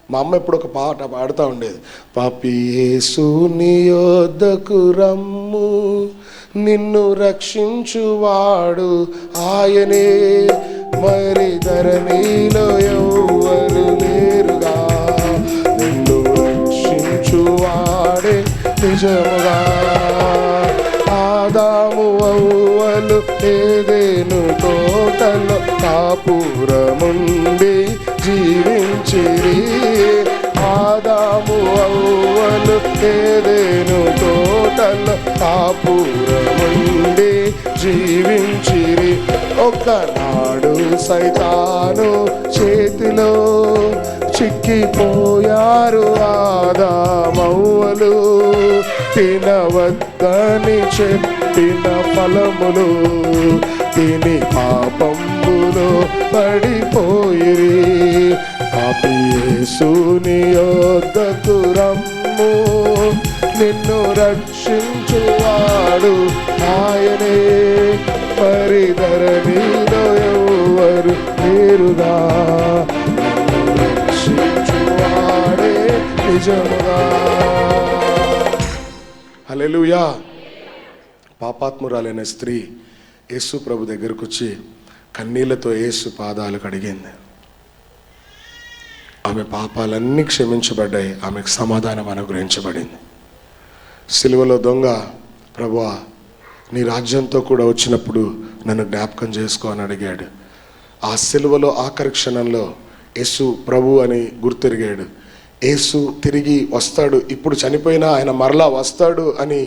మా అమ్మ ఎప్పుడు ఒక పాట పాడుతూ ఉండేది. పాపి యేసుని యొద్దకు రమ్ము, నిన్ను రక్షించువాడు ఆయనే, మరి ధరణిలో ఎవ్వరు లేరుగా, నిన్ను రక్షించువాడే నిజముగా. ఆదాము అవ్వలు ఏదెను తోటలో కాపురముండి జీవించిరి. ఆదాము అవ్వలు ఏదెను తోటలో కాపురముండి జీవించిరి. ఒకనాడు సైతాను చేతిలో చిక్కిపోయారు ఆదామవ్వలు. తినవద్దని చెప్పిన ఫలములు తిని పాపంబులో పడిపోయిరి. పాపి యేసుని యొద్దకు రమ్ము, నిన్ను రక్షించువాడు ఆయనే, మరి ధరణిలో ఎవ్వరు లేరుగా, రక్షించువాడే నిజముగా. హల్లెలూయా. పాపాత్మురాలైన స్త్రీ యేసు ప్రభు దగ్గరకు వచ్చి కన్నీళ్లతో యేసు పాదాలు కడిగింది. ఆమె పాపాలన్నీ క్షమించబడ్డాయి, ఆమెకు సమాధానం అనుగ్రహించబడింది. సిలువలో దొంగ, ప్రభువా నీ రాజ్యంతో కూడా వచ్చినప్పుడు నన్ను జ్ఞాపకం చేసుకో అని అడిగాడు. ఆ సిలువలో ఆఖరి క్షణంలో యేసు ప్రభు అని గుర్తెరిగాడు. యేసు తిరిగి వస్తాడు, ఇప్పుడు చనిపోయినా ఆయన మరలా వస్తాడు అని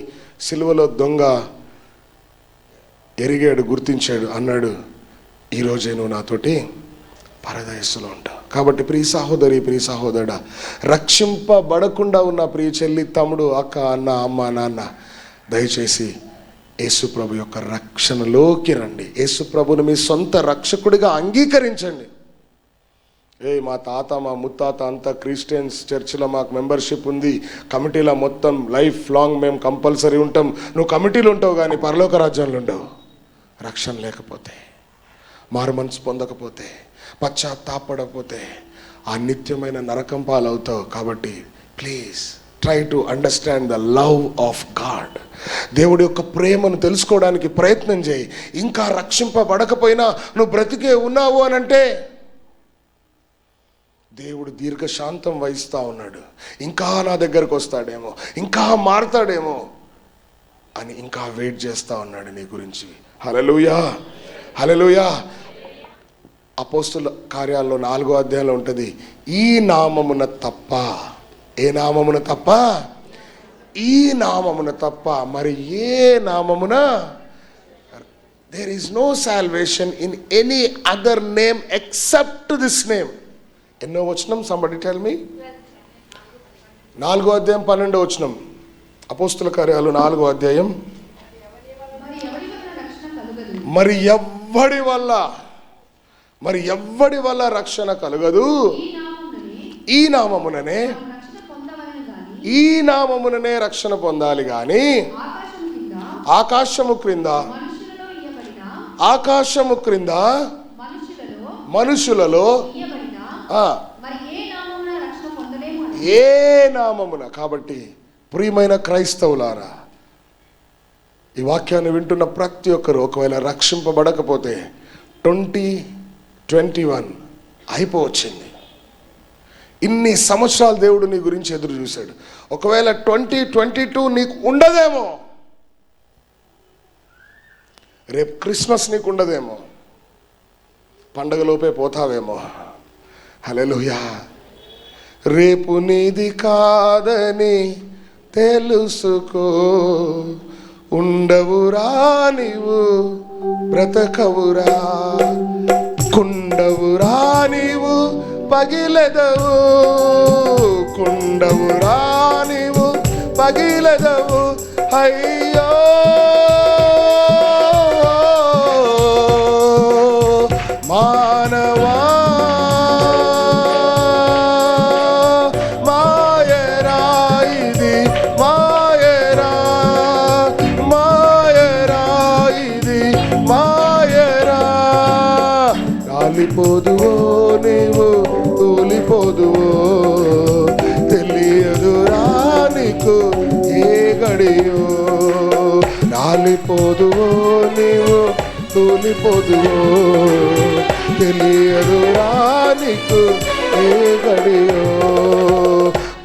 సిలువలో దొంగ ఎరిగాడు, గుర్తించాడు, అన్నాడు, ఈరోజే నువ్వు నాతోటి పరదేశంలో ఉంటావు. కాబట్టి ప్రియ సహోదరి, ప్రియ సహోదరుడా, రక్షింపబడకుండా ఉన్న ప్రియ చెల్లి, తమ్ముడు, అక్క, అన్న, అమ్మ, నాన్న, దయచేసి యేసుప్రభు యొక్క రక్షణలోకి రండి. యేసుప్రభుని మీ సొంత రక్షకుడిగా అంగీకరించండి. మా తాత, మా ముత్తాత అంతా క్రిస్టియన్స్, చర్చిలో మాకు మెంబర్షిప్ ఉంది, కమిటీలో మొత్తం లైఫ్ లాంగ్ మేము కంపల్సరీ ఉంటాం. నువ్వు కమిటీలు ఉంటావు కానీ పరలోక రాజ్యంలో ఉండవు. రక్షణ లేకపోతే, మారు మనసు పొందకపోతే, పశ్చాత్తాపడకపోతే ఆ నిత్యమైన నరకం పాలవుతావు. కాబట్టి please try to understand the love of God. దేవుడి యొక్క ప్రేమను తెలుసుకోవడానికి ప్రయత్నం చేయి. ఇంకా రక్షింపబడకపోయినా నువ్వు బ్రతికే ఉన్నావు అనంటే దేవుడు దీర్ఘశాంతం వహిస్తూ ఉన్నాడు. ఇంకా నా దగ్గరకు వస్తాడేమో, ఇంకా మారుతాడేమో అని ఇంకా వెయిట్ చేస్తూ ఉన్నాడు నీ గురించి. హల్లెలూయా, హల్లెలూయా. అపోస్తుల కార్యాల్లో 4వ అధ్యాయంలో ఉంటుంది, ఈ నామమున తప్ప, ఏ నామమున తప్ప, ఈ నామమున తప్ప మరి ఏ నామమున, there is no salvation in any other name except this name. ఎన్నో వచనం? Somebody tell me. 4వ అధ్యాయం 12వ వచనం. అపోస్తుల కార్యాలు 4వ అధ్యాయం. మరి ఎవ్వడి వల్ల రక్షణ కలుగదు, ఈ నామముననే, ఈ నామముననే రక్షణ పొందాలి గాని ఆకాశము క్రింద, ఆకాశము క్రింద మనుషులలో ఏ నామమున. కాబట్టి ప్రియమైన క్రైస్తవులారా, ఈ వాక్యాన్ని వింటున్న ప్రతి ఒక్కరు ఒకవేళ రక్షింపబడకపోతే 2021 అయిపోవచ్చింది. ఇన్ని సంవత్సరాలు దేవుడు నీ గురించి ఎదురు చూశాడు. ఒకవేళ 2022 నీకు ఉండదేమో, రేపు క్రిస్మస్ నీకు ఉండదేమో, పండగలోపే పోతావేమో. హల్లెలూయా. రేపు నీది కాదని తెలుసుకో, ఉండవురా నీవు బ్రతకవురా, కుండవురా నీవు పగిలెదవు, కుండవురా నీవు పగిలెదవు. అయ్యో మానవా, మాయరా ఇది, మాయరా, మాయరా ఇది, మాయరా. రాలిపోదువో నీవు, తూలిపోదువో, తెలియదురా నీకు ఏ గడియో. రాలిపోదువో నీవు, తూలిపోదువో, తెలియదురా నీకు ఏ గడియో.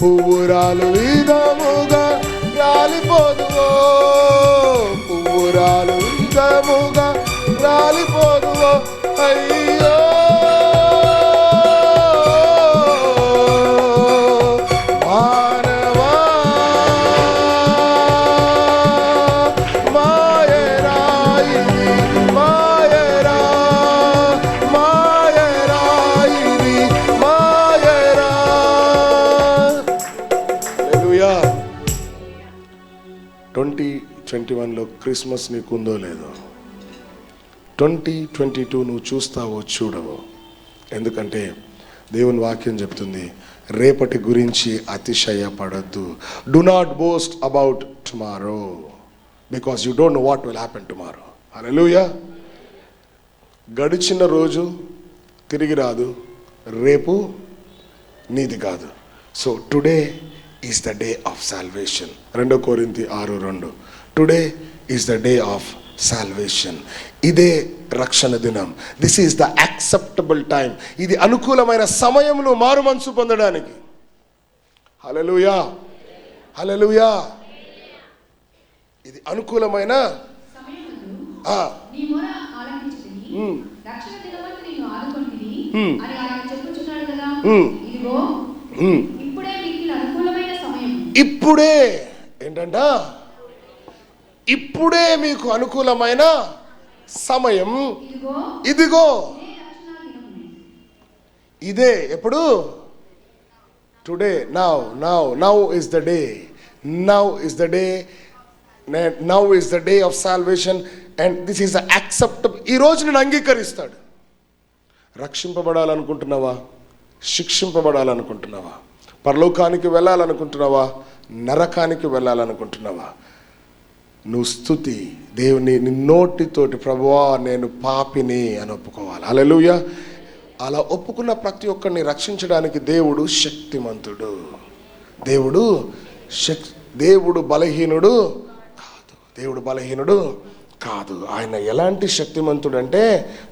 పువ్వురాలు విధముగా రాలిపోదువో, పువ్వురాలు విధముగా రాలిపోదువో. అయ్యో మానవా, మాయరా ఇది, మాయరా, మాయరా ఇది, మాయరా. హల్లెలూయా. 2021లో క్రిస్మస్ నీకుందో లేదో, 2022 నువ్వు చూస్తావో చూడవో. ఎందుకంటే దేవుని వాక్యం చెప్తుంది, రేపటి గురించి అతిశయపడద్దు. Do not boast about tomorrow because you don't know what will happen tomorrow. Hallelujah. గడిచిన రోజు తిరిగి రాదు, రేపు నీది కాదు. So today is the day of salvation. 2 కొరింథీ 6:2. Today is the day of salvation. ఇదే రక్షణ దినం. This is the acceptable time. ఇది అనుకూలమైన సమయంలో మారు మనసు పొందడానికి. హల్లెలూయా, హల్లెలూయా. ఇది అనుకూలమైన ఇప్పుడే ఏంటంట, ఇప్పుడే మీకు అనుకూలమైన సమయం ఇదిగో ఇదిగో. ఇదే రక్షణ దినము. ఇదే ఎప్పుడు? Today, now. Now is the day. Now is the day. Now is the day of salvation and this is the acceptable. ఈ రోజు నేను అంగీకరిస్తాడు. రక్షింపబడాలనుకుంటున్నావా? శిక్షింపబడాలనుకుంటున్నావా? పరలోకానికి వెళ్ళాలనుకుంటున్నావా? నరకానికి వెళ్ళాలనుకుంటున్నావా? నువ్వు స్తుతి దేవుని నీ నోటితోటి, ప్రభువా నేను పాపిని అని ఒప్పుకోవాలి. హల్లెలూయా. అలా ఒప్పుకున్న ప్రతి ఒక్కరిని రక్షించడానికి దేవుడు శక్తిమంతుడు. దేవుడు బలహీనుడు కాదు. దేవుడు బలహీనుడు కాదు. ఆయన ఎలాంటి శక్తిమంతుడు అంటే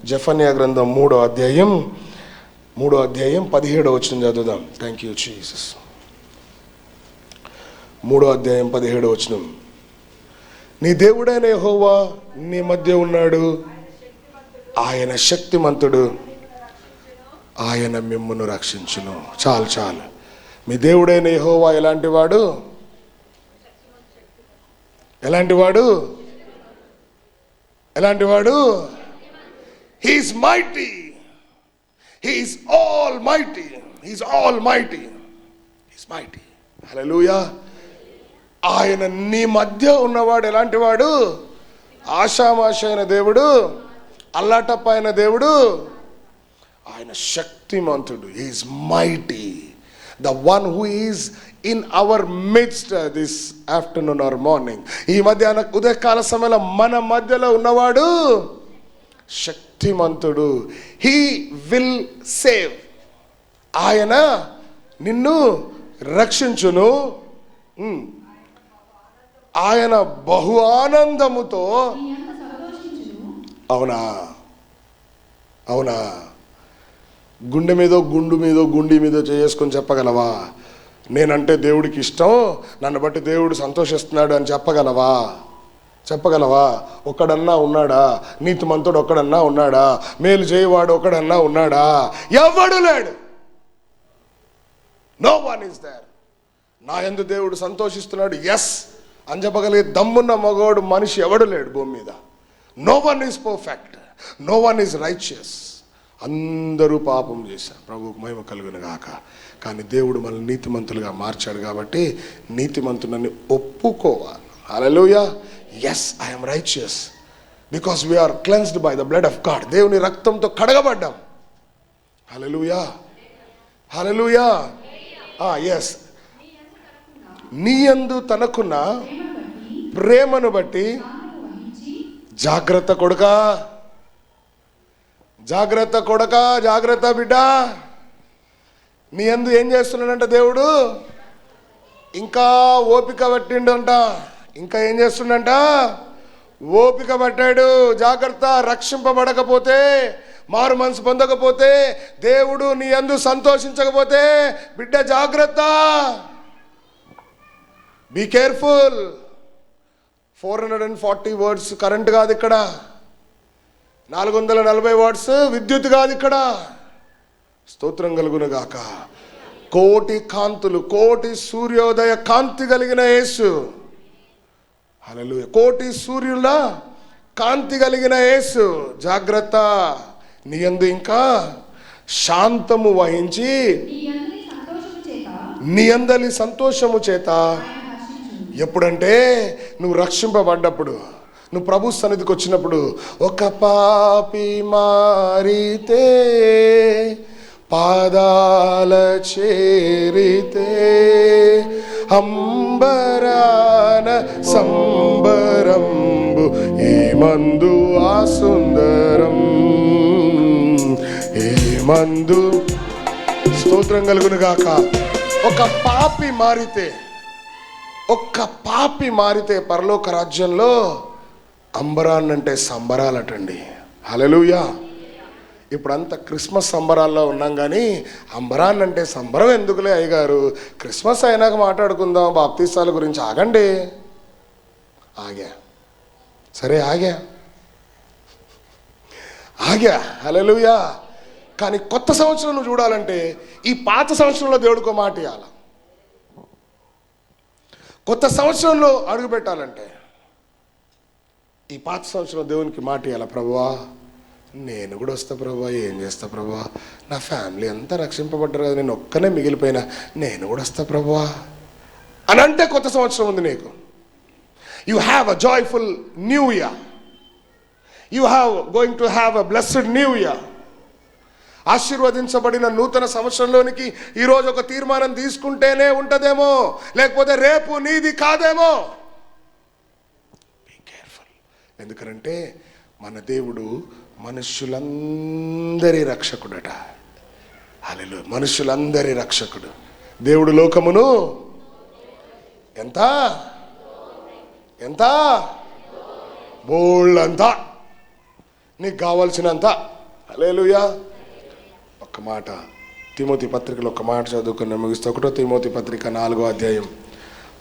జెఫన్యా గ్రంథం 3వ అధ్యాయం 17వ వచనం చదువుదాం. Thank you Jesus. 3వ అధ్యాయం 17వ వచనం. నీ దేవుడైన యెహోవా నీ మధ్య ఉన్నాడు, ఆయన శక్తిమంతుడు, ఆయన మిమ్మును రక్షించును. చాలు. మీ దేవుడైన యెహోవా ఎలాంటి వాడు? He's mighty. He's almighty. He's mighty. Hallelujah. ఆయన నీ మధ్య ఉన్నవాడు ఎలాంటి వాడు? ఆషామాష అయిన దేవుడు, అల్లాటప్ప అయిన దేవుడు. ఆయన శక్తిమంతుడు. Is mighty. The one who is in our midst this afternoon or morning. ఈ మధ్యాహ్న ఉదయకాల సమయంలో మన మధ్యలో ఉన్నవాడు శక్తిమంతుడు. He will save. ఆయన నిన్ను రక్షించును. ఆయన బహు ఆనందముతో. నీ యందు సంతోషించును. అవునా? గుండె మీదో గుండి మీదో చేసుకొని చెప్పగలవా? నేనంటే దేవుడికి ఇష్టం, నన్ను బట్టి దేవుడు సంతోషిస్తున్నాడు అని చెప్పగలవా? ఒక్కడన్నా ఉన్నాడా? నీతిమంతుడు ఒక్కడన్నా ఉన్నాడా? మేలు చేయవాడు ఒక్కడన్నా ఉన్నాడా? ఎవడు లేడు. No one is there. నా యందు దేవుడు సంతోషిస్తున్నాడు ఎస్ అని చెప్పగలిగే దమ్మున్న మగవాడు మనిషి ఎవడు లేడు భూమి మీద. No one is perfect, no one is righteous. అందరూ పాపం చేశారు, ప్రభువుకు మహిమ కలుగును గాక. కానీ దేవుడు మనల్ని నీతిమంతులుగా మార్చాడు కాబట్టి నీతిమంతులని ఒప్పుకోవాలి. Hallelujah. Yes, I am righteous because we are cleansed by the blood of God. దేవుని రక్తంతో కడగబడ్డాం. హల్లెలూయా. ఎస్. నీ యందు తనకున్న ప్రేమను బట్టి జాగ్రత్త కొడక, బిడ్డ. నీ యందు ఏం చేస్తున్నాడంట దేవుడు? ఇంకా ఓపిక పట్టిండంట. ఇంకా ఏం చేస్తుండంట? ఓపిక పట్టాడు. జాగ్రత్త. రక్షింపబడకపోతే, మారు మనసు పొందకపోతే, దేవుడు నీ యందు సంతోషించకపోతే, బిడ్డ జాగ్రత్త. Be careful. 440 వర్డ్స్ కరెంట్ కాదు ఇక్కడ. 440 వాట్స్ విద్యుత్ కాదు ఇక్కడ. స్తోత్రం కలుగును గాక. కోటి కాంతులు, కోటి సూర్యోదయ కాంతి కలిగిన యేసు. హల్లెలూయా. కోటి సూర్యుల కాంతి కలిగిన యేసు. జాగ్రత్త. నీ యందు ఇంకా శాంతము వహించి నీ అందలి సంతోషము చేత. ఎప్పుడంటే నువ్వు రక్షింపబడ్డప్పుడు, నువ్వు ప్రభు సన్నిధికి వచ్చినప్పుడు. ఒక పాపి మారితే పాదాల చేరితే అంబరాన సంబరంబు ఈ మందు ఆ సుందరం ఈ మందు. స్తోత్రం కలుగును గాక. ఒక పాపి మారితే పరలోక రాజ్యంలో అంబరాన్నంటే సంబరాలటండి. హల్లెలూయా. ఇప్పుడంతా క్రిస్మస్ సంబరాల్లో ఉన్నాం కానీ అంబరాన్నంటే సంబరం ఎందుకులే అయ్యగారు, క్రిస్మస్ అయినాక మాట్లాడుకుందాం బాప్తీసాల గురించి. ఆగండి. ఆగా. హల్లెలూయా. కానీ కొత్త సంవత్సరం నువ్వు చూడాలంటే ఈ పాత సంవత్సరంలో దేవుడికో మాట ఇవ్వాలి. కొత్త సంవత్సరంలో అడుగు పెట్టాలంటే ఈ పాత సంవత్సరం దేవునికి మాట ఇవ్వాల, ప్రభువా నేను కూడా వస్తా ప్రభువా, ఏం చేస్తా ప్రభువా, నా ఫ్యామిలీ అంతా రక్షింపబడ్డారు కదా, నేను ఒక్కనే మిగిలిపోయినా, నేను కూడా వస్తా ప్రభువా అని అంటే కొత్త సంవత్సరం ఉంది నీకు. You have a joyful new year. You have going to have a blessed new year. ఆశీర్వదించబడిన నూతన సంవత్సరంలోనికి ఈరోజు ఒక తీర్మానం తీసుకుంటేనే ఉంటుందేమో, లేకపోతే రేపు నీది కాదేమో. Be careful. ఎందుకంటే మన దేవుడు మనుష్యులందరి రక్షకుడట. హల్లెలూయా. మనుష్యులందరి రక్షకుడు దేవుడు. లోకమును ఎంత ఎంత బోళ్ళంతా, నీకు కావాల్సినంత. హల్లెలూయా. ఒక్క మాట తిమోతి పత్రికలో ఒక మాట చదువుకుని ముగిస్తే, 1 తిమోతి పత్రిక 4వ అధ్యాయం,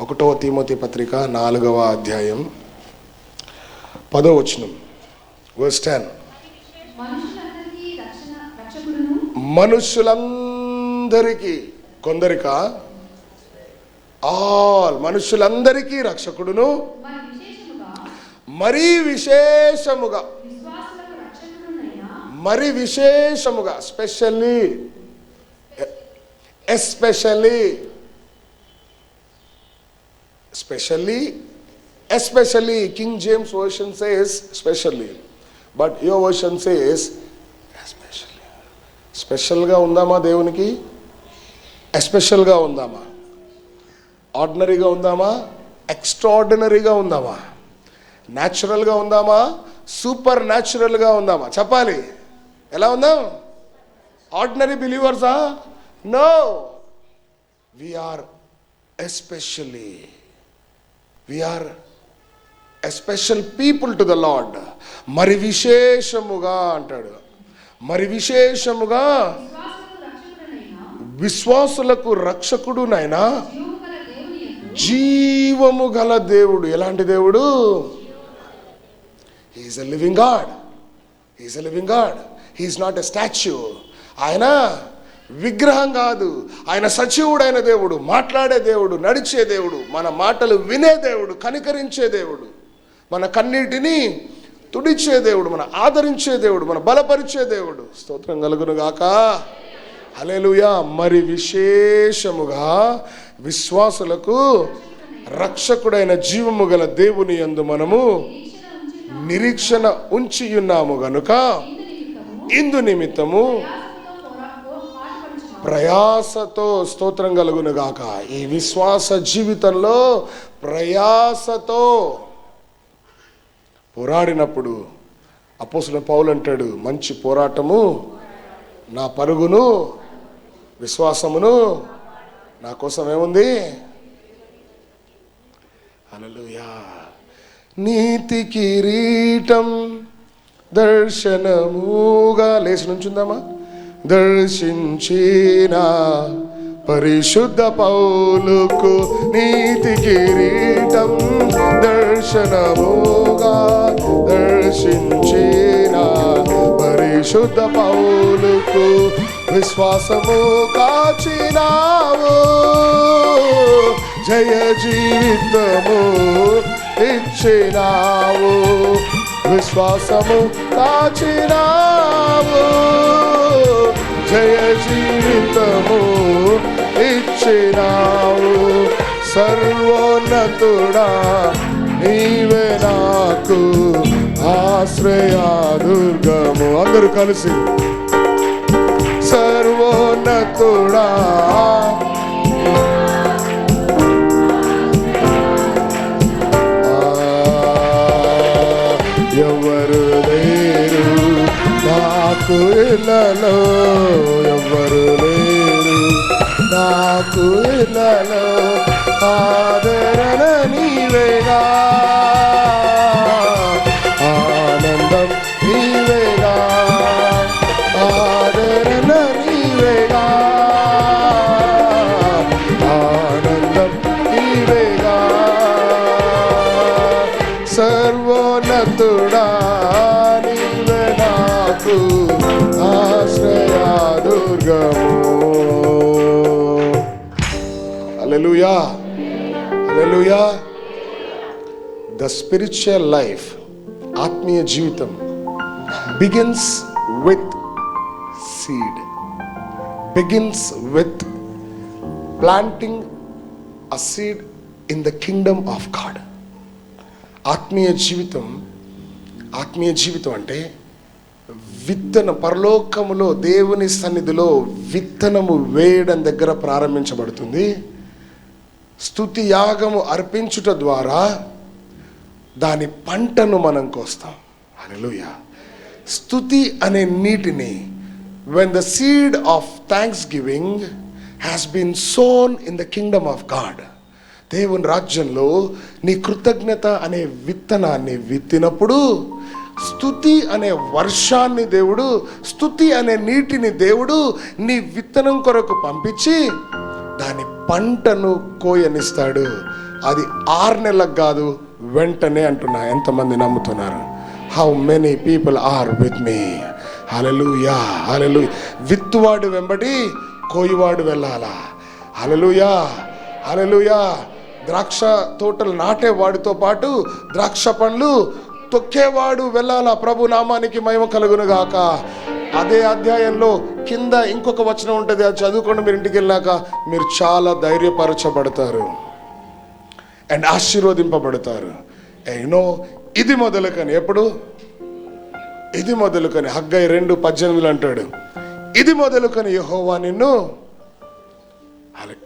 1 తిమోతి పత్రిక 4వ అధ్యాయం 10వ వచనం, verse 10. మనుషులందరికీ, కొందరిక, ఆల్ మనుషులందరికీ రక్షకుడును, మరీ విశేషముగా, మరి విశేషముగా, specially, especially, especially King James version says specially, but your version says especially. స్పెషల్గా ఉందామా దేవునికి? ఎస్పెషల్గా ఉందామా? ఆర్డినరీగా ఉందామా? ఎక్స్ట్రాడినరీగా ఉందామా? న్యాచురల్గా ఉందామా? సూపర్ న్యాచురల్గా ఉందామా? చెప్పాలి. ఎలా ఉందాం? ఆర్డినరీ బిలీవర్సా? No, we are especially, we are a special people to the Lord. మరి విశేషముగా అంటాడు, మరి విశేషముగా విశ్వాసులకు రక్షకుడునైనా జీవము గల దేవుడు. ఎలాంటి దేవుడు? He is a living God. He is a living God. He is not a statue. ఆయన విగ్రహం కాదు, ఆయన సజీవుడైన దేవుడు, మాట్లాడే దేవుడు, నడిచే దేవుడు, మన మాటలు వినే దేవుడు, కనికరించే దేవుడు, మన కన్నీటిని తుడిచే దేవుడు, మన ఆదరించే దేవుడు, మన బలపరిచే దేవుడు. స్తోత్రం కలుగును గాక. హల్లెలూయా. మరి విశేషముగా విశ్వాసులకు రక్షకుడైన జీవము గల దేవుని యందు మనము నిరీక్షణ ఉంచి ఉన్నాము గనుక ఇందు నిమిత్తము ప్రయాసతో, స్తోత్రం కలుగును గాక. ఈ విశ్వాస జీవితంలో ప్రయాసతో పోరాడినప్పుడు అపోస్తలుడైన పౌలు అంటాడు, మంచి పోరాటము నా పరుగును, విశ్వాసమును నా కోసం ఏముంది? హల్లెలూయా. నీతి కిరీటం దర్శనముగా, లేచి నుంచుందామా? దర్శించిన పరిశుద్ధ పౌలుకు నీతి కిరీటం దర్శనముగా, దర్శించిన పరిశుద్ధ పౌలుకు విశ్వాసము కాచినావు, జయ జీవితము ఇచ్చినావు, విశ్వాసము కాచినావు, జయ జీవితము ఇచ్చినావు. సర్వోన్నతుడా నీవే నాకు ఆశ్రయాదుర్గము. అందరూ కలిసి సర్వోన్నతుడా ఎవరు లేరు నాకు ఇళ్ళలో, ఎవరు లేరు నాకు ఇళ్ళలో, ఆదరణ నీవేగా, ఆనందం నీవేగా, ఆదరణ నీవేగా, ఆనందం నీవేగా. సర్వోన్నతుడా నీవే నాకు ఆశ్రయాదుర్గము. హల్లెలూయా. Hallelujah. The spiritual life ఆత్మీయ జీవితం begins with seed, begins with planting a seed in the Kingdom of God. ఆత్మీయ జీవితం అంటే విత్తనం, పరలోకములో దేవుని సన్నిధిలో విత్తనము వేయడం దగ్గర ప్రారంభించబడుతుంది. స్తుతి యాగము అర్పించుట ద్వారా దాని పంటను మనం కోస్తాం. హల్లెలూయా. స్తుతి అనే నీటిని, when the seed of thanksgiving has been sown in the kingdom of God, దేవుని రాజ్యంలో నీ కృతజ్ఞత అనే విత్తనాన్ని విత్తినప్పుడు స్తుతి అనే వర్షాన్ని దేవుడు, స్తుతి అనే నీటిని దేవుడు నీ విత్తనం కొరకు పంపించి దాని పంటను కోయనిస్తాడు. అది 6 నెలలకు కాదు, వెంటనే అంటున్నా. ఎంతమంది నమ్ముతున్నారు? How many people are with me? Hallelujah, hallelujah. విత్తువాడు వెంబడి కోయివాడు వెళ్ళాలా? హల్లెలూయా, హల్లెలూయా. ద్రాక్ష తోటలు నాటేవాడితో పాటు ద్రాక్ష పండ్లు తొక్కేవాడు వెళ్ళాలా. ప్రభు నామానికి మహిమ కలుగును గాక. అదే అధ్యాయంలో కింద ఇంకొక వచనం ఉంటుంది, అది చదువుకొని మీరు ఇంటికి వెళ్ళాక మీరు చాలా ధైర్యపరచబడతారు అండ్ ఆశీర్వదింపబడతారు. ఇది మొదలుకొని ఎప్పుడు? ఇది మొదలుకొని హగ్గై 2:18 అంటాడు, ఇది మొదలుకొని యెహోవా నిన్ను,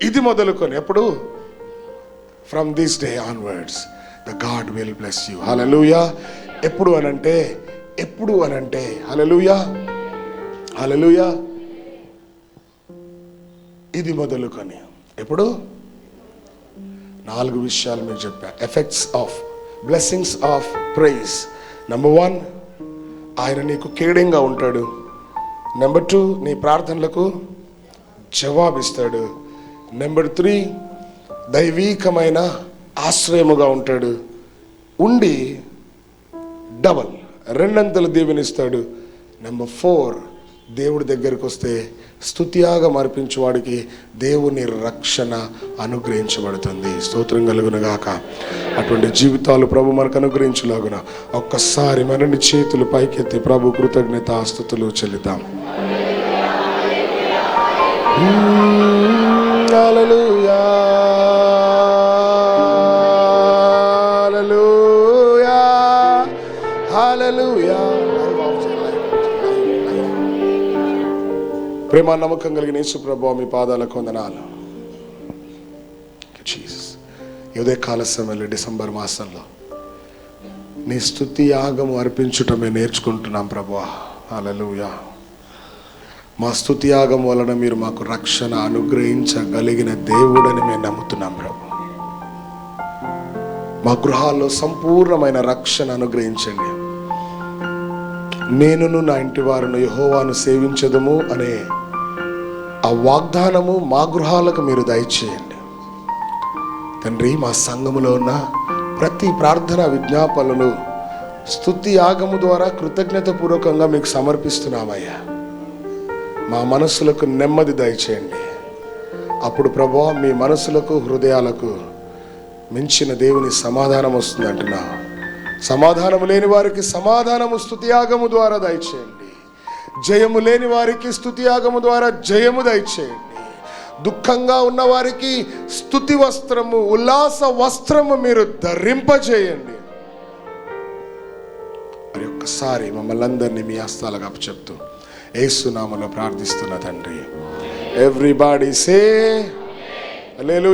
ఇది మొదలుకొని ఎప్పుడు? From this day onwards the God will bless you. Hallelujah. ఎప్పుడు అనంటే హల్లెలూయా, హల్లెలూయా. ఇది మొదలుకొని ఎప్పుడు? 4 విషయాలు మీకు చెప్పా. Effects of blessings of praise. Number 1, ఆయన నీకు కేడంగా ఉంటాడు. నెంబర్ 2, నీ ప్రార్థనలకు జవాబిస్తాడు. నెంబర్ 3, దైవీకమైన ఆశ్రయముగా ఉంటాడు. ఉండి డబల్ 2 దీవెనిస్తాడు. నెంబర్ 4, దేవుడి దగ్గరికి వస్తే స్తుతియాగం అర్పించు వాడికి దేవుని రక్షణ అనుగ్రహించబడుతుంది. స్తోత్రం కలుగునుగాక. అటువంటి జీవితాలు ప్రభు మనకు అనుగ్రహించులాగున ఒక్కసారి మనని చేతులు పైకెత్తి ప్రభు కృతజ్ఞత స్తుతులు చెల్లిద్దాం. హల్లెలూయా, హల్లెలూయా, హల్లెలూయా. ప్రేమ నమ్మకం కలిగిన యేసు ప్రభువా, మీ పాదాలకు వందనాలు. జీసస్, ఈ ఉదయకాల సమయంలో డిసెంబర్ మాసంలో నీ స్తుతి యాగము అర్పించుటమే నేర్చుకుంటున్నాం ప్రభువా. హల్లెలూయా. మా స్తుతి యాగం వలన మీరు మాకు రక్షణ అనుగ్రహించగలిగిన దేవుడని మేము నమ్ముతున్నాం ప్రభు. మా గృహాల్లో సంపూర్ణమైన రక్షణ అనుగ్రహించండి. నేనును నా ఇంటి వారును యెహోవాను సేవించదము అనే ఆ వాగ్దానము మా గృహాలకు మీరు దయచేయండి తండ్రి. మా సంఘములో ఉన్న ప్రతి ప్రార్థన విజ్ఞాపనలు స్తుతి యాగము ద్వారా కృతజ్ఞత పూర్వకంగా మీకు సమర్పిస్తున్నామయ్యా. మా మనసులకు నెమ్మది దయచేయండి. అప్పుడు ప్రభువా, మీ మనసులకు హృదయాలకు మించిన దేవుని సమాధానం వస్తుంది అంటున్నా. సమాధానము లేని వారికి సమాధానము స్తుతియాగము ద్వారా దయచేయండి. జయము లేని వారికి స్తుతియాగము ద్వారా జయము దయచేయండి. దుఃఖంగా ఉన్న వారికి స్తుతి వస్త్రము, ఉల్లాస వస్త్రము మీరు ధరింపజేయండి. మరి ఒక్కసారి మమ్మల్ని అందరినీ మీ హస్తాలకు అప్పచెప్తూ యేసు నామములో ప్రార్థిస్తున్న తండ్రి. ఎవ్రీబడీ సే హల్లెలూయా.